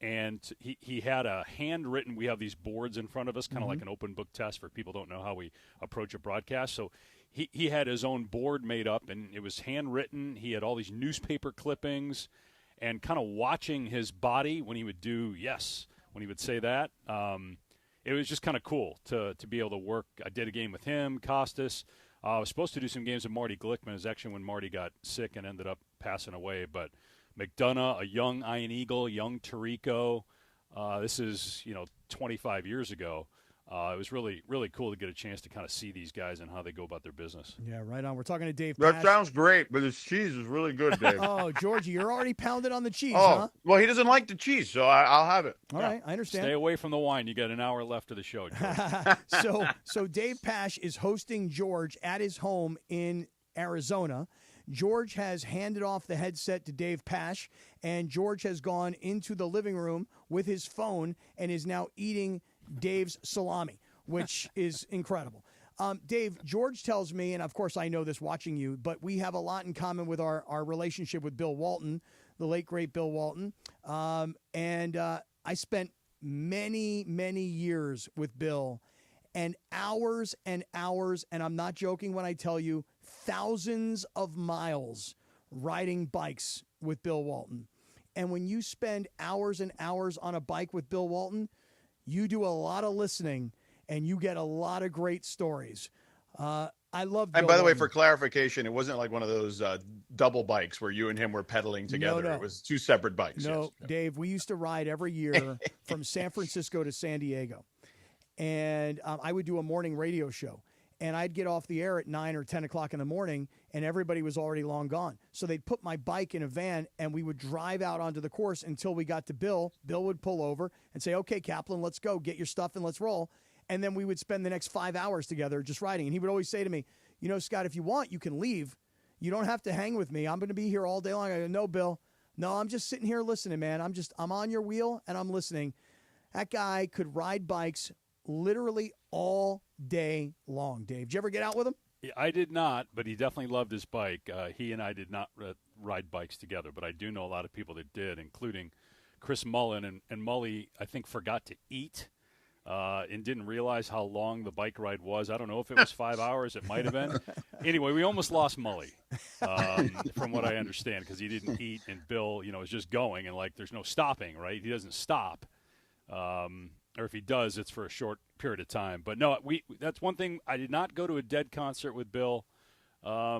and he had a handwritten, we have these boards in front of us, kind of like an open book test for people who don't know how we approach a broadcast. So he had his own board made up, and it was handwritten. He had all these newspaper clippings, and kind of watching his body when he would do yes, when he would say that. It was just kind of cool to be able to work. I did a game with him, Costas. I was supposed to do some games with Marty Glickman. It was actually when Marty got sick and ended up passing away, but McDonough, a young Ian Eagle, young Tirico. This is, 25 years ago. It was really, really cool to get a chance to kind of see these guys and how they go about their business. Yeah, right on. We're talking to Dave That Pash. sounds great, but his cheese is really good, Dave. Oh, Georgie, you're already pounded on the cheese, Oh, huh? well, he doesn't like the cheese, so I'll have it. All right, I understand. Stay away from the wine. You got an hour left of the show, George. So Dave Pash is hosting George at his home in Arizona. George has handed off the headset to Dave Pash, and George has gone into the living room with his phone and is now eating Dave's salami, which is incredible. Dave, George tells me, and of course I know this watching you, but we have a lot in common with our relationship with Bill Walton, the late, great Bill Walton. And I spent many, many years with Bill, and hours, and I'm not joking when I tell you, thousands of miles riding bikes with Bill Walton. And when you spend hours and hours on a bike with Bill Walton, you do a lot of listening, and you get a lot of great stories. I love Bill And by the way, Walton. for clarification, it wasn't like one of those double bikes where you and him were pedaling together. No. It was two separate bikes. No, yes. Dave, we used to ride every year from San Francisco to San Diego. And I would do a morning radio show. And I'd get off the air at 9 or 10 o'clock in the morning, and everybody was already long gone. So they'd put my bike in a van, and we would drive out onto the course until we got to Bill. Bill would pull over and say, okay, Kaplan, let's go. Get your stuff and let's roll. And then we would spend the next 5 hours together just riding. And he would always say to me, Scott, if you want, you can leave. You don't have to hang with me. I'm going to be here all day long. I go, no, Bill. No, I'm just sitting here listening, man. I'm on your wheel, and I'm listening. That guy could ride bikes literally all day long. Dave, did you ever get out with him? I did not, but he definitely loved his bike. He and I did not ride bikes together, but I do know a lot of people that did, including Chris Mullen. And Mully, I think, forgot to eat and didn't realize how long the bike ride was. I don't know if it was 5 hours. It might have been. Anyway, we almost lost Mully, from what I understand, because he didn't eat, and Bill, was just going, and, there's no stopping, right? He doesn't stop. Or if he does, it's for a short period of time. But no, that's one thing. I did not go to a Dead concert with Bill,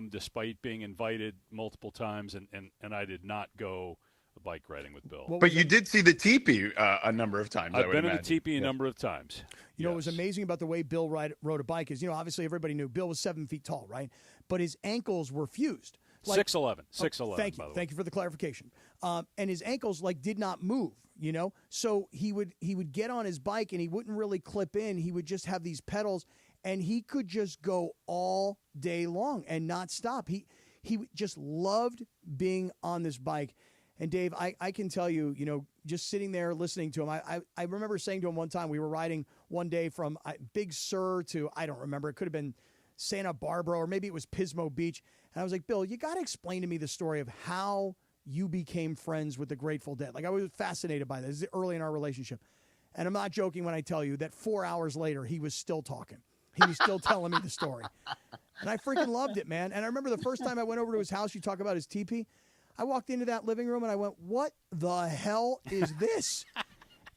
despite being invited multiple times, and I did not go bike riding with Bill. But you did see the teepee a number of times. I've been in the teepee a number of times. What was amazing about the way Bill rode a bike is, obviously everybody knew Bill was 7 feet tall, right? But his ankles were fused. 6'11". 6'11". Thank you. Thank you for the clarification. And his ankles did not move, So he would get on his bike and he wouldn't really clip in. He would just have these pedals, and he could just go all day long and not stop. He just loved being on this bike. And Dave, I can tell you, just sitting there listening to him, I remember saying to him one time, we were riding one day from Big Sur to, I don't remember, it could have been Santa Barbara, or maybe it was Pismo Beach. And I was like, Bill, you got to explain to me the story of how you became friends with the Grateful Dead. I was fascinated by this early in our relationship. And I'm not joking when I tell you that 4 hours later, he was still talking. He was still telling me the story. And I freaking loved it, man. And I remember the first time I went over to his house, you talk about his teepee. I walked into that living room and I went, what the hell is this?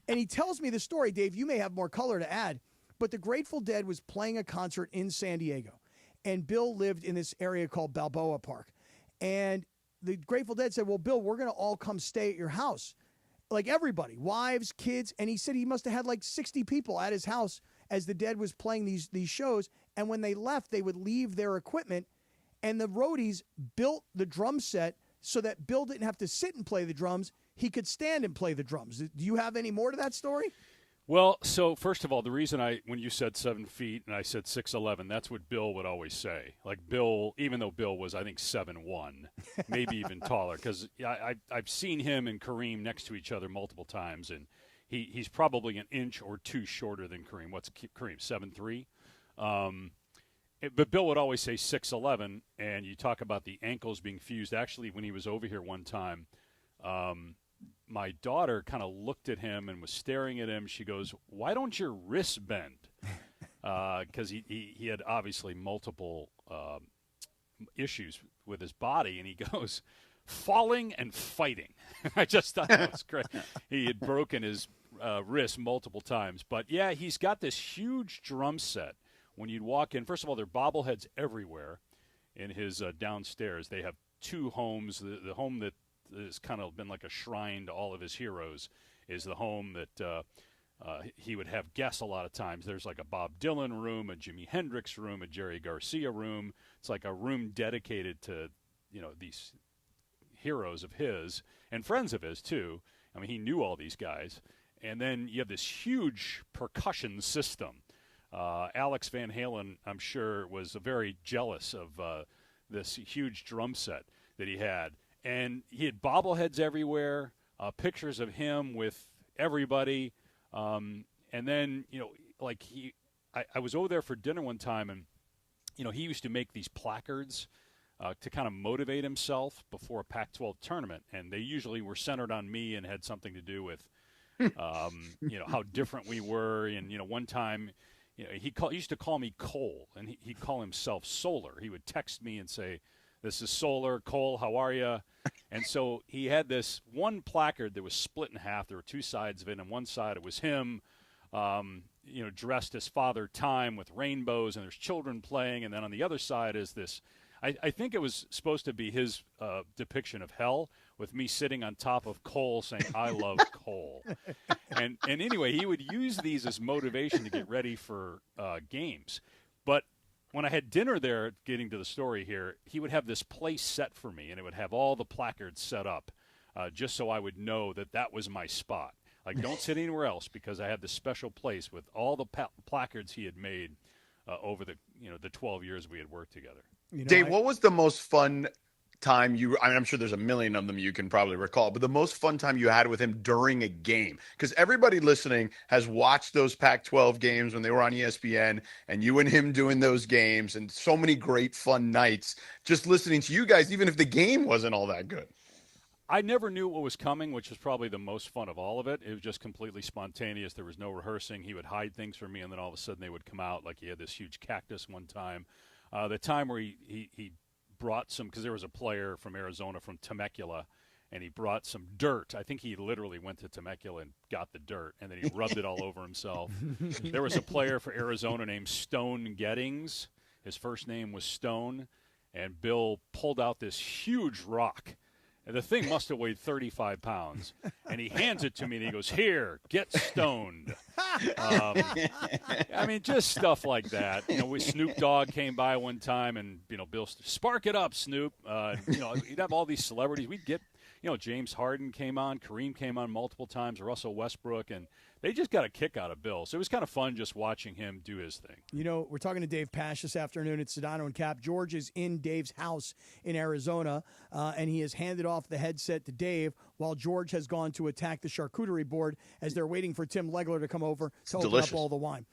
And he tells me the story. Dave, you may have more color to add, but the Grateful Dead was playing a concert in San Diego. And Bill lived in this area called Balboa Park. And the Grateful Dead said, well, Bill, we're going to all come stay at your house. Everybody, wives, kids. And he said he must have had 60 people at his house. as the Dead was playing these shows. And when they left, they would leave their equipment, and the roadies built the drum set so that Bill didn't have to sit and play the drums. He could stand and play the drums. Do you have any more to that story? Well, so first of all, the reason when you said 7 feet and I said 6'11", that's what Bill would always say. Like Bill, even though Bill was, I think, 7'1", maybe even taller, because I've seen him and Kareem next to each other multiple times, and he's probably an inch or two shorter than Kareem. What's Kareem, 7'3"? But Bill would always say 6'11", and you talk about the ankles being fused. Actually, when he was over here one time, my daughter kind of looked at him and was staring at him. She goes, "Why don't your wrists bend?" Because he had obviously multiple issues with his body, and he goes, "Falling and fighting." I just thought that was great. He had broken his wrist multiple times. But, yeah, he's got this huge drum set. When you'd walk in, first of all, there are bobbleheads everywhere in his downstairs. They have two homes. The home that has kind of been like a shrine to all of his heroes is the home that he would have guests a lot of times. There's like a Bob Dylan room, a Jimi Hendrix room, a Jerry Garcia room. It's like a room dedicated to, these heroes of his and friends of his, too. I mean, he knew all these guys. And then you have this huge percussion system. Alex Van Halen, I'm sure, was very jealous of this huge drum set that he had. And he had bobbleheads everywhere, pictures of him with everybody. And then, I was over there for dinner one time, and, he used to make these placards to kind of motivate himself before a Pac-12 tournament. And they usually were centered on me and had something to do with, how different we were. And, one time, he used to call me Cole, and he'd call himself Solar. He would text me and say, "This is Solar. Cole, how are you?" And so he had this one placard that was split in half. There were two sides of it. On one side, it was him, dressed as Father Time with rainbows, and there's children playing. And then on the other side is this. I think it was supposed to be his depiction of hell, with me sitting on top of Cole saying, "I love Cole." And anyway, he would use these as motivation to get ready for games. But when I had dinner there, getting to the story here, he would have this place set for me, and it would have all the placards set up just so I would know that was my spot. Like, don't sit anywhere else, because I had this special place with all the placards he had made over the 12 years we had worked together. Dave, what was the most fun time I'm sure there's a million of them you can probably recall, but the most fun time you had with him during a game? Because everybody listening has watched those Pac-12 games when they were on ESPN, and you and him doing those games, and so many great fun nights just listening to you guys, even if the game wasn't all that good. I never knew what was coming, which was probably the most fun of all of it. It was just completely spontaneous. There was no rehearsing. He would hide things from me, and then all of a sudden they would come out. Like, he had this huge cactus one time. The time where he brought some, because there was a player from Arizona, from Temecula, and he brought some dirt. I think he literally went to Temecula and got the dirt, and then he rubbed it all over himself. There was a player for Arizona named Stone Gettings. His first name was Stone, and Bill pulled out this huge rock. And the thing must have weighed 35 pounds. And he hands it to me, and he goes, "Here, get stoned." I mean, just stuff like that. Snoop Dogg came by one time, and, Bill, "Spark it up, Snoop." You'd have all these celebrities. We'd get, James Harden came on. Kareem came on multiple times. Russell Westbrook. And they just got a kick out of Bill. So it was kind of fun just watching him do his thing. We're talking to Dave Pasch this afternoon at Sedano and Cap. George is in Dave's house in Arizona, and he has handed off the headset to Dave while George has gone to attack the charcuterie board as they're waiting for Tim Legler to come over to open up all the wine.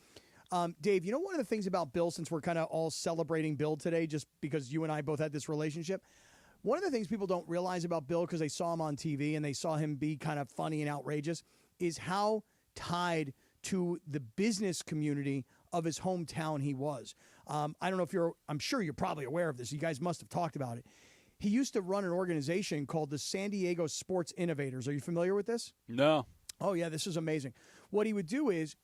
Dave, one of the things about Bill, since we're kind of all celebrating Bill today, just because you and I both had this relationship, one of the things people don't realize about Bill, because they saw him on TV and they saw him be kind of funny and outrageous, is how tied to the business community of his hometown he was. I don't know if I'm sure you're probably aware of this. You guys must have talked about it. He used to run an organization called the San Diego Sports Innovators. Are you familiar with this? No. Oh yeah, this is amazing. What he would do is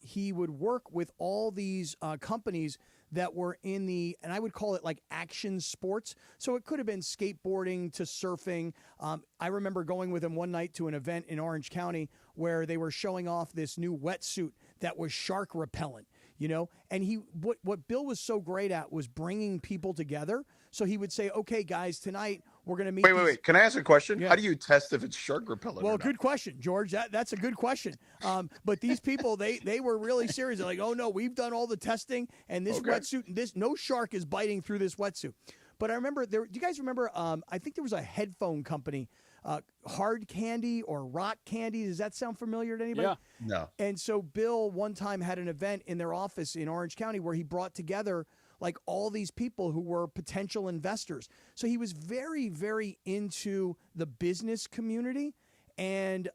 he would work with all these companies that were in the, and I would call it like action sports. So it could have been skateboarding to surfing. I remember going with him one night to an event in Orange County where they were showing off this new wetsuit that was shark repellent, and what Bill was so great at was bringing people together. So he would say, okay, guys, tonight we're going to meet. Wait. Can I ask a question? Yeah. How do you test if it's shark repellent? Well, or not? good question, George. That's a good question. But these people, they were really serious. They're like, oh no, we've done all the testing, and this wetsuit, no shark is biting through this wetsuit. But I remember do you guys remember? I think there was a headphone company, Hard Candy or Rock Candy. Does that sound familiar to anybody? Yeah. No. And so Bill one time had an event in their office in Orange County where he brought together like all these people who were potential investors. So he was very, very into the business community and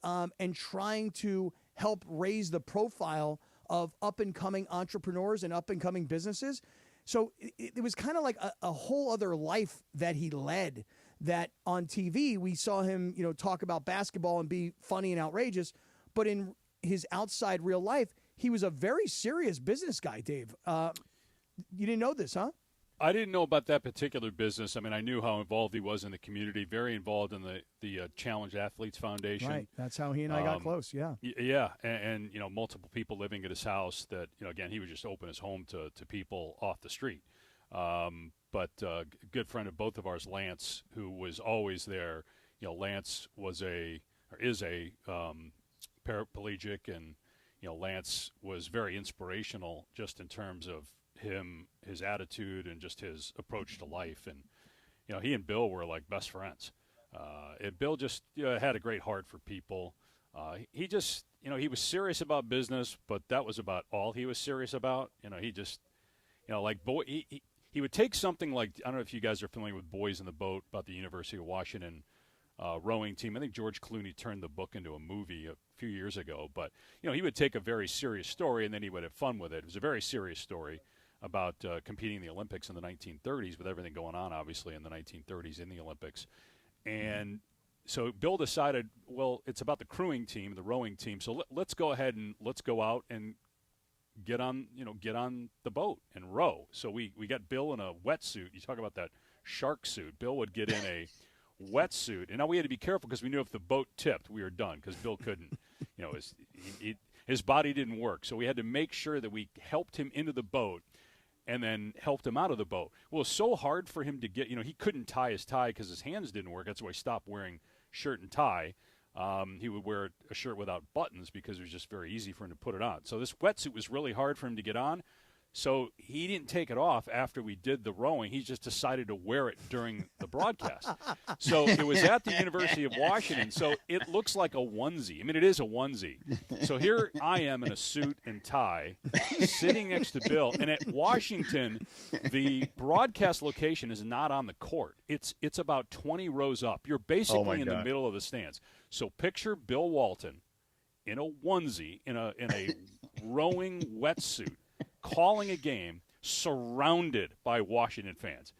trying to help raise the profile of up-and-coming entrepreneurs and up-and-coming businesses. So it was kind of like a whole other life that he led, that on TV we saw him, talk about basketball and be funny and outrageous, but in his outside real life, he was a very serious business guy, Dave. You didn't know this, huh? I didn't know about that particular business. I mean, I knew how involved he was in the community, very involved in the Challenged Athletes Foundation. Right. That's how he and I got close, yeah. Yeah, and multiple people living at his house that, again, he would just open his home to people off the street. But a good friend of both of ours, Lance, who was always there. Lance is a paraplegic, and, Lance was very inspirational just in terms of his attitude and just his approach to life. And he and Bill were like best friends, and Bill just had a great heart for people. He just he was serious about business, but that was about all he was serious about. He just like he would take something like, I don't know if you guys are familiar with Boys in the Boat, about the University of Washington rowing team. I think George Clooney turned the book into a movie a few years ago, but he would take a very serious story and then he would have fun with it. It was a very serious story about competing in the Olympics in the 1930s, with everything going on, obviously, in the 1930s in the Olympics. And so Bill decided, well, it's about the crewing team, the rowing team, so let's go ahead and let's go out and get on the boat and row. So we got Bill in a wetsuit. You talk about that shark suit. Bill would get in a wetsuit. And now we had to be careful because we knew if the boat tipped, we were done, because Bill couldn't, his body didn't work. So we had to make sure that we helped him into the boat and then helped him out of the boat. Well, it was so hard for him to get, he couldn't tie his tie because his hands didn't work. That's why he stopped wearing shirt and tie. He would wear a shirt without buttons because it was just very easy for him to put it on. So this wetsuit was really hard for him to get on. So he didn't take it off after we did the rowing. He just decided to wear it during the broadcast. So it was at the University of Washington. So it looks like a onesie. I mean, it is a onesie. So here I am in a suit and tie sitting next to Bill. And at Washington, the broadcast location is not on the court. It's about 20 rows up. You're basically in the middle of the stands. So picture Bill Walton in a onesie, in a rowing wetsuit, calling a game, surrounded by Washington fans.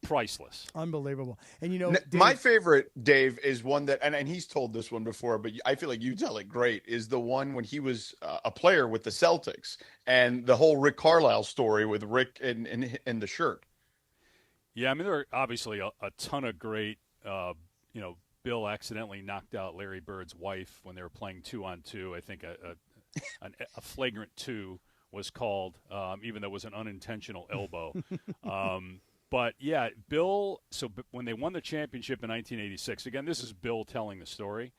Priceless. Unbelievable. And Dave, my favorite, Dave, is one that, and he's told this one before, but I feel like you tell it great, is the one when he was a player with the Celtics and the whole Rick Carlisle story with Rick in the shirt. Yeah, I mean, there are obviously a ton of great, Bill accidentally knocked out Larry Bird's wife when they were playing 2-on-2. I think a flagrant 2 was called, even though it was an unintentional elbow. But, yeah, Bill, so when they won the championship in 1986, again, this is Bill telling the story,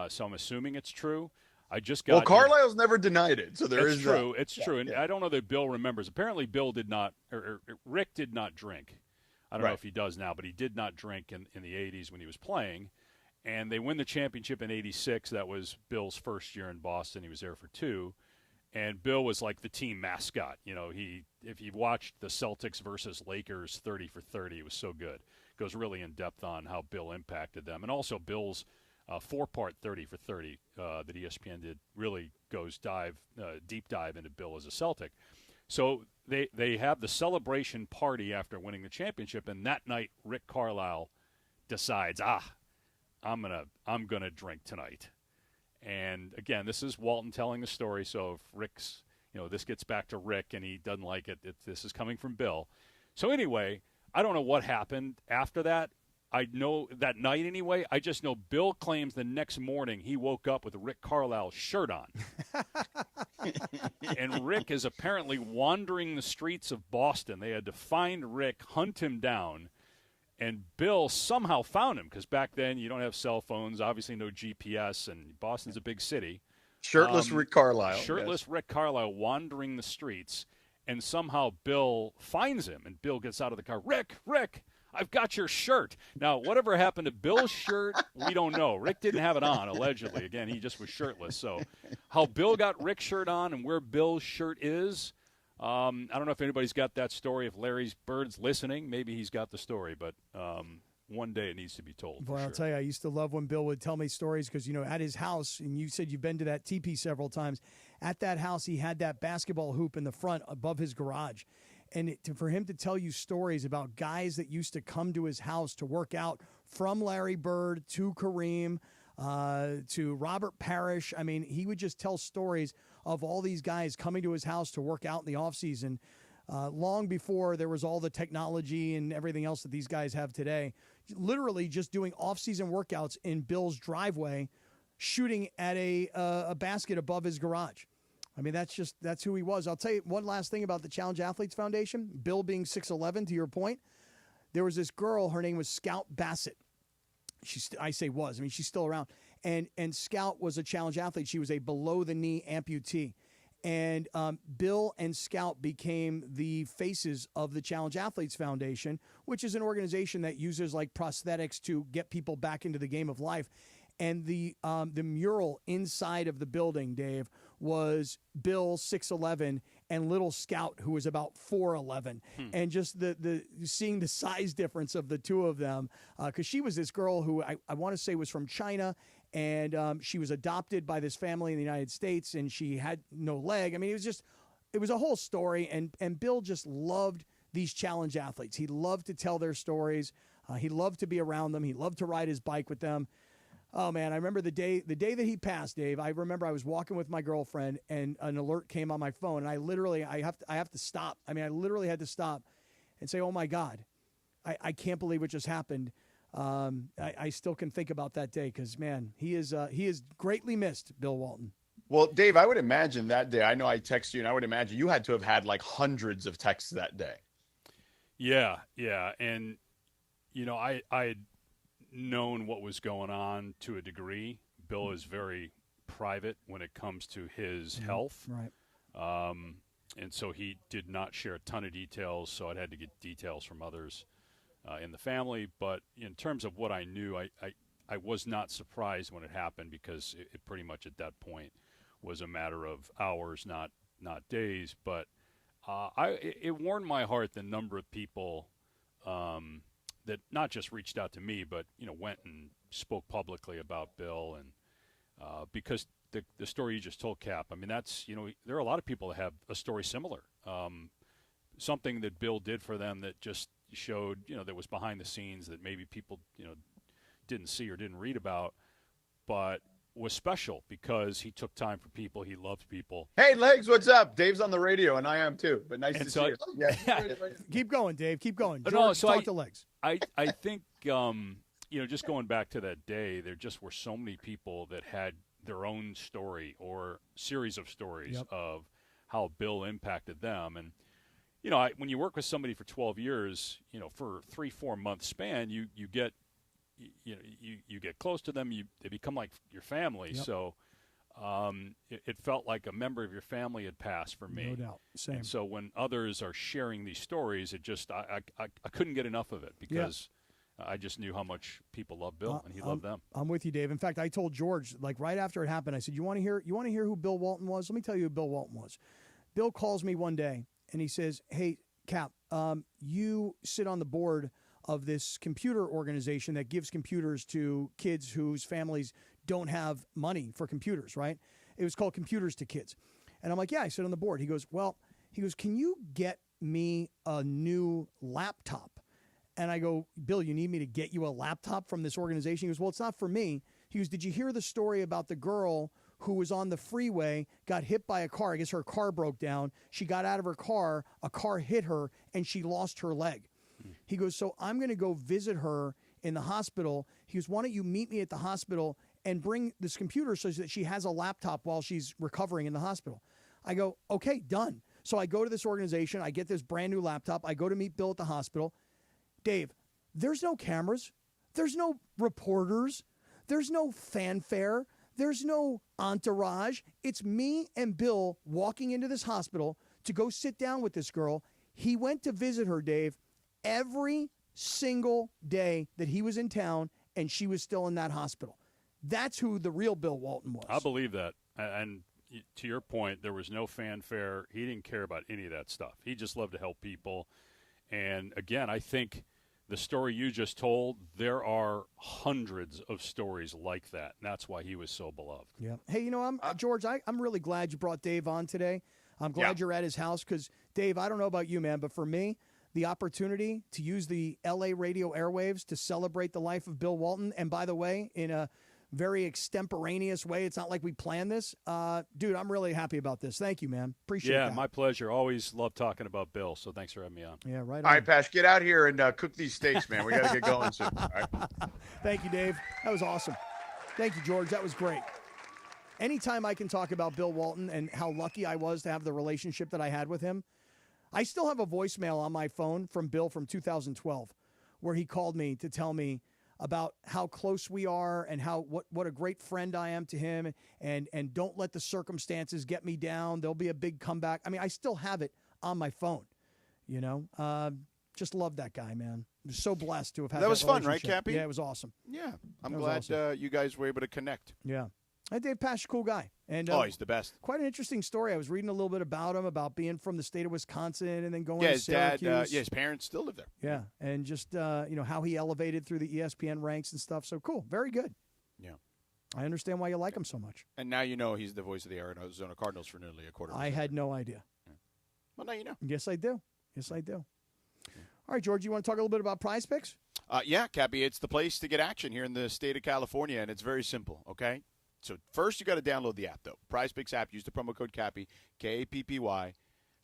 so I'm assuming it's true. I just got. Well, Carlisle's never denied it, so there is true. It's true, and I don't know that Bill remembers. Apparently, Bill did not, or Rick did not drink. I don't know if he does now, but he did not drink in the 80s when he was playing. And they win the championship in 86. That was Bill's first year in Boston. He was there for 2. And Bill was like the team mascot. If you watched the Celtics versus Lakers 30 for 30, it was so good. It goes really in depth on how Bill impacted them. And also Bill's 4-part 30 for 30 that ESPN did really goes deep dive into Bill as a Celtic. So they have the celebration party after winning the championship, and that night Rick Carlisle decides, I'm gonna drink tonight. And again, this is Walton telling the story. So if Rick's, this gets back to Rick and he doesn't like it, this is coming from Bill. So anyway, I don't know what happened after that. I know that night anyway. I just know Bill claims the next morning he woke up with a Rick Carlisle's shirt on. And Rick is apparently wandering the streets of Boston. They had to find Rick, hunt him down, and Bill somehow found him because back then you don't have cell phones, obviously no GPS, and Boston's a big city. Shirtless Rick Carlisle. Shirtless Rick Carlisle wandering the streets, and somehow Bill finds him, and Bill gets out of the car. Rick, I've got your shirt. Now, whatever happened to Bill's shirt, we don't know. Rick didn't have it on, allegedly. Again, he just was shirtless. So how Bill got Rick's shirt on and where Bill's shirt is, I don't know if anybody's got that story. If Larry's Bird's listening, maybe he's got the story. But one day it needs to be told. Boy, I'll tell you, I used to love when Bill would tell me stories because, at his house, and you said you've been to that teepee several times, at that house he had that basketball hoop in the front above his garage. And for him to tell you stories about guys that used to come to his house to work out, from Larry Bird to Kareem to Robert Parrish. I mean, he would just tell stories of all these guys coming to his house to work out in the offseason long before there was all the technology and everything else that these guys have today. Literally just doing off-season workouts in Bill's driveway, shooting at a basket above his garage. I mean, that's who he was. I'll tell you one last thing about the Challenge Athletes Foundation. Bill being 6'11", to your point, there was this girl. Her name was Scout Bassett. She's still around. And Scout was a Challenge athlete. She was a below-the-knee amputee. And Bill and Scout became the faces of the Challenge Athletes Foundation, which is an organization that uses like prosthetics to get people back into the game of life. And the mural inside of the building, Dave, was Bill 6'11" and little Scout, who was about 4'11", and just the seeing the size difference of the two of them, because she was this girl who I want to say was from China, and she was adopted by this family in the United States, and she had no leg. I mean, it was a whole story, and Bill just loved these Challenge athletes. He loved to tell their stories. He loved to be around them. He loved to ride his bike with them. Oh, man, I remember the day that he passed, Dave. I remember I was walking with my girlfriend, and an alert came on my phone, and I have to stop. I mean, I literally had to stop and say, oh, my God, I can't believe what just happened. I still can think about that day because, man, he is greatly missed, Bill Walton. Well, Dave, I would imagine that day, I know I texted you, and I would imagine you had to have had like hundreds of texts that day. Yeah. And, I had known what was going on to a degree. Bill is very private when it comes to his health. Right. And so he did not share a ton of details, so I'd had to get details from others in the family. But in terms of what I knew, I was not surprised when it happened because it pretty much at that point was a matter of hours, not days. But it warmed my heart the number of people that not just reached out to me, but went and spoke publicly about Bill, and because the story you just told, Cap. I mean, that's there are a lot of people that have a story similar. Something that Bill did for them that just showed that was behind the scenes that maybe people didn't see or didn't read about, but was special because he took time for people. He loved people. Hey, Legs, what's up? Dave's on the radio, and I am too. But nice to see you. Yeah. Keep going, Dave. Keep going. George, no, so talk to Legs. I think just going back to that day, there just were so many people that had their own story or series of stories of how Bill impacted them. And when you work with somebody for 12 years, for a 3-4 month span, you get you get close to them. They become like your family. Yep. So it felt like a member of your family had passed for me. No doubt. Same. And so when others are sharing these stories, it just I couldn't get enough of it because I just knew how much people love Bill and he loved them. I'm with you, Dave. In fact, I told George right after it happened, I said, "You want to hear who Bill Walton was? Let me tell you who Bill Walton was." Bill calls me one day and he says, "Hey, Cap, you sit on the board of this computer organization that gives computers to kids whose families don't have money for computers, right? It was called Computers to Kids." And I'm like, "Yeah, I sit on the board." He goes, "Can you get me a new laptop?" And I go, "Bill, you need me to get you a laptop from this organization?" He goes, "Well, it's not for me." He goes, did you hear the story about the girl who was on the freeway, got hit by a car? I guess her car broke down. She got out of her car. A car hit her, and she lost her leg. He goes, so I'm going to go visit her in the hospital. He goes, why don't you meet me at the hospital and bring this computer so that she has a laptop while she's recovering in the hospital? I go, okay, done. So I go to this organization. I get this brand new laptop. I go to meet Bill at the hospital. Dave, there's no cameras. There's no reporters. There's no fanfare. There's no entourage. It's me and Bill walking into this hospital to go sit down with this girl. He went to visit her, Dave, every single day that he was in town, and she was still in that hospital. That's who the real Bill Walton was. I believe that. And to your point, there was no fanfare. He didn't care about any of that stuff. He just loved to help people. And, again, I think the story you just told, there are hundreds of stories like that, and that's why he was so beloved. Yeah. Hey, George, I'm really glad you brought Dave on today. I'm glad you're at his house because, Dave, I don't know about you, man, but for me, the opportunity to use the L.A. radio airwaves to celebrate the life of Bill Walton, and by the way, in a very extemporaneous way, it's not like we planned this. Dude, I'm really happy about this. Thank you, man. Appreciate that. Yeah, my pleasure. Always love talking about Bill, so thanks for having me on. Yeah, right on. All right, Pash, get out here and cook these steaks, man. We got to get going soon. All right? Thank you, Dave. That was awesome. Thank you, George. That was great. Anytime I can talk about Bill Walton and how lucky I was to have the relationship that I had with him, I still have a voicemail on my phone from Bill from 2012 where he called me to tell me about how close we are and what a great friend I am to him, and don't let the circumstances get me down. There'll be a big comeback. I mean, I still have it on my phone, just love that guy, man. I'm so blessed to have had that. That was fun, right, Cappy? Yeah, it was awesome. Yeah, I'm glad you guys were able to connect. Yeah. Dave Pash, cool guy. And he's the best. Quite an interesting story. I was reading a little bit about him, about being from the state of Wisconsin and then going to his Syracuse. dad, his parents still live there. Yeah, and just, how he elevated through the ESPN ranks and stuff. So cool. Very good. Yeah. I understand why you like him so much. And now you know he's the voice of the Arizona Cardinals for nearly a quarter of a I had no idea. Yeah. Well, now you know. Yes, I do. Yes, I do. All right, George, you want to talk a little bit about Prize Picks? Yeah, Cappy, it's the place to get action here in the state of California, and it's very simple, okay? So first you got to download the app, though. Prize Picks app. Use the promo code Cappy, K-A-P-P-Y.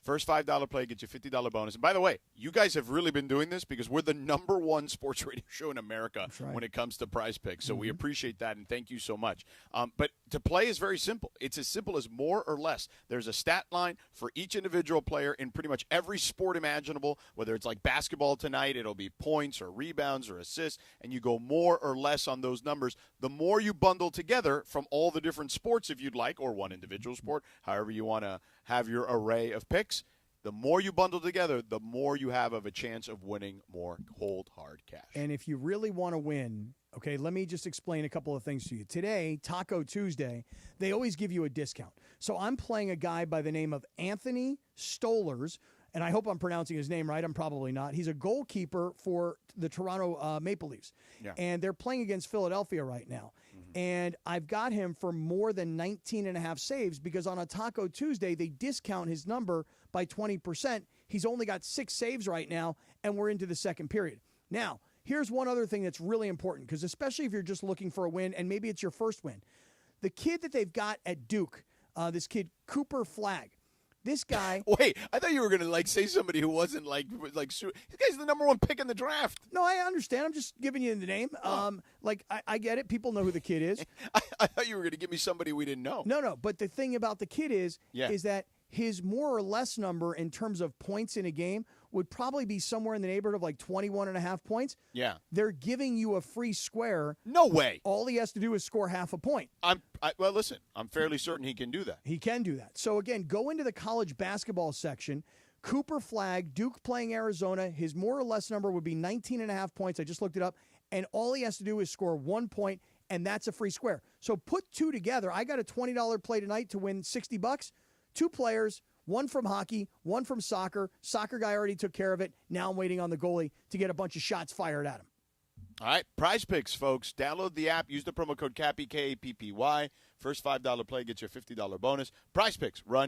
First $5 play gets you a $50 bonus. And by the way, you guys have really been doing this because we're the #1 sports radio show in America when it comes to Prize Picks. So we appreciate that, and thank you so much. But to play is very simple. It's as simple as more or less. There's a stat line for each individual player in pretty much every sport imaginable, whether it's like basketball tonight, it'll be points or rebounds or assists, and you go more or less on those numbers. The more you bundle together from all the different sports, if you'd like, or one individual sport, however you want to have your array of picks, the more you bundle together, the more you have of a chance of winning more cold, hard cash. And if you really want to win, okay, let me just explain a couple of things to you. Today, Taco Tuesday, they always give you a discount. So I'm playing a guy by the name of Anthony Stolers, and I hope I'm pronouncing his name right. I'm probably not. He's a goalkeeper for the Toronto Maple Leafs. Yeah. And they're playing against Philadelphia right now. And I've got him for more than 19.5 saves because on a Taco Tuesday, they discount his number by 20%. He's only got 6 saves right now, and we're into the second period. Now, here's one other thing that's really important because especially if you're just looking for a win and maybe it's your first win. The kid that they've got at Duke, this kid, Cooper Flagg, this guy. Wait, I thought you were going to say somebody who wasn't like this guy's the #1 pick in the draft. No, I understand. I'm just giving you the name. I get it. People know who the kid is. I thought you were going to give me somebody we didn't know. No. But the thing about the kid is that his more or less number in terms of points in a game would probably be somewhere in the neighborhood of like 21.5 points. Yeah. They're giving you a free square. No way. All he has to do is score half a point. Well, listen, I'm fairly certain he can do that. He can do that. So, again, go into the college basketball section. Cooper Flagg, Duke playing Arizona. His more or less number would be 19.5 points. I just looked it up. And all he has to do is score 1 point, and that's a free square. So put two together. I got a $20 play tonight to win $60. 2 players, one from hockey, one from soccer. Soccer guy already took care of it. Now I'm waiting on the goalie to get a bunch of shots fired at him. All right, Prize Picks, folks. Download the app. Use the promo code Cappy, K-A-P-P-Y. First $5 play gets you a $50 bonus. Prize Picks, run,